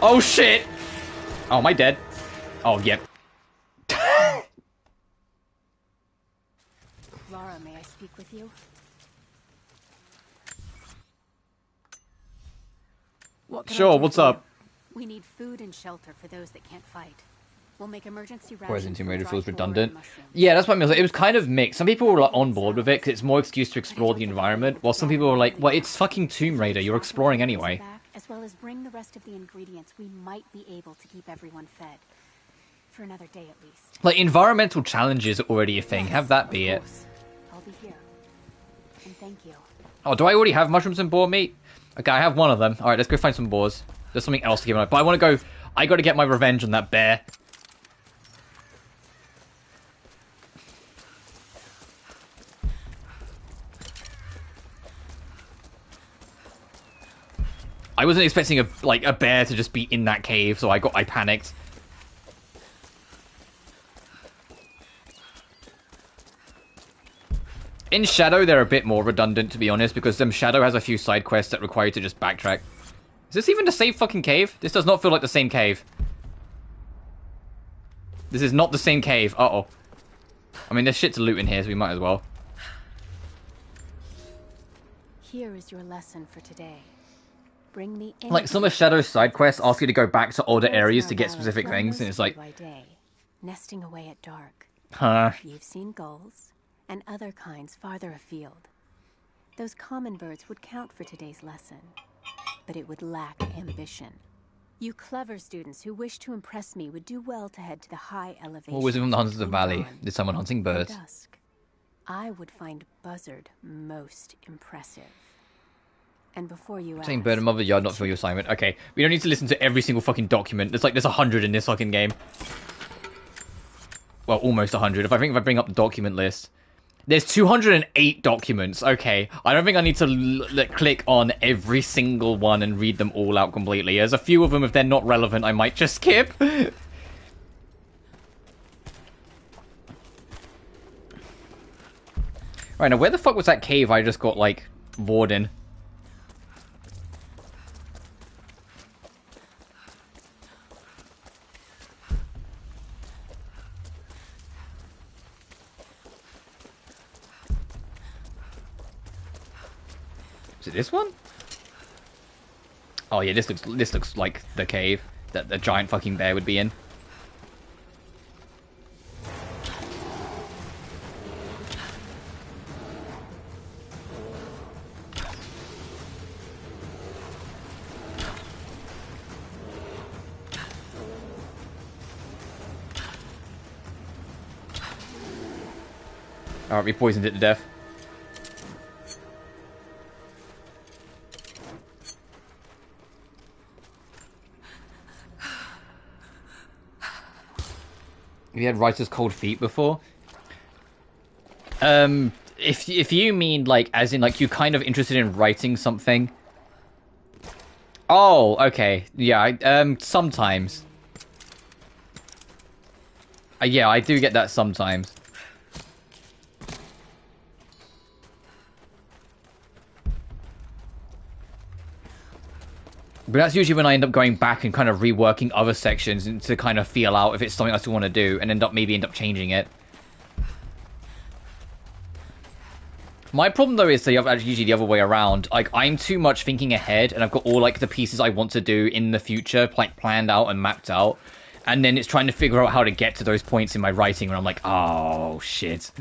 Oh, shit! Oh, am I dead? Oh, yep. Lara, may I speak with you? What can I Sure, do what's for you? up? We need food and shelter for those that can't fight. We'll make emergency Whereas rations Tomb from Raider dried feels boar and redundant. mushrooms. Yeah, that's what I mean. It was kind of mixed. Some people were like, on board with it because it's more excuse to explore the environment, while some people were like, well, it's fucking Tomb Raider, you're exploring anyway. Back, as well as bring the rest of the ingredients, we might be able to keep everyone fed. For another day at least. Like, environmental challenges are already a thing. Have that be it. I'll be here. And thank you. Oh, do I already have mushrooms and boar meat? Okay, I have one of them. Alright, let's go find some boars. There's something else to give up. But I want to go... I got to get my revenge on that bear. I wasn't expecting a bear to just be in that cave, so I panicked. In Shadow, they're a bit more redundant, to be honest, because Shadow has a few side quests that require you to just backtrack. Is this even the same fucking cave? This does not feel like the same cave. This is not the same cave. Uh-oh. I mean, there's shit to loot in here, so we might as well. Here is your lesson for today. Bring me in. Like, some of Shadow's side quests ask you to go back to older areas to get specific things, and it's like... Nesting away at dark. Huh. You've seen gulls and other kinds farther afield. Those common birds would count for today's lesson, but it would lack ambition. You clever students who wish to impress me would do well to head to the high elevation. What was it from the Hunters of the Valley? Did someone hunting birds? Dusk, I would find Buzzard most impressive. And before you ask... Saying bird and mother yard not for your assignment. Okay, we don't need to listen to every single fucking document. There's 100 in this fucking game. Well, almost 100. If I bring up the document list. There's 208 documents. Okay, I don't think I need to click on every single one and read them all out completely. There's a few of them, if they're not relevant, I might just skip. Right, now where the fuck was that cave I just got, Warden? Is it this one? Oh yeah, this looks like the cave that the giant fucking bear would be in. Alright, we poisoned it to death. Have you had writer's cold feet before? If you mean, as in, you kind of interested in writing something. Oh, okay. Yeah, sometimes. Yeah, I do get that sometimes. But that's usually when I end up going back and kind of reworking other sections and to kind of feel out if it's something I still want to do, and end up changing it. My problem though is usually the other way around. I'm too much thinking ahead, and I've got all the pieces I want to do in the future planned out and mapped out, and then it's trying to figure out how to get to those points in my writing where I'm like, oh shit.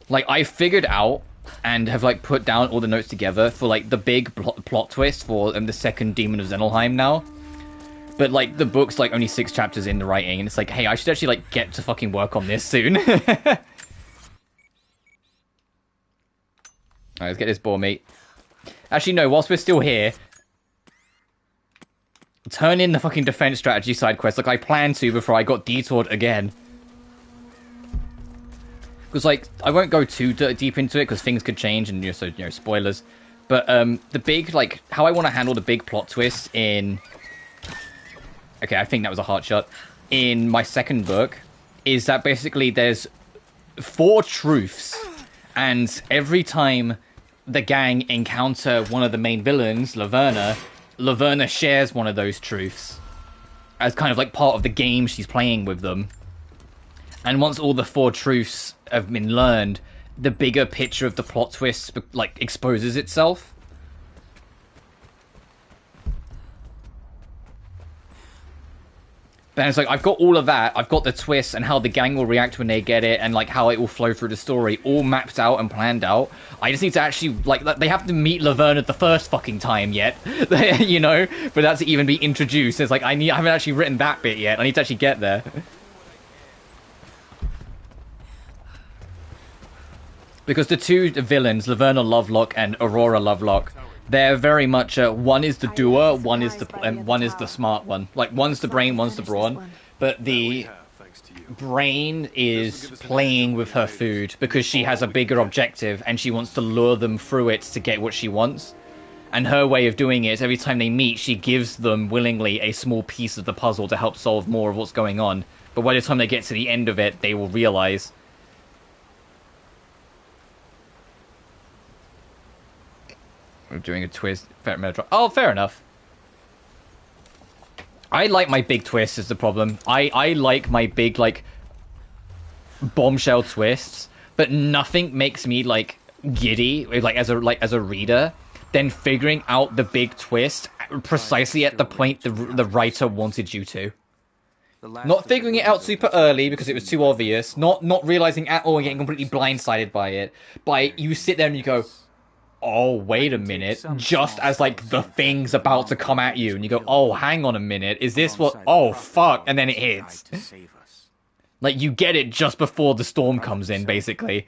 I figured out and have put down all the notes together for the big plot twist for the second Demon of Xenelheim now. But the book's only 6 chapters in the writing, and it's hey, I should actually get to fucking work on this soon. Alright, let's get this boar meat. Actually no, whilst we're still here, turn in the fucking defense strategy side quest like I planned to before I got detoured again. Because, like, I won't go too deep into it because things could change and, so, spoilers. But, the big, like, how I want to handle the big plot twist in... Okay, I think that was a heart shot. In my second book, is that basically there's 4 truths. And every time the gang encounter one of the main villains, Laverna shares one of those truths. As kind of, like, part of the game she's playing with them. And once all the 4 truths have been learned, the bigger picture of the plot twist, like, exposes itself. But it's like, I've got all of that, I've got the twist and how the gang will react when they get it, and, like, how it will flow through the story, all mapped out and planned out. I just need to actually, like, they have to meet Laverna the first fucking time yet, you know, for that to even be introduced. It's like, I haven't actually written that bit yet, I need to actually get there. Because the 2 villains, Laverna Lovelock and Aurora Lovelock, they're very much one is the doer, one is the smart one. Like, one's the brain, one's the brawn. But the brain is playing with her food because she has a bigger objective and she wants to lure them through it to get what she wants. And her way of doing it is every time they meet, she gives them willingly a small piece of the puzzle to help solve more of what's going on. But by the time they get to the end of it, they will realize... We're doing a twist. Oh, fair enough. I like my big twists is the problem. I like my big, like, bombshell twists, but nothing makes me, like, giddy, like as a reader, than figuring out the big twist precisely at the point the writer wanted you to. Not figuring it out super early because it was too obvious, not realizing at all and getting completely blindsided by it, but you sit there and you go, oh, wait a minute, just as, like, the thing's about to come at you, and you go, oh, hang on a minute, is this what, oh, fuck, and then it hits. Like, you get it just before the storm comes in, basically.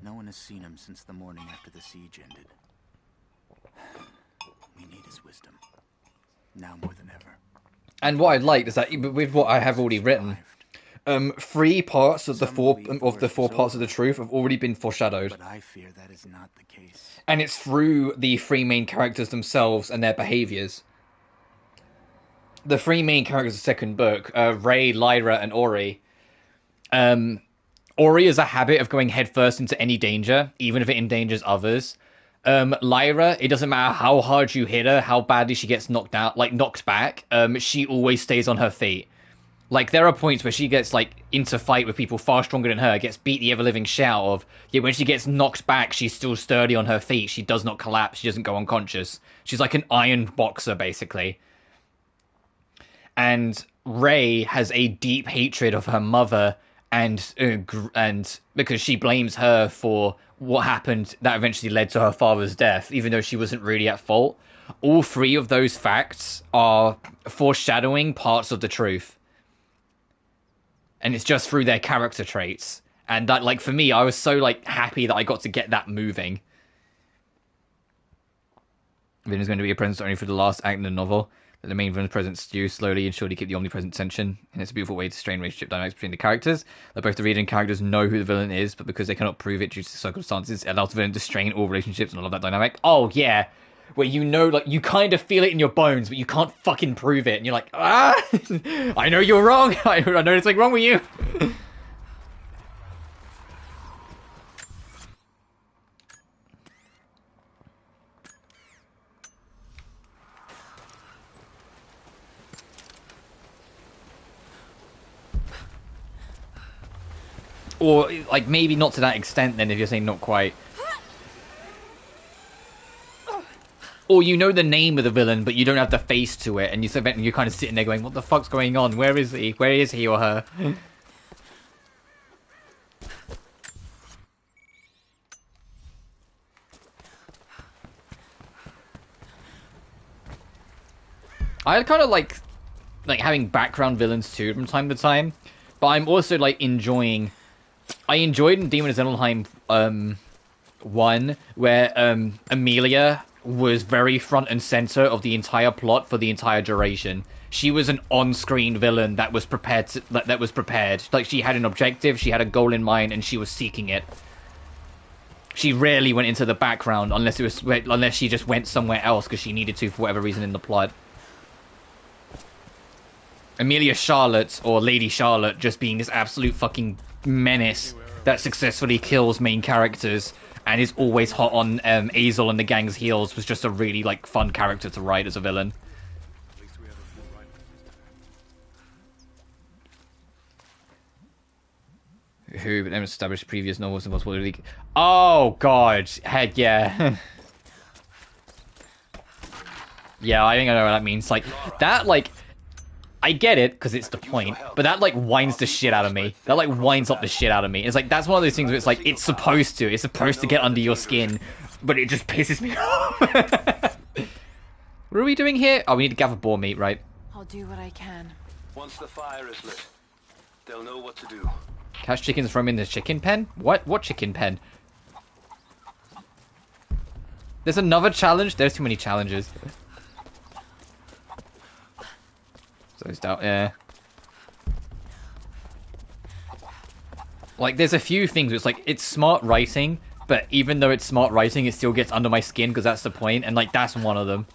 No one has seen him since the morning after the siege ended. We need his wisdom, now more than ever. And what I liked is that, with what I have already written, 3 parts of the 4 parts of the truth have already been foreshadowed. But I fear that is not the case. And it's through the 3 main characters themselves and their behaviors. The 3 main characters of the second book, Ray, Lyra, and Ori. Ori has a habit of going headfirst into any danger, even if it endangers others. Lyra, it doesn't matter how hard you hit her, how badly she gets knocked out, like knocked back, she always stays on her feet. Like, there are points where she gets, like, into fight with people far stronger than her, gets beat the ever-living shit out of, yet when she gets knocked back, she's still sturdy on her feet, she does not collapse, she doesn't go unconscious. She's like an iron boxer, basically. And Ray has a deep hatred of her mother, and because she blames her for what happened that eventually led to her father's death, even though she wasn't really at fault. All 3 of those facts are foreshadowing parts of the truth. And it's just through their character traits. And that, like, for me, I was so, like, happy that I got to get that moving. Villain is going to be a presence only for the last act in the novel. That the main villain's presence stew slowly and surely keep the omnipresent tension. And it's a beautiful way to strain relationship dynamics between the characters. That both the reader and characters know who the villain is, but because they cannot prove it due to circumstances, it allows the villain to strain all relationships and all of that dynamic. Oh, yeah. Where you know, like, you kind of feel it in your bones, but you can't fucking prove it. And you're like, ah, I know you're wrong. I know there's something wrong with you. Or, like, maybe not to that extent then, if you're saying not quite. Or you know the name of the villain, but you don't have the face to it, and you're kind of sitting there going, what the fuck's going on? Where is he? Where is he or her? I kind of like having background villains too from time to time, but I'm also like enjoying... I enjoyed in Demon of Zenelheim 1, where Amelia was very front and center of the entire plot for the entire duration. She was an on-screen villain that was prepared. That was prepared. Like, she had an objective, she had a goal in mind, and she was seeking it. She rarely went into the background unless she just went somewhere else because she needed to for whatever reason in the plot. Amelia Charlotte, or Lady Charlotte, just being this absolute fucking menace that successfully kills main characters and is always hot on Azel and the gang's heels, was just a really, like, fun character to write as a villain. Who established previous novels and possible league. Oh god, heck yeah. Yeah, I think I know what that means. Like, that, like, I get it, because it's the point, but that, like, winds the shit out of me. That, like, winds up the shit out of me. It's like, that's one of those things where it's like, it's supposed to get under your skin, but it just pisses me off. What are we doing here? Oh, we need to gather boar meat, right? I'll do what I can. Once the fire is lit, they'll know what to do. Catch chickens from in the chicken pen? What? What chicken pen? There's another challenge? There's too many challenges. So it's down, yeah. Like, there's a few things where it's like, it's smart writing, but even though it's smart writing, it still gets under my skin, because that's the point, and, like, that's one of them.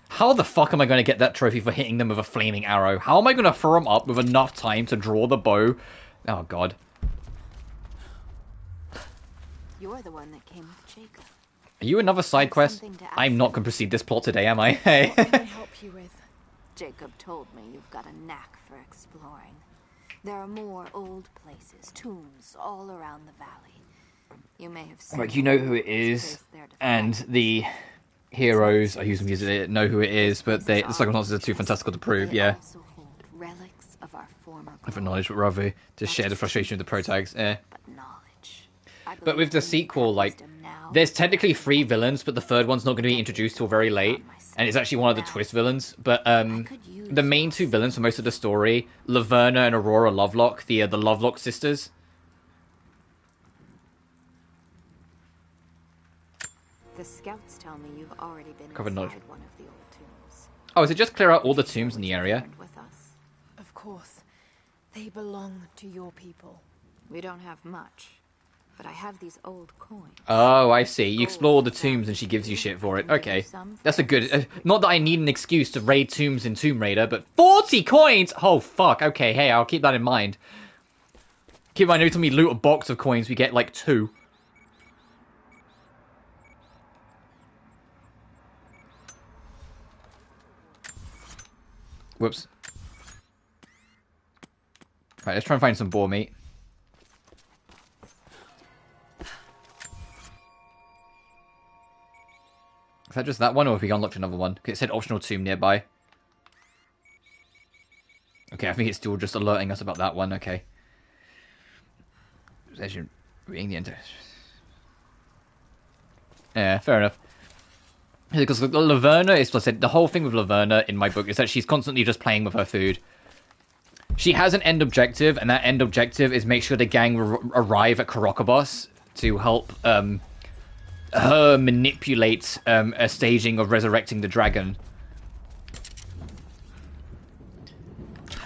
How the fuck am I going to get that trophy for hitting them with a flaming arrow? How am I going to throw them up with enough time to draw the bow? Oh, God. You're the one that came with Jacob. Are you another side quest? I'm not going to proceed this plot today, am I? Hey. What can I help you with? Jacob told me you've got a knack for exploring. There are more old places, tombs, all around the valley. You may have seen... Like, you know who it is, and the... heroes, I use them because they know who it is, but the circumstances are too fantastical to prove, yeah. Relics of our former I've acknowledged, but rather to share the frustration of the protags, eh. But with the sequel, like, there's technically 3 villains, but the third one's not going to be introduced till very late, and it's actually one of the twist villains, but, the main 2 villains for most of the story, Laverna and Aurora Lovelock, the Lovelock sisters. The scouts tell me you've already been Covered knowledge. inside one of the old tombs. Oh, is it just clear out all the tombs in the area? Of course. They belong to your people. We don't have much, but I have these old coins. Oh, I see. You explore all the tombs and she gives you shit for it. Okay. That's a good... not that I need an excuse to raid tombs in Tomb Raider, but 40 coins! Oh, fuck. Okay, hey, I'll keep that in mind. Keep in mind, every time we loot a box of coins, we get, like, 2. Whoops. Right, let's try and find some boar meat. Is that just that one, or have we unlocked another one? Because it said optional tomb nearby. Okay, I think it's still just alerting us about that one, okay. Possession, reading the enter. Yeah, fair enough. Because Laverna is, like I said, the whole thing with Laverna in my book is that she's constantly just playing with her food. She has an end objective, and that end objective is make sure the gang arrive at Karokabos to help her manipulate a staging of resurrecting the dragon.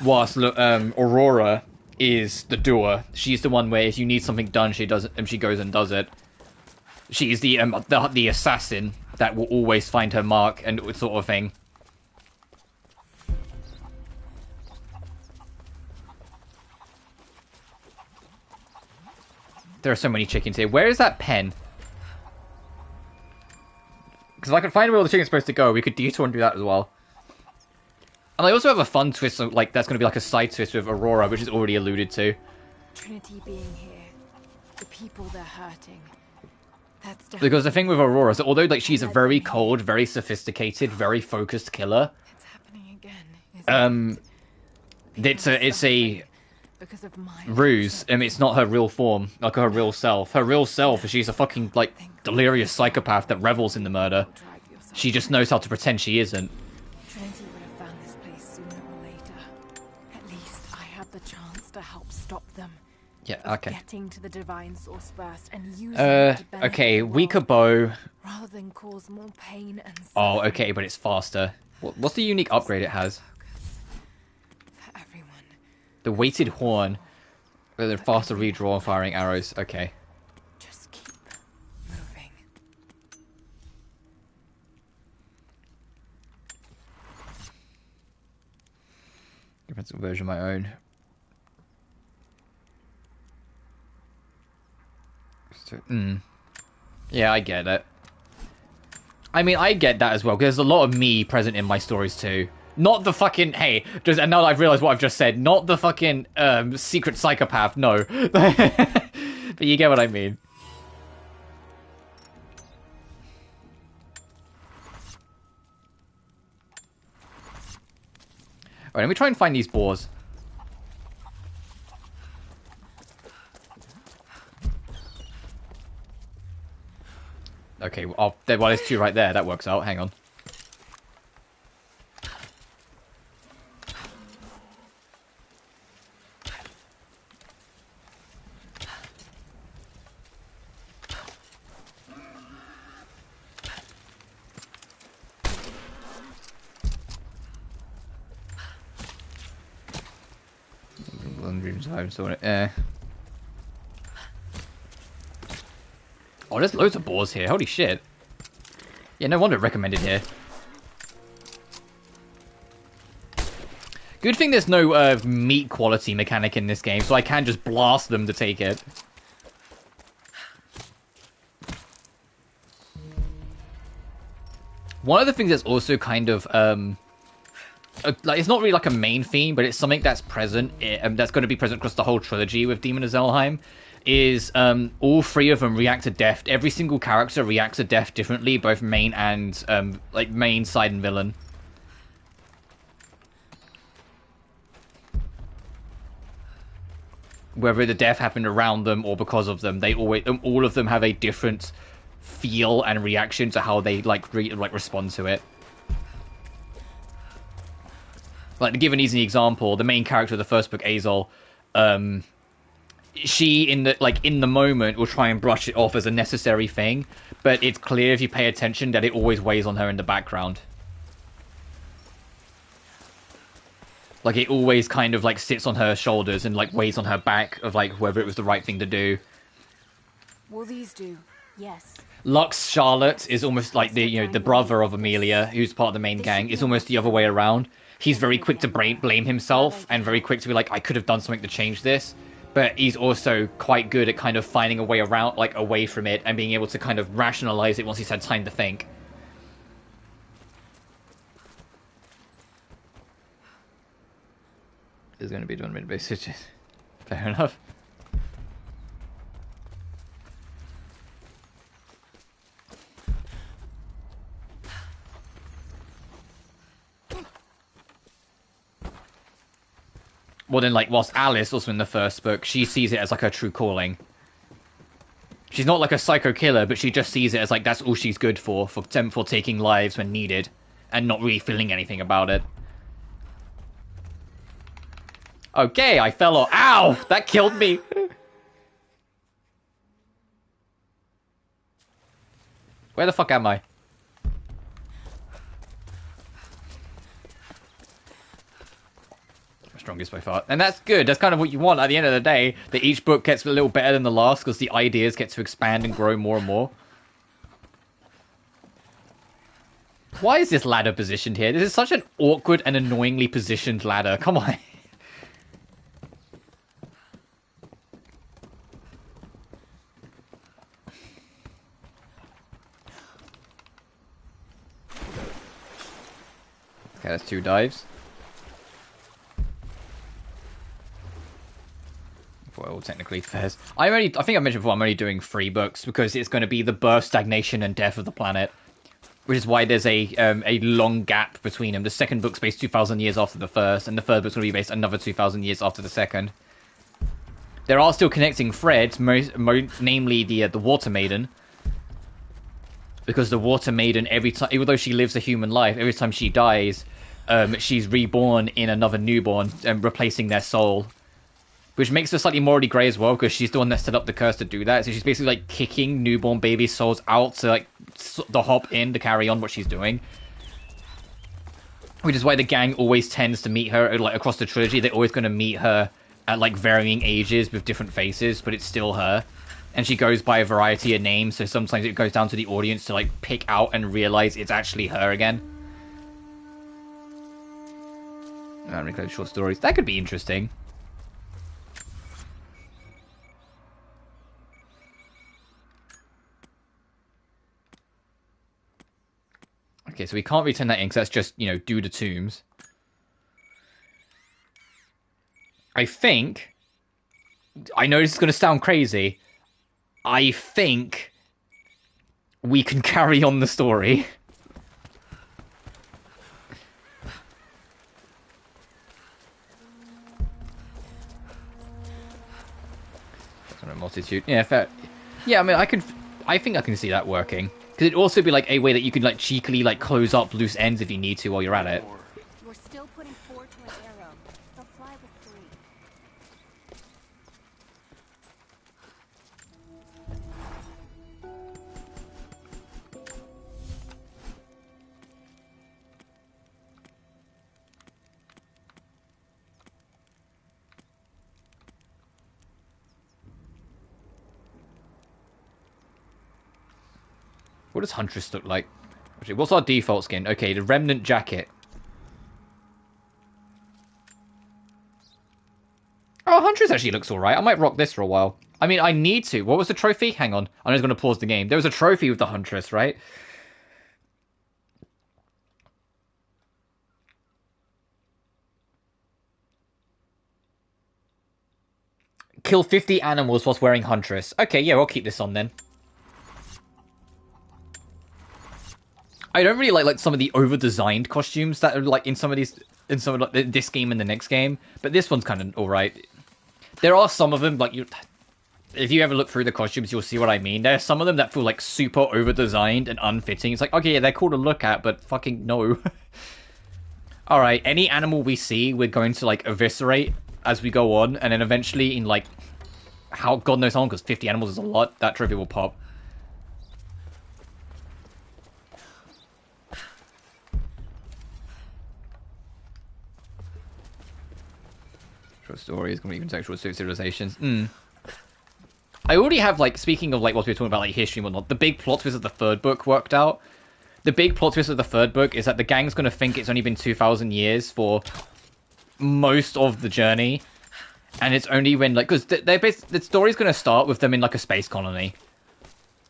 Whilst Aurora is the doer. She's the one where if you need something done, she does it, and she goes and does it. She's the assassin that will always find her mark and sort of thing. There are so many chickens here. Where is that pen? Because if I can find where all the chicken's supposed to go, we could detour and do that as well. And I also have a fun twist, so, like, that's going to be like a side twist with Aurora, which is already alluded to. Trinity being here, the people they're hurting. That's because the thing with Aurora is that although, like, she's a very cold, very sophisticated, very focused killer, it's happening again. It's a ruse. It's not her real form, like her real self. Her real self is she's a fucking, like, delirious psychopath that revels in the murder. She just knows how to pretend she isn't. Trinity would have found this place sooner or later. At least I had the chance to help stop them. Yeah, okay. Getting to the divine source first and using it to benefit okay, the weaker world, bow. rather than cause more pain and Oh, suffering. okay, but it's faster. What's the unique upgrade it has? For everyone. The weighted horn. With a faster redraw and firing arrows. Okay. Just keep moving. Different version of my own. Yeah, I get it. I mean, I get that as well, because there's a lot of me present in my stories too. Not the fucking, hey, just, and now that I've realized what I've just said, not the fucking secret psychopath, no. But you get what I mean. Alright, let me try and find these boars. Okay, well, there's two right there. That works out. Hang on. Oh, there's loads of boars here. Holy shit. Yeah, no wonder recommended here. Good thing there's no meat quality mechanic in this game, so I can just blast them to take it. One of the things that's also kind of like, it's not really like a main theme, but it's something that's present, that's going to be present across the whole trilogy with Demon of Zelheim, is all three of them react to death. Every single character reacts to death differently, both main and like main, side, and villain. Whether the death happened around them or because of them, they always, all of them have a different feel and reaction to how they like respond to it. Like, to give an easy example, the main character of the first book, Azol, she in the moment will try and brush it off as a necessary thing, but it's clear if you pay attention that it always weighs on her in the background. Like, it always kind of like sits on her shoulders and like weighs on her back of like whether it was the right thing to do. Will these do? Yes. Lux Charlotte is almost like the the brother of Amelia, who's part of the main gang. It's almost the other way around. He's very quick to blame himself and very quick to be like, I could have done something to change this. But he's also quite good at kind of finding a way around, like away from it, and being able to kind of rationalize it once he's had time to think. There's going to be 1 minute base switches. Fair enough. Well, then, like, whilst Alice, also in the first book, she sees it as, like, her true calling. She's not, like, a psycho killer, but she just sees it as, like, that's all she's good for taking lives when needed, and not really feeling anything about it. Okay, I fell off. Ow! That killed me! Where the fuck am I? Strongest by far. And that's good. That's kind of what you want at the end of the day, that each book gets a little better than the last because the ideas get to expand and grow more and more. Why is this ladder positioned here? This is such an awkward and annoyingly positioned ladder. Come on. Okay, that's 2 dives. Well, technically fairs. I think I mentioned before I'm only doing 3 books because it's going to be the birth, stagnation, and death of the planet, which is why there's a long gap between them. The second book's based 2,000 years after the first, and the third book's going to be based another 2,000 years after the second. There are still connecting threads, namely the Water Maiden. because the Water Maiden, every time, even though she lives a human life, every time she dies, she's reborn in another newborn and replacing their soul. Which makes her slightly morally grey as well, because she's the one that set up the curse to do that. So she's basically like kicking newborn baby souls out to like the hop in to carry on what she's doing. Which is why the gang always tends to meet her, like across the trilogy. They're always going to meet her at like varying ages with different faces, but it's still her. And she goes by a variety of names, so sometimes it goes down to the audience to like pick out and realize it's actually her again. Short stories. That could be interesting. Okay, so we can't return that in because that's just, you know, do the tombs. I think... I know this is going to sound crazy. I think we can carry on the story. Multitude. Yeah, fair. Yeah, I mean, I think I can see that working. Because it'd also be like a way that you can like cheekily like close up loose ends if you need to while you're at it. We're still putting 4 to an arrow. They'll fly with 3. What does Huntress look like? Actually, what's our default skin? Okay, the Remnant Jacket. Oh, Huntress actually looks alright. I might rock this for a while. I mean, I need to. What was the trophy? Hang on. I'm just going to pause the game. There was a trophy with the Huntress, right? Kill 50 animals whilst wearing Huntress. Okay, yeah, I'll keep this on then. I don't really like some of the over-designed costumes that are like in some of these, in some of like this game and the next game, but this one's kind of all right. There are some of them like if you ever look through the costumes, you'll see what I mean. There are some of them that feel like super over-designed and unfitting. It's like, okay, yeah, they're cool to look at, but fucking no. All right, any animal we see, we're going to like eviscerate as we go on, and then eventually in like how God knows how long, because 50 animals is a lot. That trophy will pop. Short stories, complete contextual civilizations. I already have, like, speaking of, like, what we were talking about, like, history and whatnot, the big plot twist of the third book worked out. The big plot twist of the third book is that the gang's gonna think it's only been 2,000 years for most of the journey. And it's only when, like, because the story's gonna start with them in, like, a space colony.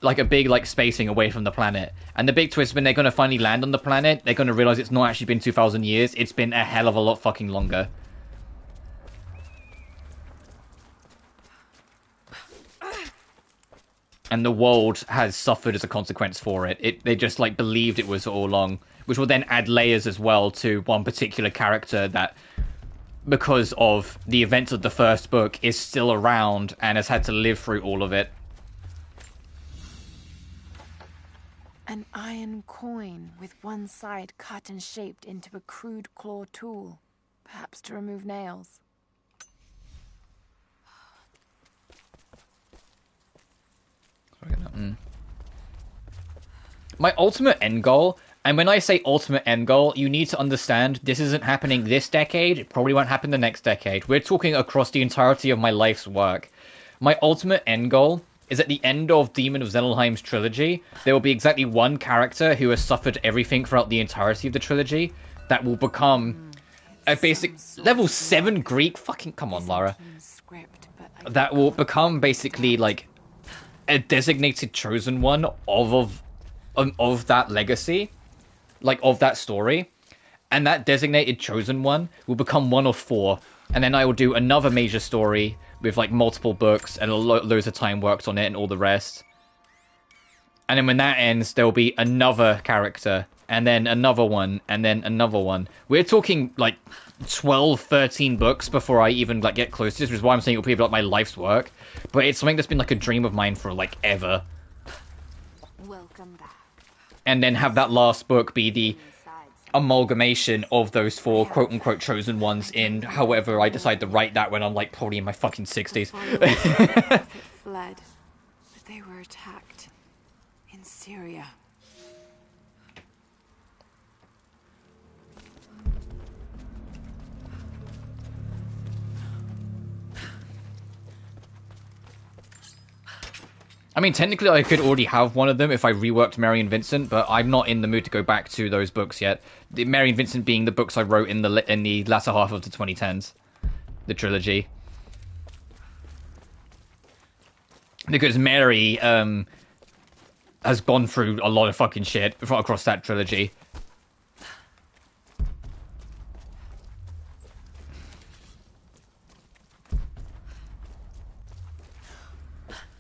Like, a big, like, spacing away from the planet. And the big twist, when they're gonna finally land on the planet, they're gonna realize it's not actually been 2,000 years, it's been a hell of a lot fucking longer. And the world has suffered as a consequence for it. They just, like, believed it was all along. Which will then add layers as well to one particular character that, because of the events of the first book, is still around and has had to live through all of it. An iron coin with one side cut and shaped into a crude claw tool, perhaps to remove nails. My ultimate end goal, and when I say ultimate end goal, you need to understand this isn't happening this decade, it probably won't happen the next decade. We're talking across the entirety of my life's work. My ultimate end goal is at the end of Demon of Xenelheim's trilogy, there will be exactly one character who has suffered everything throughout the entirety of the trilogy that will become a basic level 7 Greek, fucking come on Lara, that will become basically like a designated chosen one of that legacy, like of that story, and that designated chosen one will become one of 4, and then I will do another major story with like multiple books and loads of time worked on it and all the rest. And then when that ends, there will be another character, and then another one, and then another one. We're talking like 12, 13 books before I even like get close to this, which is why I'm saying it'll be like my life's work. But it's something that's been like a dream of mine for like ever. Welcome back. and then have that last book be the amalgamation of those 4 quote-unquote chosen ones in however I decide to write that when I'm like probably in my fucking 60s. Fled, but they were attacked in Syria. I mean, technically I could already have one of them if I reworked Mary and Vincent, but I'm not in the mood to go back to those books yet. Mary and Vincent being the books I wrote in the latter half of the 2010s. The trilogy. Because Mary has gone through a lot of fucking shit across that trilogy.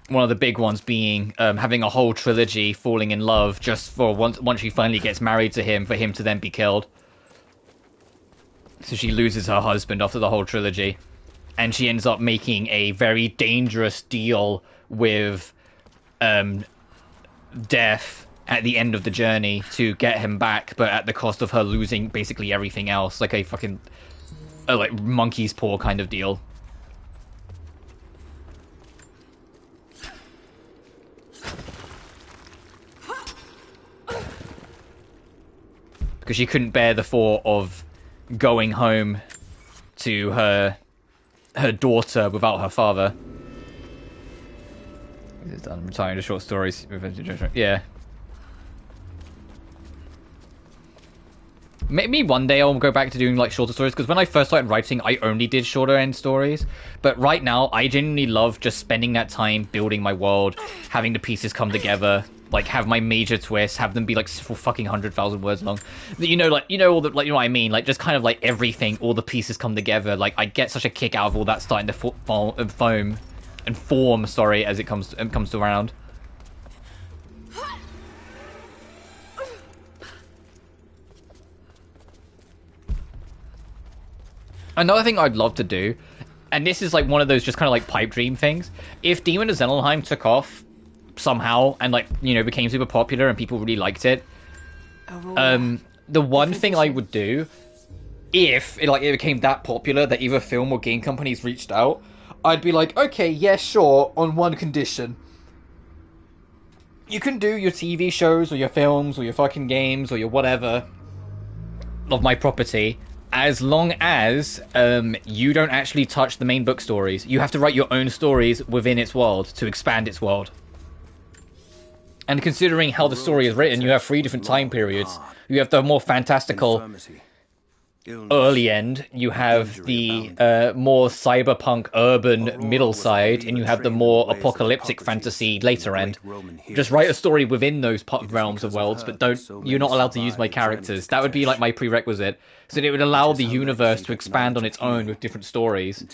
One of the big ones being having a whole trilogy falling in love just for once she finally gets married to him, for him to then be killed. So she loses her husband after the whole trilogy. And she ends up making a very dangerous deal with Death at the end of the journey to get him back, but at the cost of her losing basically everything else. Like a fucking like monkey's paw kind of deal. Because she couldn't bear the thought of going home to her daughter without her father. I'm retiring to short stories. Yeah. Maybe one day I'll go back to doing like shorter stories, because when I first started writing I only did shorter end stories, but right now I genuinely love just spending that time building my world, having the pieces come together, like have my major twists, have them be like for fucking 100,000 words long. You know, like all the, like, you know what I mean, like just kind of like everything, all the pieces come together. Like I get such a kick out of all that starting to form, sorry, as it comes around. Another thing I'd love to do, and this is like one of those just kind of like pipe dream things, if Demon of Zellenheim took off somehow and like, you know, became super popular and people really liked it, the one thing I would do, if it became that popular that either film or game companies reached out, I'd be like, okay, yeah, sure, on one condition. You can do your TV shows or your films or your fucking games or your whatever of my property, as long as you don't actually touch the main book stories. You have to write your own stories within its world to expand its world. And considering how the story is written, you have 3 different time periods. You have the more fantastical early end, you have the more cyberpunk urban middle side, and you have the more apocalyptic fantasy later end. Just write a story within those realms of worlds, but you're not allowed to use my characters. That would be like my prerequisite, so it would allow the universe to expand on its own with different stories,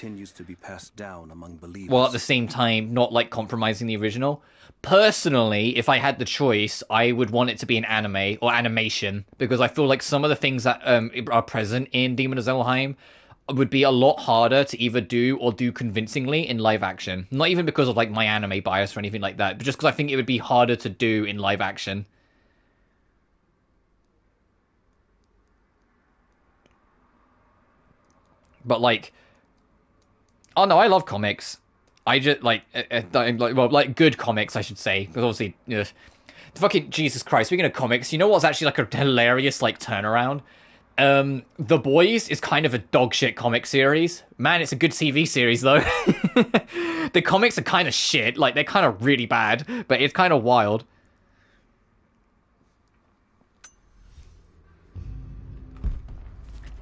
while at the same time not like compromising the original. Personally, if I had the choice, I would want it to be an anime or animation, because I feel like some of the things that are present in Demon of Zellenheim would be a lot harder to either do or do convincingly in live action. Not even because of like my anime bias or anything like that, but just because I think it would be harder to do in live action. But like, oh no, I love comics. I just like good comics, I should say, because obviously, you know, fucking Jesus Christ. Speaking of comics, you know what's actually like a hilarious like turnaround? The Boys is kind of a dog shit comic series. Man, it's a good TV series though. The comics are kind of shit, like they're kind of really bad, but it's kind of wild.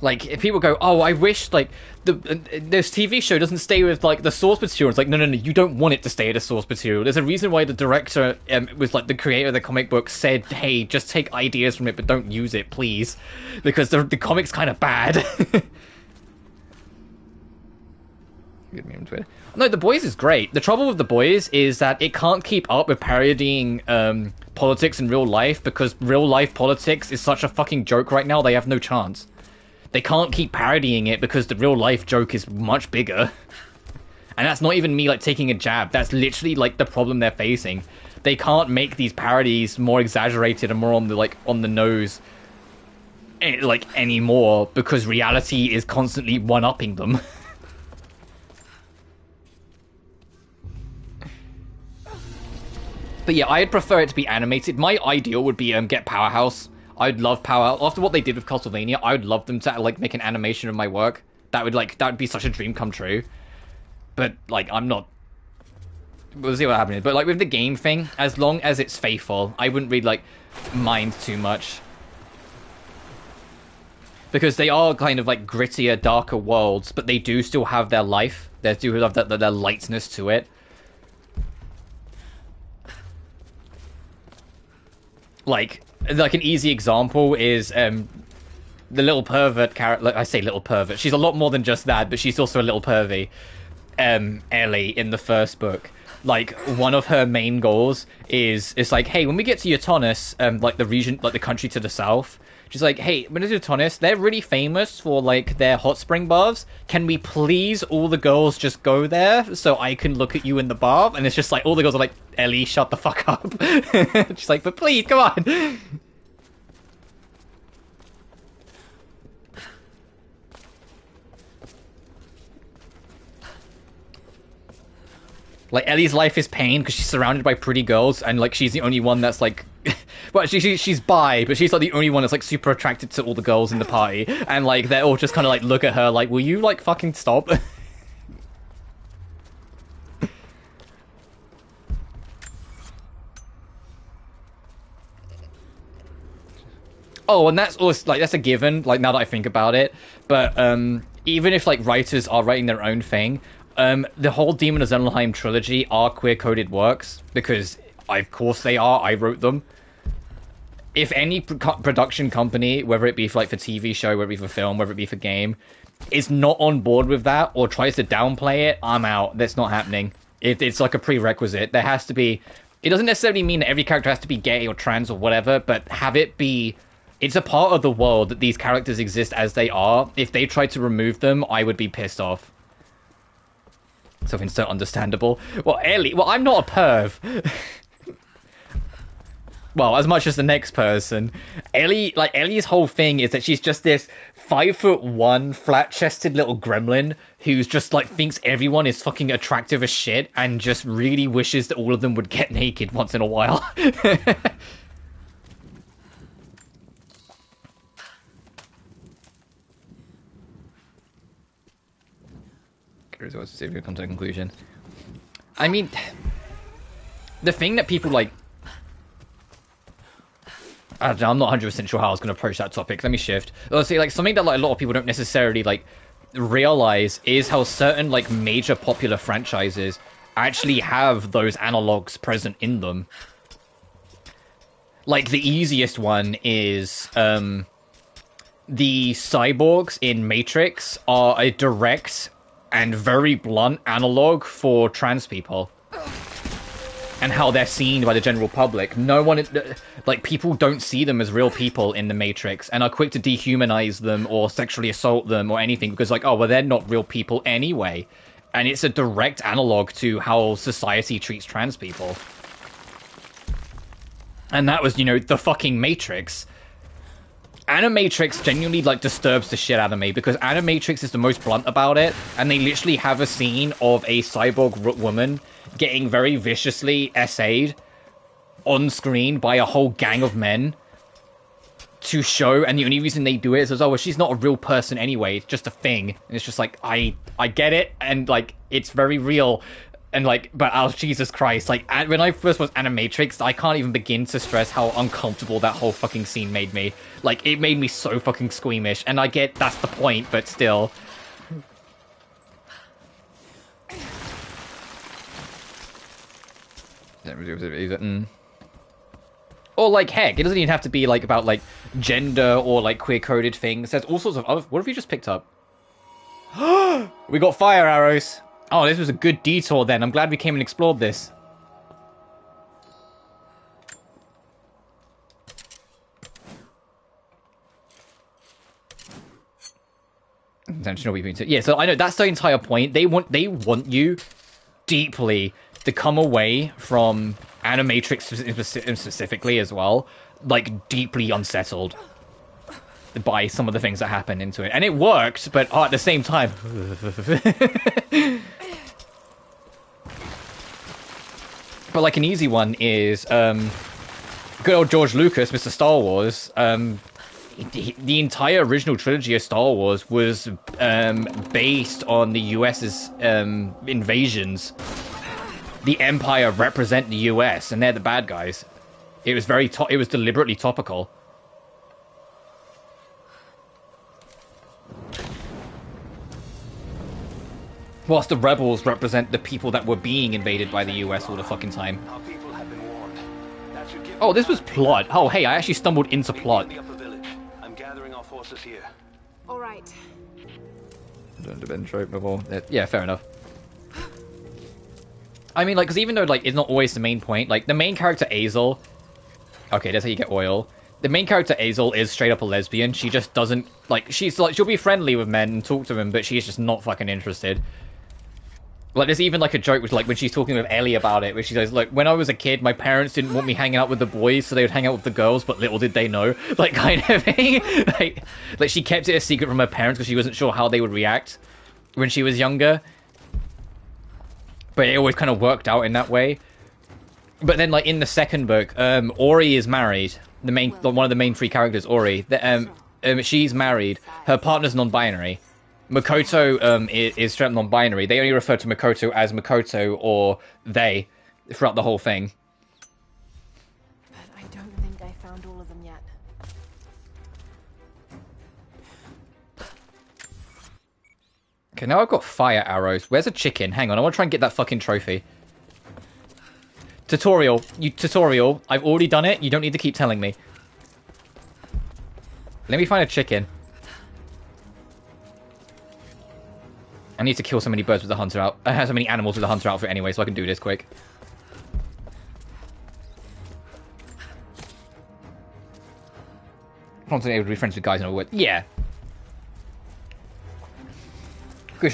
Like, if people go, oh, I wish, like, this TV show doesn't stay with, like, the source material. It's like, no, you don't want it to stay at the source material. There's a reason why the director, was, like, the creator of the comic book said, hey, just take ideas from it, but don't use it, please. Because the comic's kind of bad. No, The Boys is great. The trouble with The Boys is that it can't keep up with parodying, politics in real life, because real life politics is such a fucking joke right now, they have no chance. They can't keep parodying it because the real life joke is much bigger. And that's not even me like taking a jab. That's literally like the problem they're facing. they can't make these parodies more exaggerated and more on the like on the nose like anymore because reality is constantly one-upping them. But yeah, I'd prefer it to be animated. My ideal would be get Powerhouse. I'd love Powerhouse. After what they did with Castlevania, I would love them to like make an animation of my work. That would be such a dream come true. But like I'm not. We'll see what happens. But like with the game thing, as long as it's faithful, I wouldn't really like mind too much. Because they are kind of like grittier, darker worlds, but they do still have their life. They do have their lightness to it. Like an easy example is the little pervert character. Like, I say little pervert. She's a lot more than just that, but she's also a little pervy. Ellie in the first book. Like one of her main goals is like, hey, when we get to Utonis, like the region, like the country to the south, she's like, hey, when it's Utonis, they're really famous for like their hot spring baths. Can we please all the girls just go there so I can look at you in the bath? And it's just like all the girls are like, Ellie, shut the fuck up. She's like, but please, come on. Like, Ellie's life is pain because she's surrounded by pretty girls, and, like, she's the only one that's, like... well, she's bi, but she's, like, the only one that's, like, super attracted to all the girls in the party. And, like, they're all just kind of, like, look at her like, will you, like, fucking stop? Oh, and that's also, like, that's a given, like, now that I think about it. But, even if, like, writers are writing their own thing... the whole Demon of Zelnheim trilogy are queer-coded works, because, of course they are, I wrote them. If any production company, whether it be for, like, for TV show, whether it be for film, whether it be for game, is not on board with that, or tries to downplay it, I'm out. That's not happening. It's like a prerequisite. There has to be... It doesn't necessarily mean that every character has to be gay or trans or whatever, but have it be... It's a part of the world that these characters exist as they are. If they tried to remove them, I would be pissed off. Something so understandable. Well, Ellie... Well, I'm not a perv. Well, as much as the next person. Ellie... Like, Ellie's whole thing is that she's just this 5'1", flat-chested little gremlin who's just, like, thinks everyone is fucking attractive as shit and just really wishes that all of them would get naked once in a while. To see if you come to a conclusion. I mean, the thing that people like... I don't know, I'm not 100% sure how I was going to approach that topic. Let me shift. Let's see, like, something that like a lot of people don't necessarily like realize is how certain like major popular franchises actually have those analogs present in them. Like, the easiest one is the cyborgs in Matrix are a direct and very blunt analog for trans people. And how they're seen by the general public. No one... Like, people don't see them as real people in the Matrix and are quick to dehumanize them or sexually assault them or anything because, like, oh, well, they're not real people anyway. And it's a direct analog to how society treats trans people. And that was, you know, the fucking Matrix. Animatrix genuinely, like, disturbs the shit out of me, because Animatrix is the most blunt about it, and they literally have a scene of a cyborg woman getting very viciously essayed on screen by a whole gang of men to show, and the only reason they do it is, oh, well, she's not a real person anyway, it's just a thing. And it's just like, I get it, and, like, it's very real. And, like, but, oh, Jesus Christ, like, when I first watched Animatrix, I can't even begin to stress how uncomfortable that whole fucking scene made me. Like, it made me so fucking squeamish, and I get that's the point, but still. Or, like, heck, it doesn't even have to be, like, about, like, gender or, like, queer-coded things. There's all sorts of other... What have we just picked up? We got fire arrows! Oh, this was a good detour then. I'm glad we came and explored this. Intentional weeping too. Yeah, so I know that's the entire point. They want you deeply to come away from Animatrix specifically as well, like deeply unsettled by some of the things that happen into it. And it worked, but at the same time... But like an easy one is good old George Lucas, Mr. Star Wars. The entire original trilogy of Star Wars was based on the US's invasions. The Empire represent the US, and they're the bad guys. It was it was deliberately topical. Whilst the rebels represent the people that were being invaded by the US all the fucking time. Oh, this was plot. Oh, hey, I actually stumbled into plot. I'm gathering our forces here. All right. Don't have been trope before. Yeah, fair enough. I mean, like, because even though, like, it's not always the main point, like, the main character, Azel... Okay, that's how you get oil. The main character, Azel, is straight up a lesbian. She just doesn't, like, she'll be friendly with men and talk to them, but she's just not fucking interested. Like, there's even, like, a joke, which, like, when she's talking with Ellie about it, where she says, look, when I was a kid, my parents didn't want me hanging out with the boys, so they would hang out with the girls, but little did they know. Like, kind of thing. like, she kept it a secret from her parents because she wasn't sure how they would react when she was younger. But it always kind of worked out in that way. But then, like, in the second book, Ori is married. One of the main three characters, Ori. She's married. Her partner's non-binary. Makoto is straight non-binary. They only refer to Makoto as Makoto or they throughout the whole thing. But I don't think I found all of them yet. Okay, now I've got fire arrows. Where's a chicken? Hang on, I want to try and get that fucking trophy. Tutorial. Tutorial. I've already done it. You don't need to keep telling me. Let me find a chicken. I need to kill so many birds with the hunter out. I have so many animals with the hunter outfit anyway, so I can do this quick. Constantly able to be friends with guys in a wood. Yeah. Because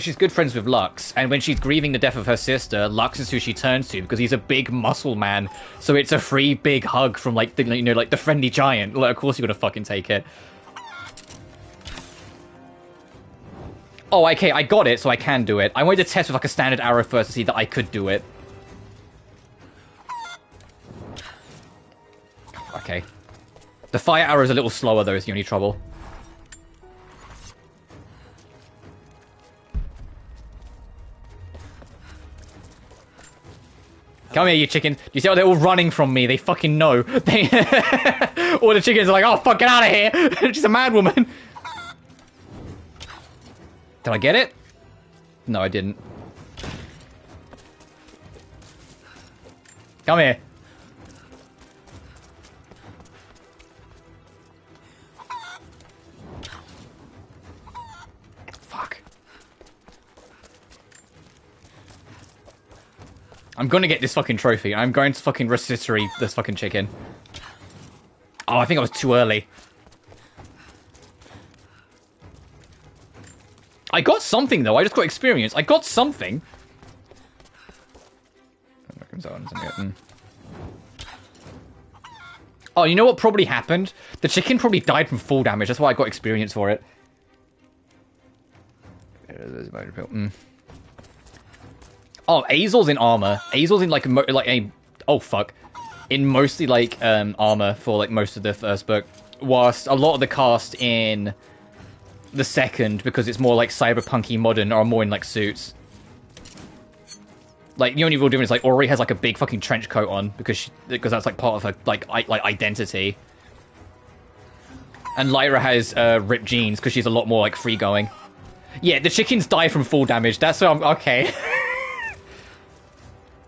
she's good friends with Lux, and when she's grieving the death of her sister, Lux is who she turns to because he's a big muscle man. So it's a free big hug from like the like the friendly giant. Like, of course you're gonna fucking take it. Oh, okay, I got it, so I can do it. I wanted to test with like a standard arrow first to see that I could do it. Okay. The fire arrow is a little slower though, is the only trouble. Come here, you chickens. Do you see how they're all running from me? They fucking know. All the chickens are like, oh, fuck, get out of here. She's a mad woman. Did I get it? No, I didn't. Come here. Fuck. I'm gonna get this fucking trophy. I'm going to fucking rotisserie this fucking chicken. Oh, I think I was too early. I got something, though. I just got experience. I got something. Oh, you know what probably happened? The chicken probably died from fall damage. That's why I got experience for it. Oh, Azel's in armor. Azel's in like a oh fuck, in mostly like armor for like most of the first book, whilst a lot of the cast in the second, because it's more like cyberpunky modern, are more in like suits. Like the only real difference is like Ori has like a big fucking trench coat on because that's like part of her like identity, and Lyra has ripped jeans because she's a lot more like free going. Yeah, the chickens die from fall damage. That's what I'm okay.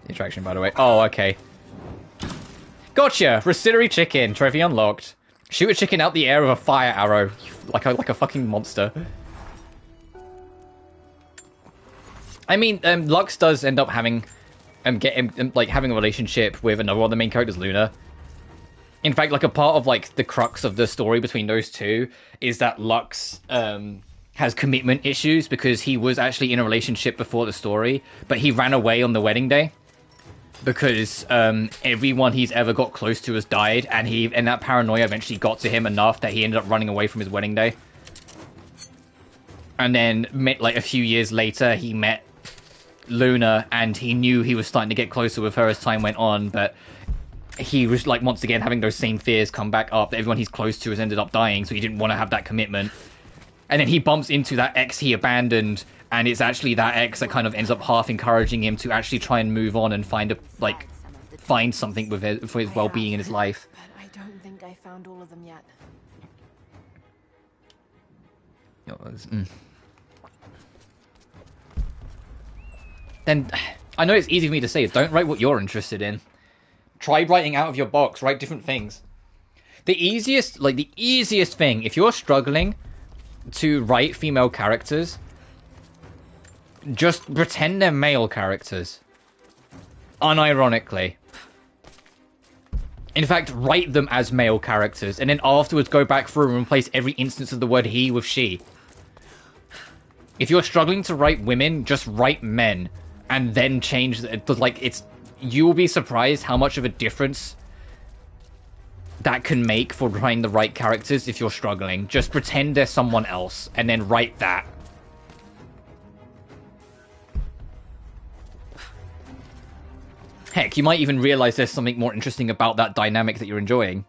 Attraction, by the way. Oh, okay. Gotcha! Rotisserie chicken. Trophy unlocked. Shoot a chicken out the air with a fire arrow. Like a fucking monster. I mean, Lux does end up having... having a relationship with another one of the main characters, Luna. In fact, like, a part of, like, the crux of the story between those two is that Lux, has commitment issues because he was actually in a relationship before the story, but he ran away on the wedding day. because everyone he's ever got close to has died, and that paranoia eventually got to him enough that he ended up running away from his wedding day. And then, like a few years later, he met Luna, and he knew he was starting to get closer with her as time went on, but he was like once again having those same fears come back up that everyone he's close to has ended up dying, so he didn't want to have that commitment. And then he bumps into that ex he abandoned, and it's actually that ex that kind of ends up half encouraging him to actually try and move on and find something with it for his well-being in his life. But I don't think I found all of them yet. Then I know it's easy for me to say, don't write what you're interested in. Try writing out of your box, write different things. The easiest thing, if you're struggling to write female characters, just pretend they're male characters. Unironically. In fact, write them as male characters, and then afterwards go back through and replace every instance of the word he with she. If you're struggling to write women, just write men, and then change the, you will be surprised how much of a difference that can make for writing the right characters if you're struggling. Just pretend they're someone else, and then write that. Heck, you might even realize there's something more interesting about that dynamic that you're enjoying.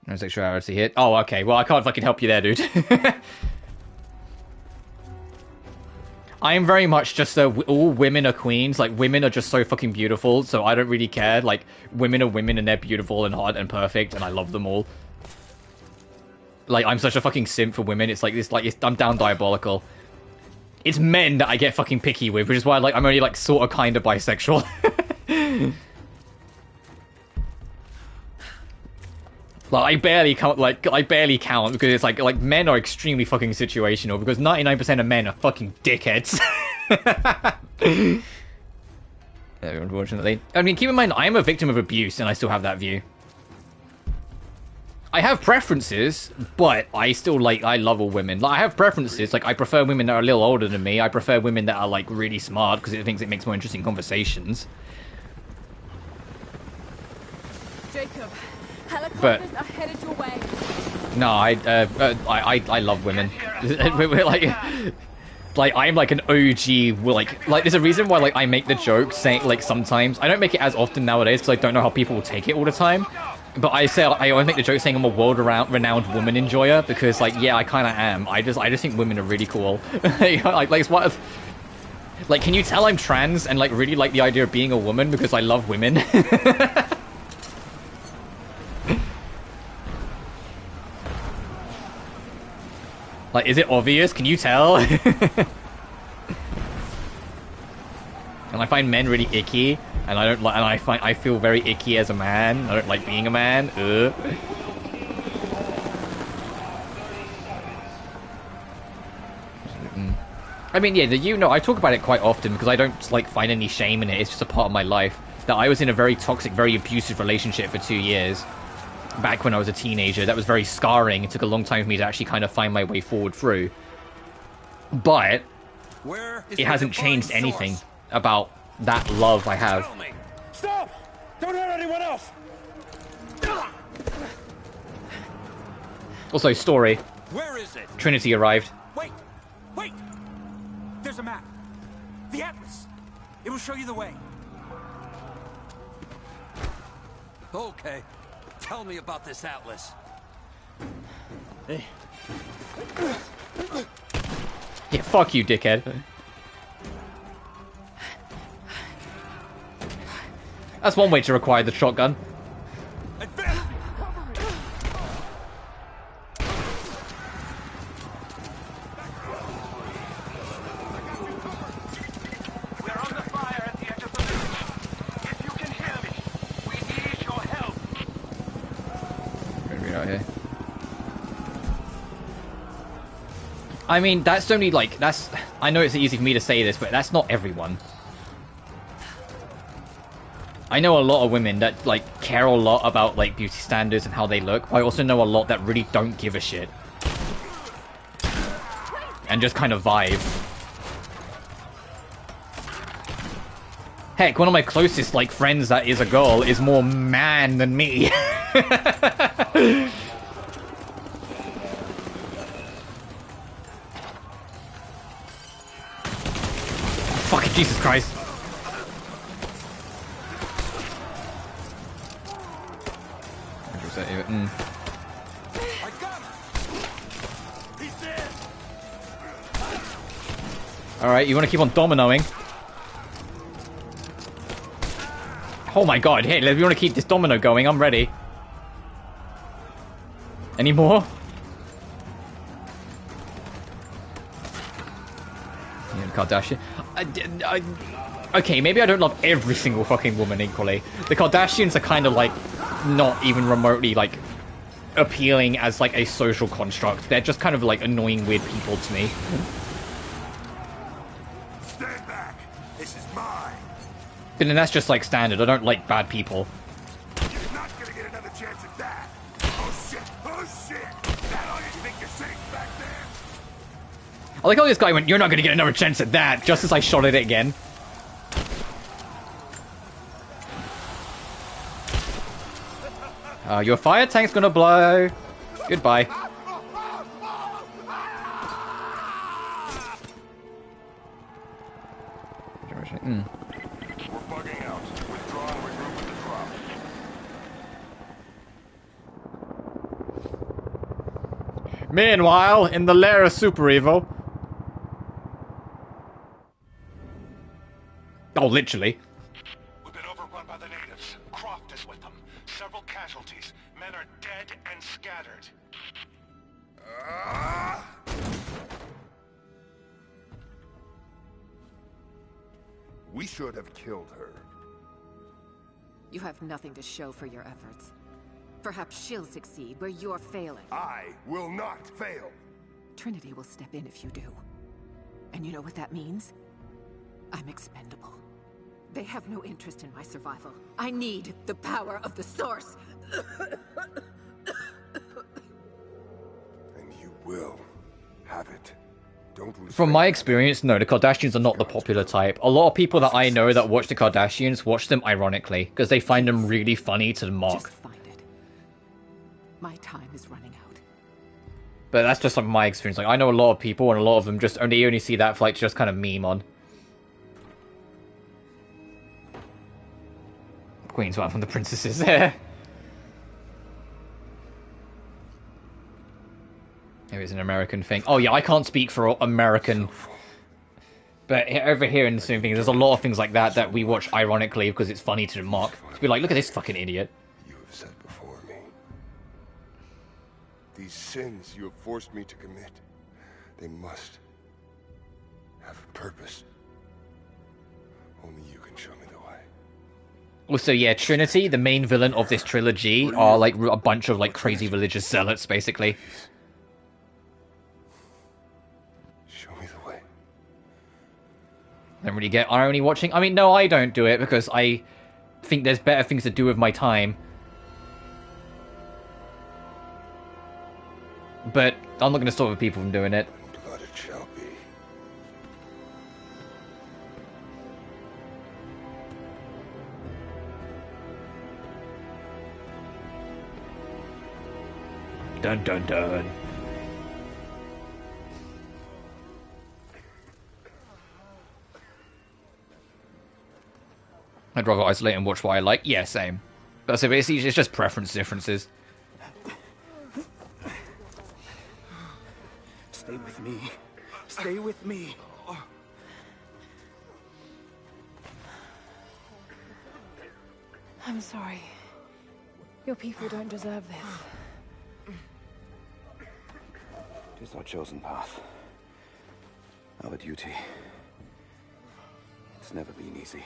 No sexuality here. Oh, okay. Well, I can't fucking help you there, dude. I am very much just all women are queens. Like, women are just so fucking beautiful, so I don't really care. Like, women are women and they're beautiful and hot and perfect, and I love them all. Like, I'm such a fucking simp for women. I'm down diabolical. It's men that I get fucking picky with, which is why, like, I'm only, like, sort of kind of bisexual. Like, I barely count because it's like men are extremely fucking situational because 99% of men are fucking dickheads. Unfortunately. I mean, keep in mind, I am a victim of abuse and I still have that view. I have preferences, but I still, I love all women. Like, I have preferences, like, I prefer women that are a little older than me. I prefer women that are, like, really smart because it makes more interesting conversations. Jacob, helicopters are headed your way. No, I love women. We're like I'm like an OG. Like there's a reason why I make the joke saying sometimes I don't make it as often nowadays because I don't know how people will take it all the time. But I always make the joke saying I'm a world-renowned woman enjoyer because yeah, I kind of am. I just think women are really cool. Like can you tell I'm trans and really like the idea of being a woman because I love women. Like, is it obvious? Can you tell? And I find men really icky, and I feel very icky as a man. I don't like being a man. I mean, yeah, I talk about it quite often because I don't find any shame in it. It's just a part of my life. That I was in a very toxic, very abusive relationship for 2 years. Back when I was a teenager, that was very scarring. It took a long time for me to actually kind of find my way forward through. But it hasn't changed anything about that love I have. Stop! Don't hurt anyone else! Also, story. Where is it? Trinity arrived. Wait! There's a map. The atlas. It will show you the way. Okay. Tell me about this atlas. Hey. Yeah, fuck you, dickhead. That's one way to acquire the shotgun. I mean, that's only I know it's easy for me to say this, but that's not everyone. I know a lot of women that care a lot about beauty standards and how they look, but I also know a lot that really don't give a shit. And just kind of vibe. Heck, one of my closest, like, friends that is a girl is more man than me. Fucking Jesus Christ. Alright, you want to keep on dominoing? Oh my god, hey, if you want to keep this domino going, I'm ready. Any more? Yeah, Kardashian. Okay, maybe I don't love every single fucking woman equally. The Kardashians are kind of like not even remotely like appealing as like a social construct. They're just kind of like annoying weird people to me. Stand back. This is mine. But then that's just like standard. I don't like bad people. You're not gonna get another chance at that. Oh shit! Oh shit! That all you think you're safe back there? I like how this guy went, "You're not gonna get another chance at that," just as I shot at it again. Your fire tank's gonna blow. Goodbye. We're bugging out. Withdraw and regroup with the drop. Meanwhile, in the lair of Super Evil. Oh, literally. We've been overrun by the natives. Croft is with them. Several casualties. Men are dead and scattered. We should have killed her. You have nothing to show for your efforts. Perhaps she'll succeed where you're failing. I will not fail. Trinity will step in if you do. And you know what that means? I'm expendable. They have no interest in my survival. I need the power of the Source. And you will have it. Don't lose From my experience, no, the Kardashians are not the popular type. A lot of people that I know that watch the Kardashians watch them ironically, because they find them really funny to mock. Just find it. My time is running out. But that's just like my experience. Like, I know a lot of people, and a lot of them just only see that for like just kind of meme on. Queen's wife from the princesses there. Maybe it's an American thing. Oh yeah, I can't speak for American. But over here in the same thing, there's a lot of things like that that we watch ironically because it's funny to mock. To be like, look at this fucking idiot. You have said before me. These sins you have forced me to commit, they must have a purpose. Only you can show me the way. Also, yeah, Trinity, the main villain of this trilogy, are like a bunch of like crazy religious zealots, basically. Show me the way. Don't really get irony watching. I mean, no, I don't do it because I think there's better things to do with my time. But I'm not going to stop the people from doing it. Blood it shall be. Dun dun dun. I'd rather isolate and watch what I like. Yeah, same. But so basically, it's just preference differences. Stay with me. Stay with me. I'm sorry. Your people don't deserve this. It is our chosen path. Our duty. It's never been easy.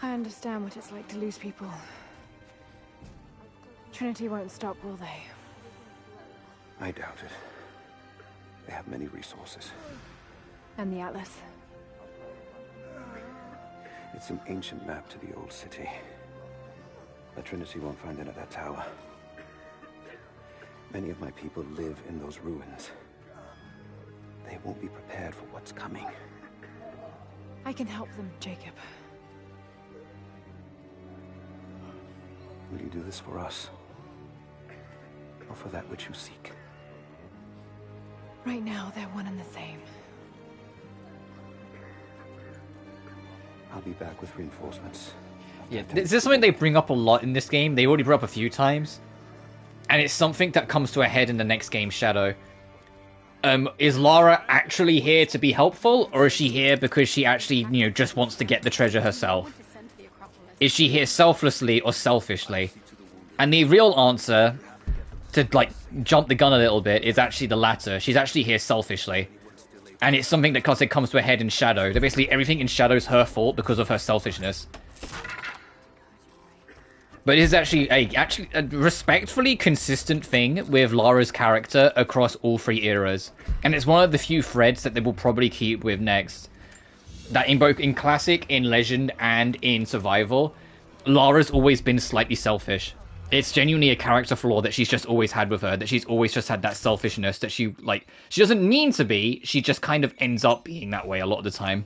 I understand what it's like to lose people. Trinity won't stop, will they? I doubt it. They have many resources. And the Atlas? It's an ancient map to the old city. But Trinity won't find it at that tower. Many of my people live in those ruins. They won't be prepared for what's coming. I can help them, Jacob. Will you do this for us? Or for that which you seek? Right now, they're one and the same. I'll be back with reinforcements. Yeah, this is something they bring up a lot in this game. They already brought up a few times. And it's something that comes to a head in the next game, Shadow. Is Lara actually here to be helpful? Or is she here because she actually, you know, just wants to get the treasure herself? Is she here selflessly or selfishly? And the real answer, to, like, jump the gun a little bit, is actually the latter. She's actually here selfishly. And it's something that comes to a head in Shadow. That basically everything in Shadow is her fault because of her selfishness. But it is actually a respectfully consistent thing with Lara's character across all three eras. And it's one of the few threads that they will probably keep with next. That in both in Classic, in Legend, and in Survival, Lara's always been slightly selfish. It's genuinely a character flaw that she's just always had with her. That she's always just had that selfishness that she doesn't mean to be. She just kind of ends up being that way a lot of the time.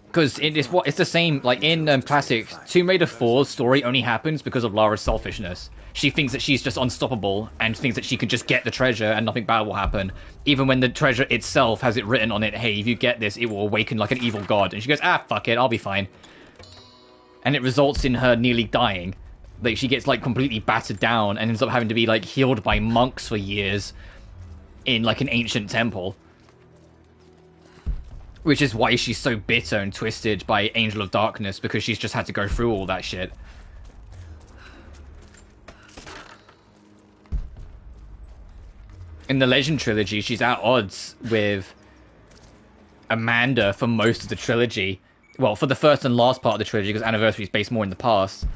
Because it's the same, like in Classic, Tomb Raider 4's story only happens because of Lara's selfishness. She thinks that she's just unstoppable and thinks that she can just get the treasure and nothing bad will happen. Even when the treasure itself has it written on it, hey, if you get this, it will awaken like an evil god. And she goes, ah, fuck it, I'll be fine. And it results in her nearly dying. Like, she gets, like, completely battered down and ends up having to be, like, healed by monks for years in, like, an ancient temple. Which is why she's so bitter and twisted by Angel of Darkness, because she's just had to go through all that shit. In the Legend trilogy, she's at odds with Amanda for most of the trilogy. Well, for the first and last part of the trilogy, because Anniversary is based more in the past.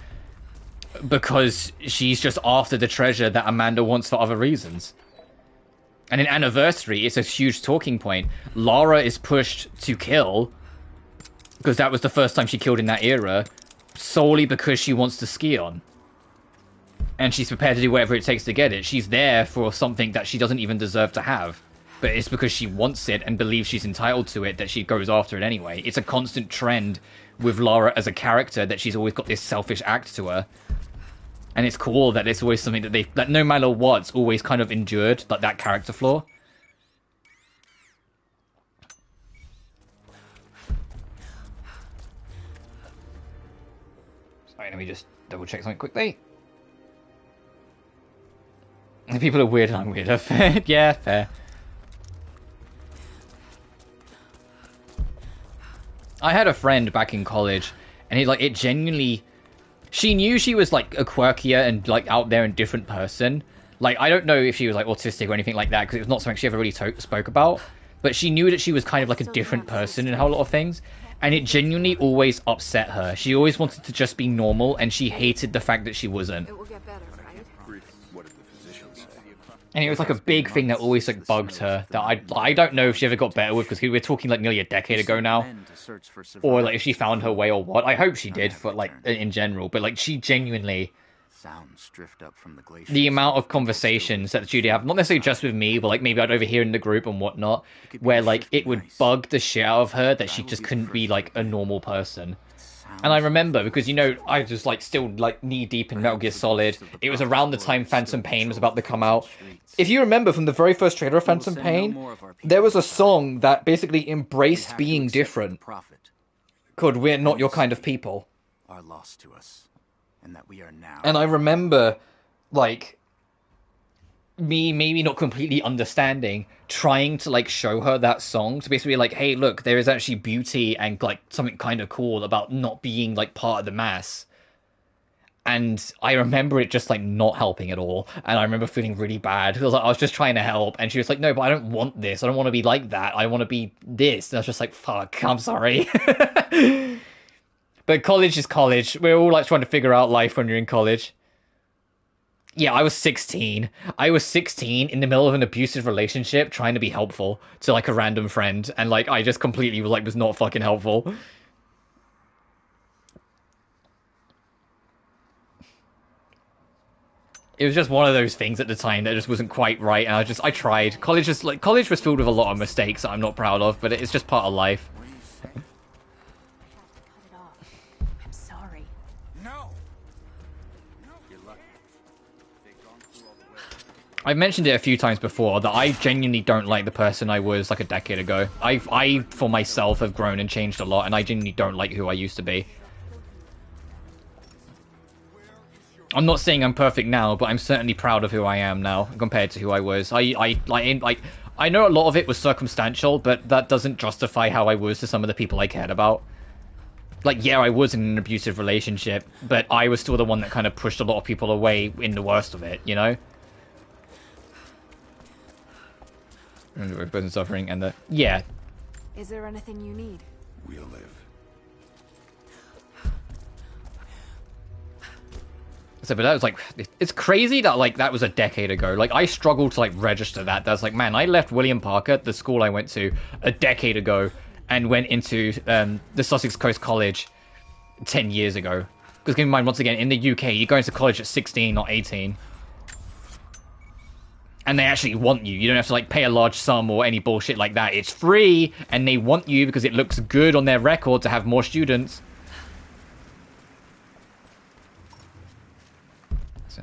Because she's just after the treasure that Amanda wants for other reasons. And in Anniversary, it's a huge talking point. Lara is pushed to kill, because that was the first time she killed in that era, solely because she wants to ski on. And she's prepared to do whatever it takes to get it. She's there for something that she doesn't even deserve to have. But it's because she wants it and believes she's entitled to it that she goes after it anyway. It's a constant trend with Lara as a character that she's always got this selfish act to her. And it's cool that it's always something that no matter what's always kind of endured, like that character flaw. Sorry, let me just double check something quickly. People are weird and I'm weirder. Fair. Yeah, fair. I had a friend back in college, and it genuinely... She knew she was, like, a quirkier and, like, out there and different person. Like, I don't know if she was, like, autistic or anything like that, because it was not something she ever really spoke about. But she knew that she was kind of, like, a different person in a whole lot of things. And it genuinely always upset her. She always wanted to just be normal, and she hated the fact that she wasn't. It will get better, right? What did the physicians say? And it was, like, a big thing that always, like, bugged her. That I don't know if she ever got better with, because we're talking, like, nearly a decade ago now. Or, like, if she found her way or what. I hope she did, for, like, in general. But, like, she genuinely... Sounds drift up from the glacier. The amount of conversations that Judy have, not necessarily just with me, but, like, maybe I'd overhear in the group and whatnot, where, like, it would bug the shit out of her that she just couldn't be, like, a normal person. And I remember, because, you know, I was, like, still, like, knee-deep in Metal Gear Solid. It was around the time Phantom Pain was about to come out. If you remember from the very first trailer of Phantom Pain, there was a song that basically embraced being different. Called We're Not Your Kind of People. Are lost to us, and that we are now. And I remember, like, me maybe not completely understanding, trying to, like, show her that song to basically be like, hey, look, there is actually beauty and, like, something kind of cool about not being, like, part of the mass. And I remember it just, like, not helping at all. And I remember feeling really bad. Because I was just trying to help. And she was like, no, but I don't want this. I don't want to be like that. I want to be this. And I was just like, fuck, I'm sorry. But college is college. We're all, like, trying to figure out life when you're in college. Yeah, I was 16. I was 16 in the middle of an abusive relationship trying to be helpful to, like, a random friend. And, like, I just completely, like, was not fucking helpful. It was just one of those things at the time that just wasn't quite right, and I tried. College was filled with a lot of mistakes that I'm not proud of, but it's just part of life. I've mentioned it a few times before that I genuinely don't like the person I was like a decade ago. I for myself have grown and changed a lot, and I genuinely don't like who I used to be. I'm not saying I'm perfect now, but I'm certainly proud of who I am now compared to who I was. I know a lot of it was circumstantial, but that doesn't justify how I was to some of the people I cared about. Like, yeah, I was in an abusive relationship, but I was still the one that kind of pushed a lot of people away in the worst of it, you know? Both suffering and the... Yeah. Is there anything you need? We'll live. So, but that was like... It's crazy that, like, that was a decade ago. Like, I struggled to, like, register that. That's like, man, I left William Parker, the school I went to, a decade ago, and went into the Sussex Coast College 10 years ago. Because keep in mind, once again, in the UK, you go into college at 16, not 18. And they actually want you. You don't have to, like, pay a large sum or any bullshit like that. It's free, and they want you because it looks good on their record to have more students. So,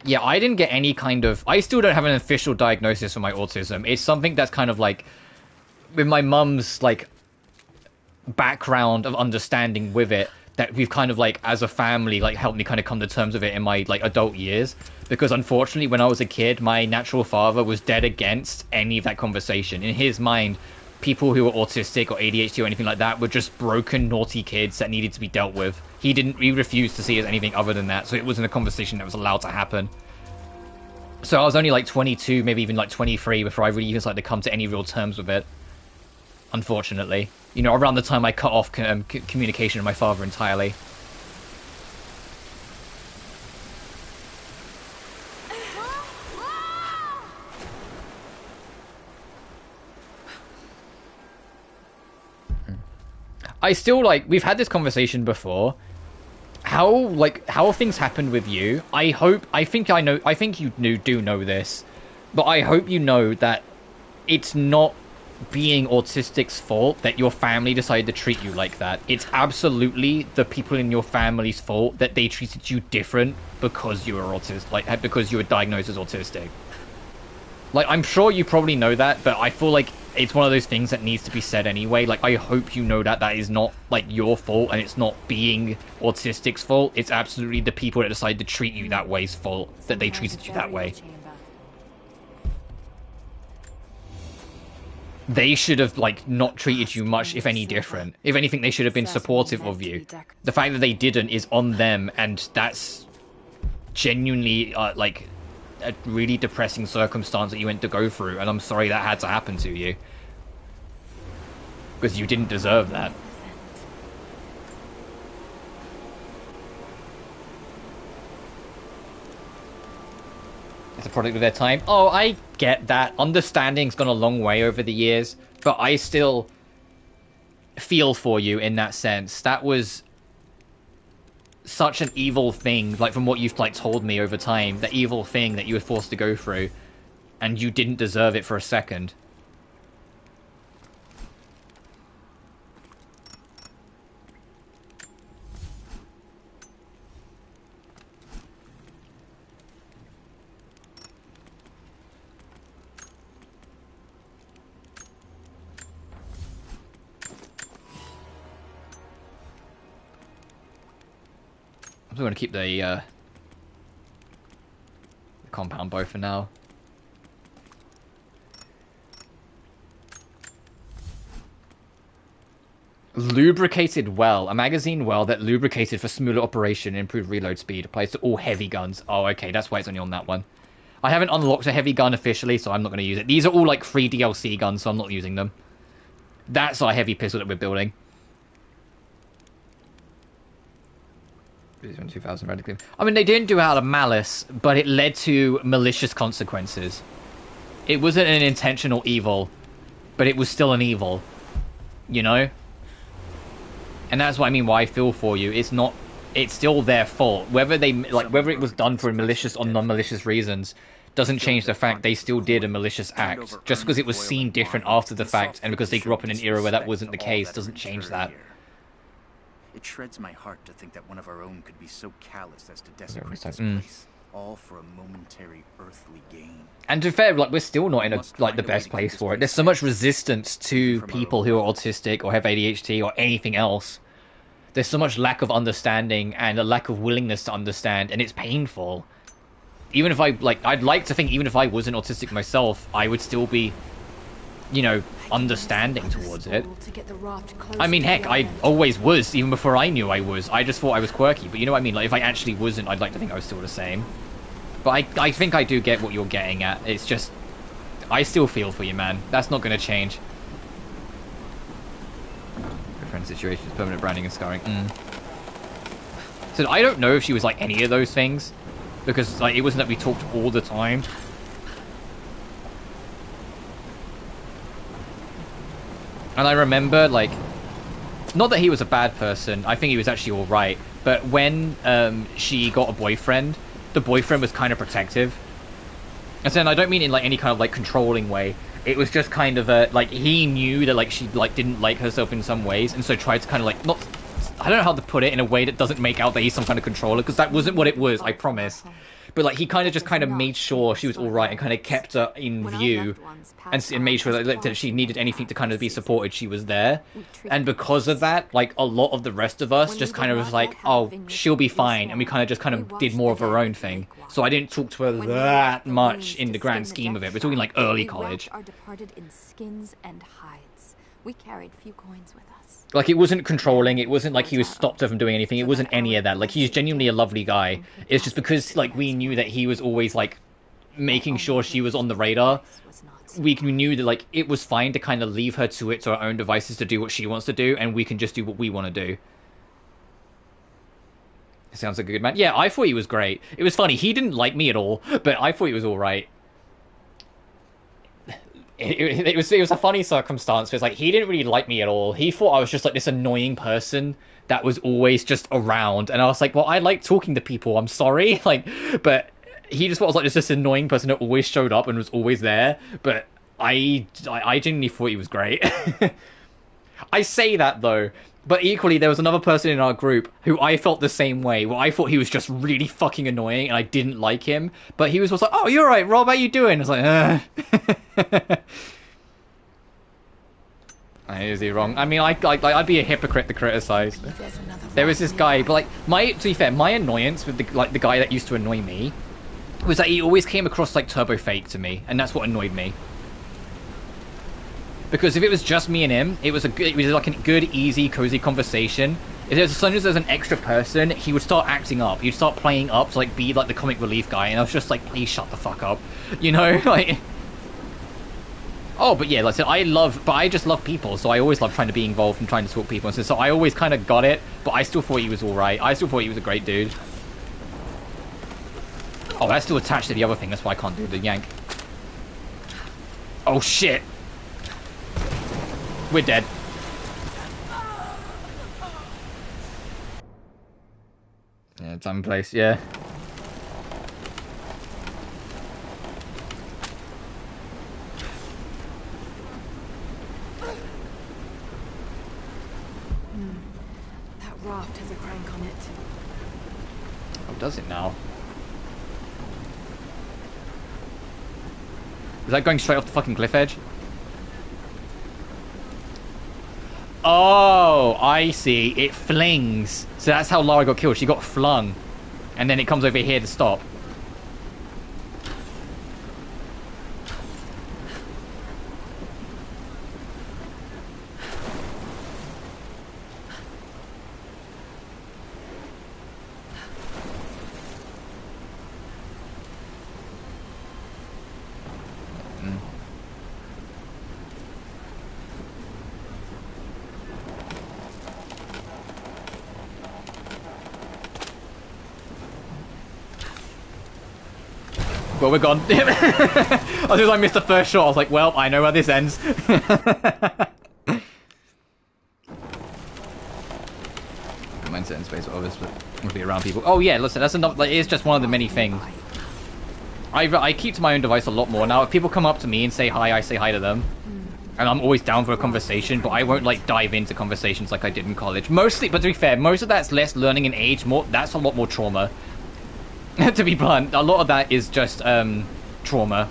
yeah, I didn't get any kind of... I still don't have an official diagnosis for my autism. It's something that's kind of like... With my mum's, like, background of understanding with it, that we've kind of, like, as a family, like, helped me kind of come to terms with it in my, like, adult years. Because, unfortunately, when I was a kid, my natural father was dead against any of that conversation. In his mind, people who were autistic or ADHD or anything like that were just broken, naughty kids that needed to be dealt with. He refused to see it as anything other than that, so it wasn't a conversation that was allowed to happen. So I was only, like, 22, maybe even, like, 23 before I really even started to come to any real terms with it. Unfortunately. You know, around the time I cut off communication with my father entirely. I still, like, we've had this conversation before. How things happened with you. I think you do know this, but I hope you know that it's not being autistic's fault that your family decided to treat you like that. It's absolutely the people in your family's fault that they treated you different because you were autistic, like, because you were diagnosed as autistic. Like, I'm sure you probably know that, but I feel like it's one of those things that needs to be said anyway. Like, I hope you know that that is not, like, your fault, and it's not being autistic's fault. It's absolutely the people that decided to treat you that way's fault, that they treated you that way. They should have, like, not treated you much, if any, different. If anything, they should have been supportive of you. The fact that they didn't is on them, and that's genuinely, like, a really depressing circumstance that you went to go through, and I'm sorry that had to happen to you. Because you didn't deserve that. It's a product of their time. Oh, I get that. Understanding's gone a long way over the years, but I still feel for you in that sense. That was such an evil thing, like, from what you've, like, told me over time, the evil thing that you were forced to go through, and you didn't deserve it for a second. I'm going to keep the compound bow for now. Lubricated well. A magazine well that lubricated for smoother operation and improved reload speed. Applies to all heavy guns. Oh, okay. That's why it's only on that one. I haven't unlocked a heavy gun officially, so I'm not going to use it. These are all, like, free DLC guns, so I'm not using them. That's our heavy pistol that we're building. 2000 radically. I mean, they didn't do it out of malice, but it led to malicious consequences. It wasn't an intentional evil, but it was still an evil. You know? And that's what I mean, why I feel for you. It's not... It's still their fault. Whether they... Like, whether it was done for malicious or non-malicious reasons doesn't change the fact they still did a malicious act. Just because it was seen different after the fact, and because they grew up in an era where that wasn't the case, doesn't change that. It shreds my heart to think that one of our own could be so callous as to desecrate like, this place, all for a momentary earthly gain. And to be fair, like, we're still not in a, like, the best place for it. There's so much resistance to people who are autistic or have ADHD or anything else. There's so much lack of understanding and a lack of willingness to understand, and it's painful. Even if I'd like to think even if I wasn't autistic myself, I would still be, you know, understanding towards it. I mean, heck, I always was, even before I knew I was. I just thought I was quirky, but you know what I mean? Like, if I actually wasn't, I'd like to think I was still the same. But I think I do get what you're getting at. It's just, I still feel for you, man. That's not going to change. Different situations, permanent branding and scarring. So I don't know if she was like any of those things, because like it wasn't that we talked all the time. And I remember, like, not that he was a bad person. I think he was actually all right. But when she got a boyfriend, the boyfriend was kind of protective. And then I don't mean in like any kind of like controlling way. It was just kind of a, like, he knew that like she like didn't like herself in some ways, and so tried to kind of like not. I don't know how to put it in a way that doesn't make out that he's some kind of controller, because that wasn't what it was. I promise. But like he kind of just kind of made sure she was all right and kind of kept her in view, and made sure that if she needed anything to kind of be supported, she was there. And because of that, like a lot of the rest of us just kind of was like, oh, she'll be fine, and we kind of just kind of did more of our own thing. So I didn't talk to her that much in the grand scheme of it. We're talking like early college. Our departed in skins and hides. We carried few coins with us. Like, it wasn't controlling, it wasn't like he was stopped her from doing anything, it wasn't any of that. Like, he's genuinely a lovely guy. It's just because, like, we knew that he was always, like, making sure she was on the radar. We knew that, like, it was fine to kind of leave her to her own devices to do what she wants to do, and we can just do what we want to do. Sounds like a good man. Yeah, I thought he was great. It was funny, he didn't like me at all, but I thought he was alright. It was a funny circumstance, because like he didn't really like me at all. He thought I was just like this annoying person that was always just around, and I was like, well, I like talking to people, I'm sorry. Like, but he just thought I was like this annoying person that always showed up and was always there. But I genuinely thought he was great. I say that though, but equally there was another person in our group who I felt the same way, where I thought he was just really fucking annoying and I didn't like him, but he was just like, oh, you're right, Rob, how you doing? I was like, Is he wrong? I mean, I'd be a hypocrite to criticize. There was this guy, but like, to be fair, my annoyance with the guy that used to annoy me was that he always came across like turbo fake to me, and that's what annoyed me. Because if it was just me and him, it was like a good, easy, cozy conversation. As soon as there's an extra person, he would start acting up. He'd start playing up to like be like the comic relief guy, and I was just like, please shut the fuck up, you know, like. Oh, but yeah, like I said, I just love people, so I always love trying to be involved and trying to talk to people, and so I always kind of got it, but I still thought he was alright. I still thought he was a great dude. Oh, that's still attached to the other thing, that's why I can't do the yank. Oh, shit. We're dead. Yeah, time and place, yeah. Raft has a crank on it. Oh, does it now? Is that going straight off the fucking cliff edge? Oh, I see. It flings. So that's how Lara got killed. She got flung. And then it comes over here to stop. Well, we're gone. As soon as I missed the first shot, I was like, well, I know how this ends. Mine's set in space, obviously, but we'll be around people. Oh yeah, listen, that's enough. Like, it's just one of the many things. I keep to my own device a lot more now. If people come up to me and say hi, I say hi to them. And I'm always down for a conversation, but I won't like dive into conversations like I did in college. Mostly, but to be fair, most of that's less learning and age. That's a lot more trauma. To be blunt, a lot of that is just trauma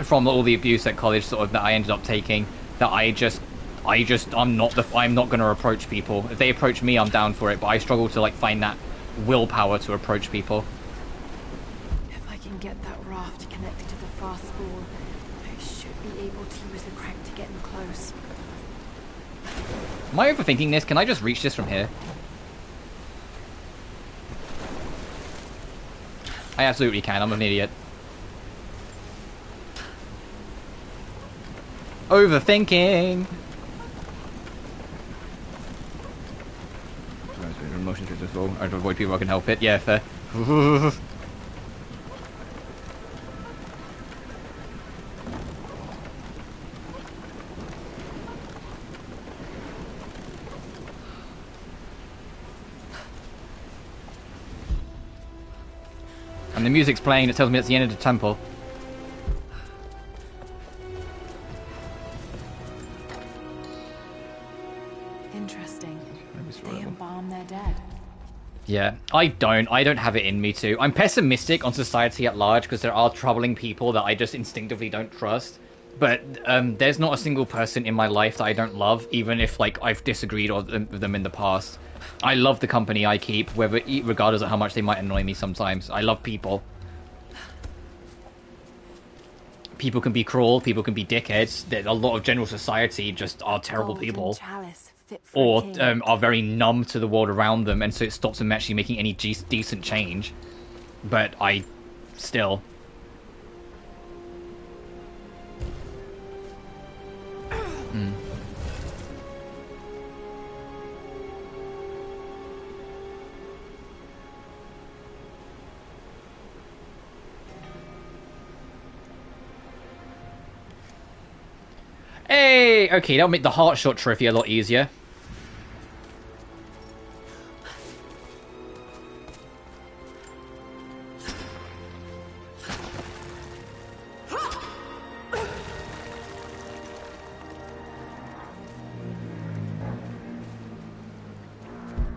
from all the abuse at college, sort of, that I ended up taking. That I'm not going to approach people. If they approach me, I'm down for it. But I struggle to like find that willpower to approach people. If I can get that raft connected to the fast spool, I should be able to use the crank to get them close. Am I overthinking this? Can I just reach this from here? I absolutely can. I'm an idiot. Overthinking. Motion to this wall. I avoid people I can help it. Yeah, fair. And the music's playing. It tells me it's the end of the temple. Interesting. They embalm their dead. Yeah, I don't have it in me to. I'm pessimistic on society at large because there are troubling people that I just instinctively don't trust. But there's not a single person in my life that I don't love, even if like I've disagreed with them in the past. I love the company I keep, regardless of how much they might annoy me sometimes. I love people. People can be cruel, people can be dickheads. A lot of general society just are terrible people. Or are very numb to the world around them, and so it stops them actually making any decent change. But I still... Hey! Okay, that'll make the heart shot trophy a lot easier.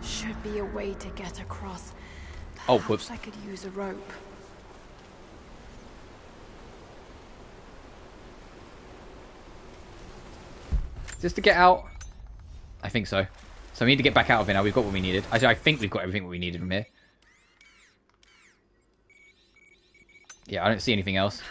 Should be a way to get across. Oh, whoops. I could use a rope. Just to get out? I think so. So we need to get back out of it now. We've got what we needed. Actually, I think we've got everything we needed from here. Yeah, I don't see anything else.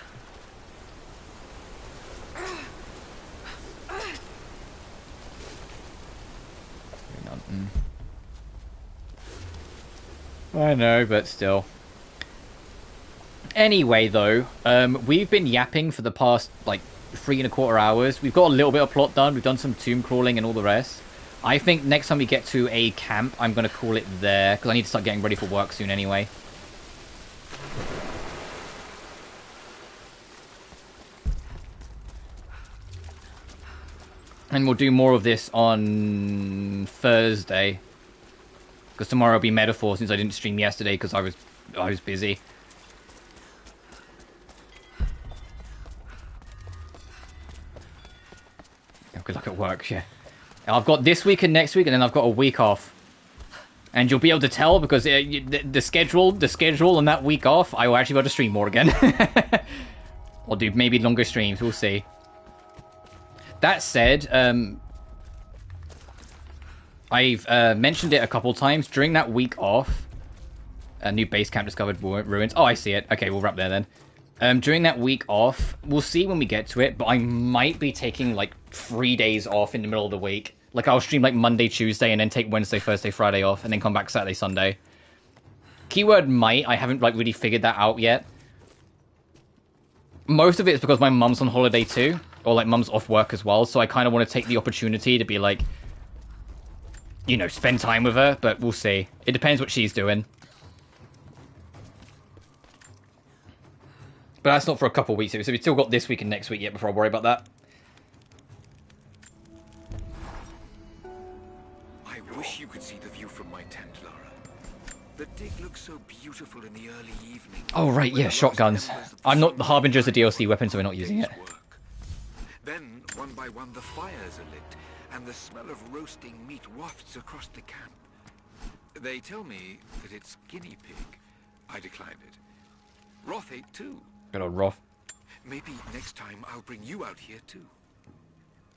I know, but still. Anyway, though, we've been yapping for the past, like, 3¼ hours. We've got a little bit of plot done. We've done some tomb crawling and all the rest. I think next time we get to a camp, I'm going to call it there, because I need to start getting ready for work soon anyway. And we'll do more of this on Thursday, because tomorrow will be Metaphor, since I didn't stream yesterday because I was busy. Good luck at work, yeah. I've got this week and next week, and then I've got a week off. And you'll be able to tell because the schedule on that week off, I will actually be able to stream more again. I'll do maybe longer streams, we'll see. That said, I've mentioned it a couple times. During that week off, a new base camp discovered ruins. Oh, I see it. Okay, we'll wrap there then. During that week off, we'll see when we get to it, but I might be taking like 3 days off in the middle of the week. Like I'll stream like Monday, Tuesday, and then take Wednesday, Thursday, Friday off, and then come back Saturday, Sunday. Keyword might, I haven't like really figured that out yet. Most of it is because my mum's on holiday too, or like mum's off work as well, so I kind of want to take the opportunity to be like, you know, spend time with her, but we'll see. It depends what she's doing. But that's not for a couple of weeks, so we've still got this week and next week yet before I worry about that. I wish you could see the view from my tent, Lara. The dig looks so beautiful in the early evening. Oh, right, yeah, shotguns. I'm not the Harbinger's a DLC weapon, so we're not using it. Then One by one, the fires are lit, and the smell of roasting meat wafts across the camp. They tell me that it's guinea pig. I declined it. Roth ate too. Good old Roth. Maybe next time I'll bring you out here too.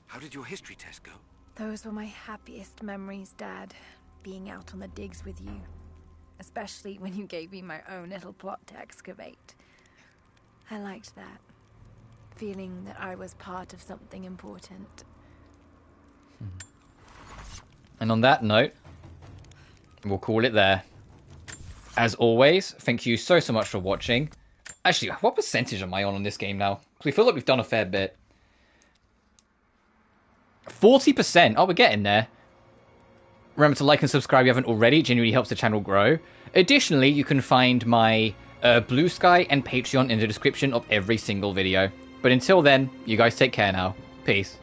How did your history test go? Those were my happiest memories, Dad. Being out on the digs with you. Especially when you gave me my own little plot to excavate. I liked that. Feeling that I was part of something important. And on that note, we'll call it there. As always, thank you so much for watching. Actually, what percentage am I on this game now? Because we feel like we've done a fair bit. 40%. Oh, we're getting there. Remember to like and subscribe if you haven't already. It genuinely helps the channel grow. Additionally, you can find my BlueSky and Patreon in the description of every single video. But until then, you guys take care now. Peace.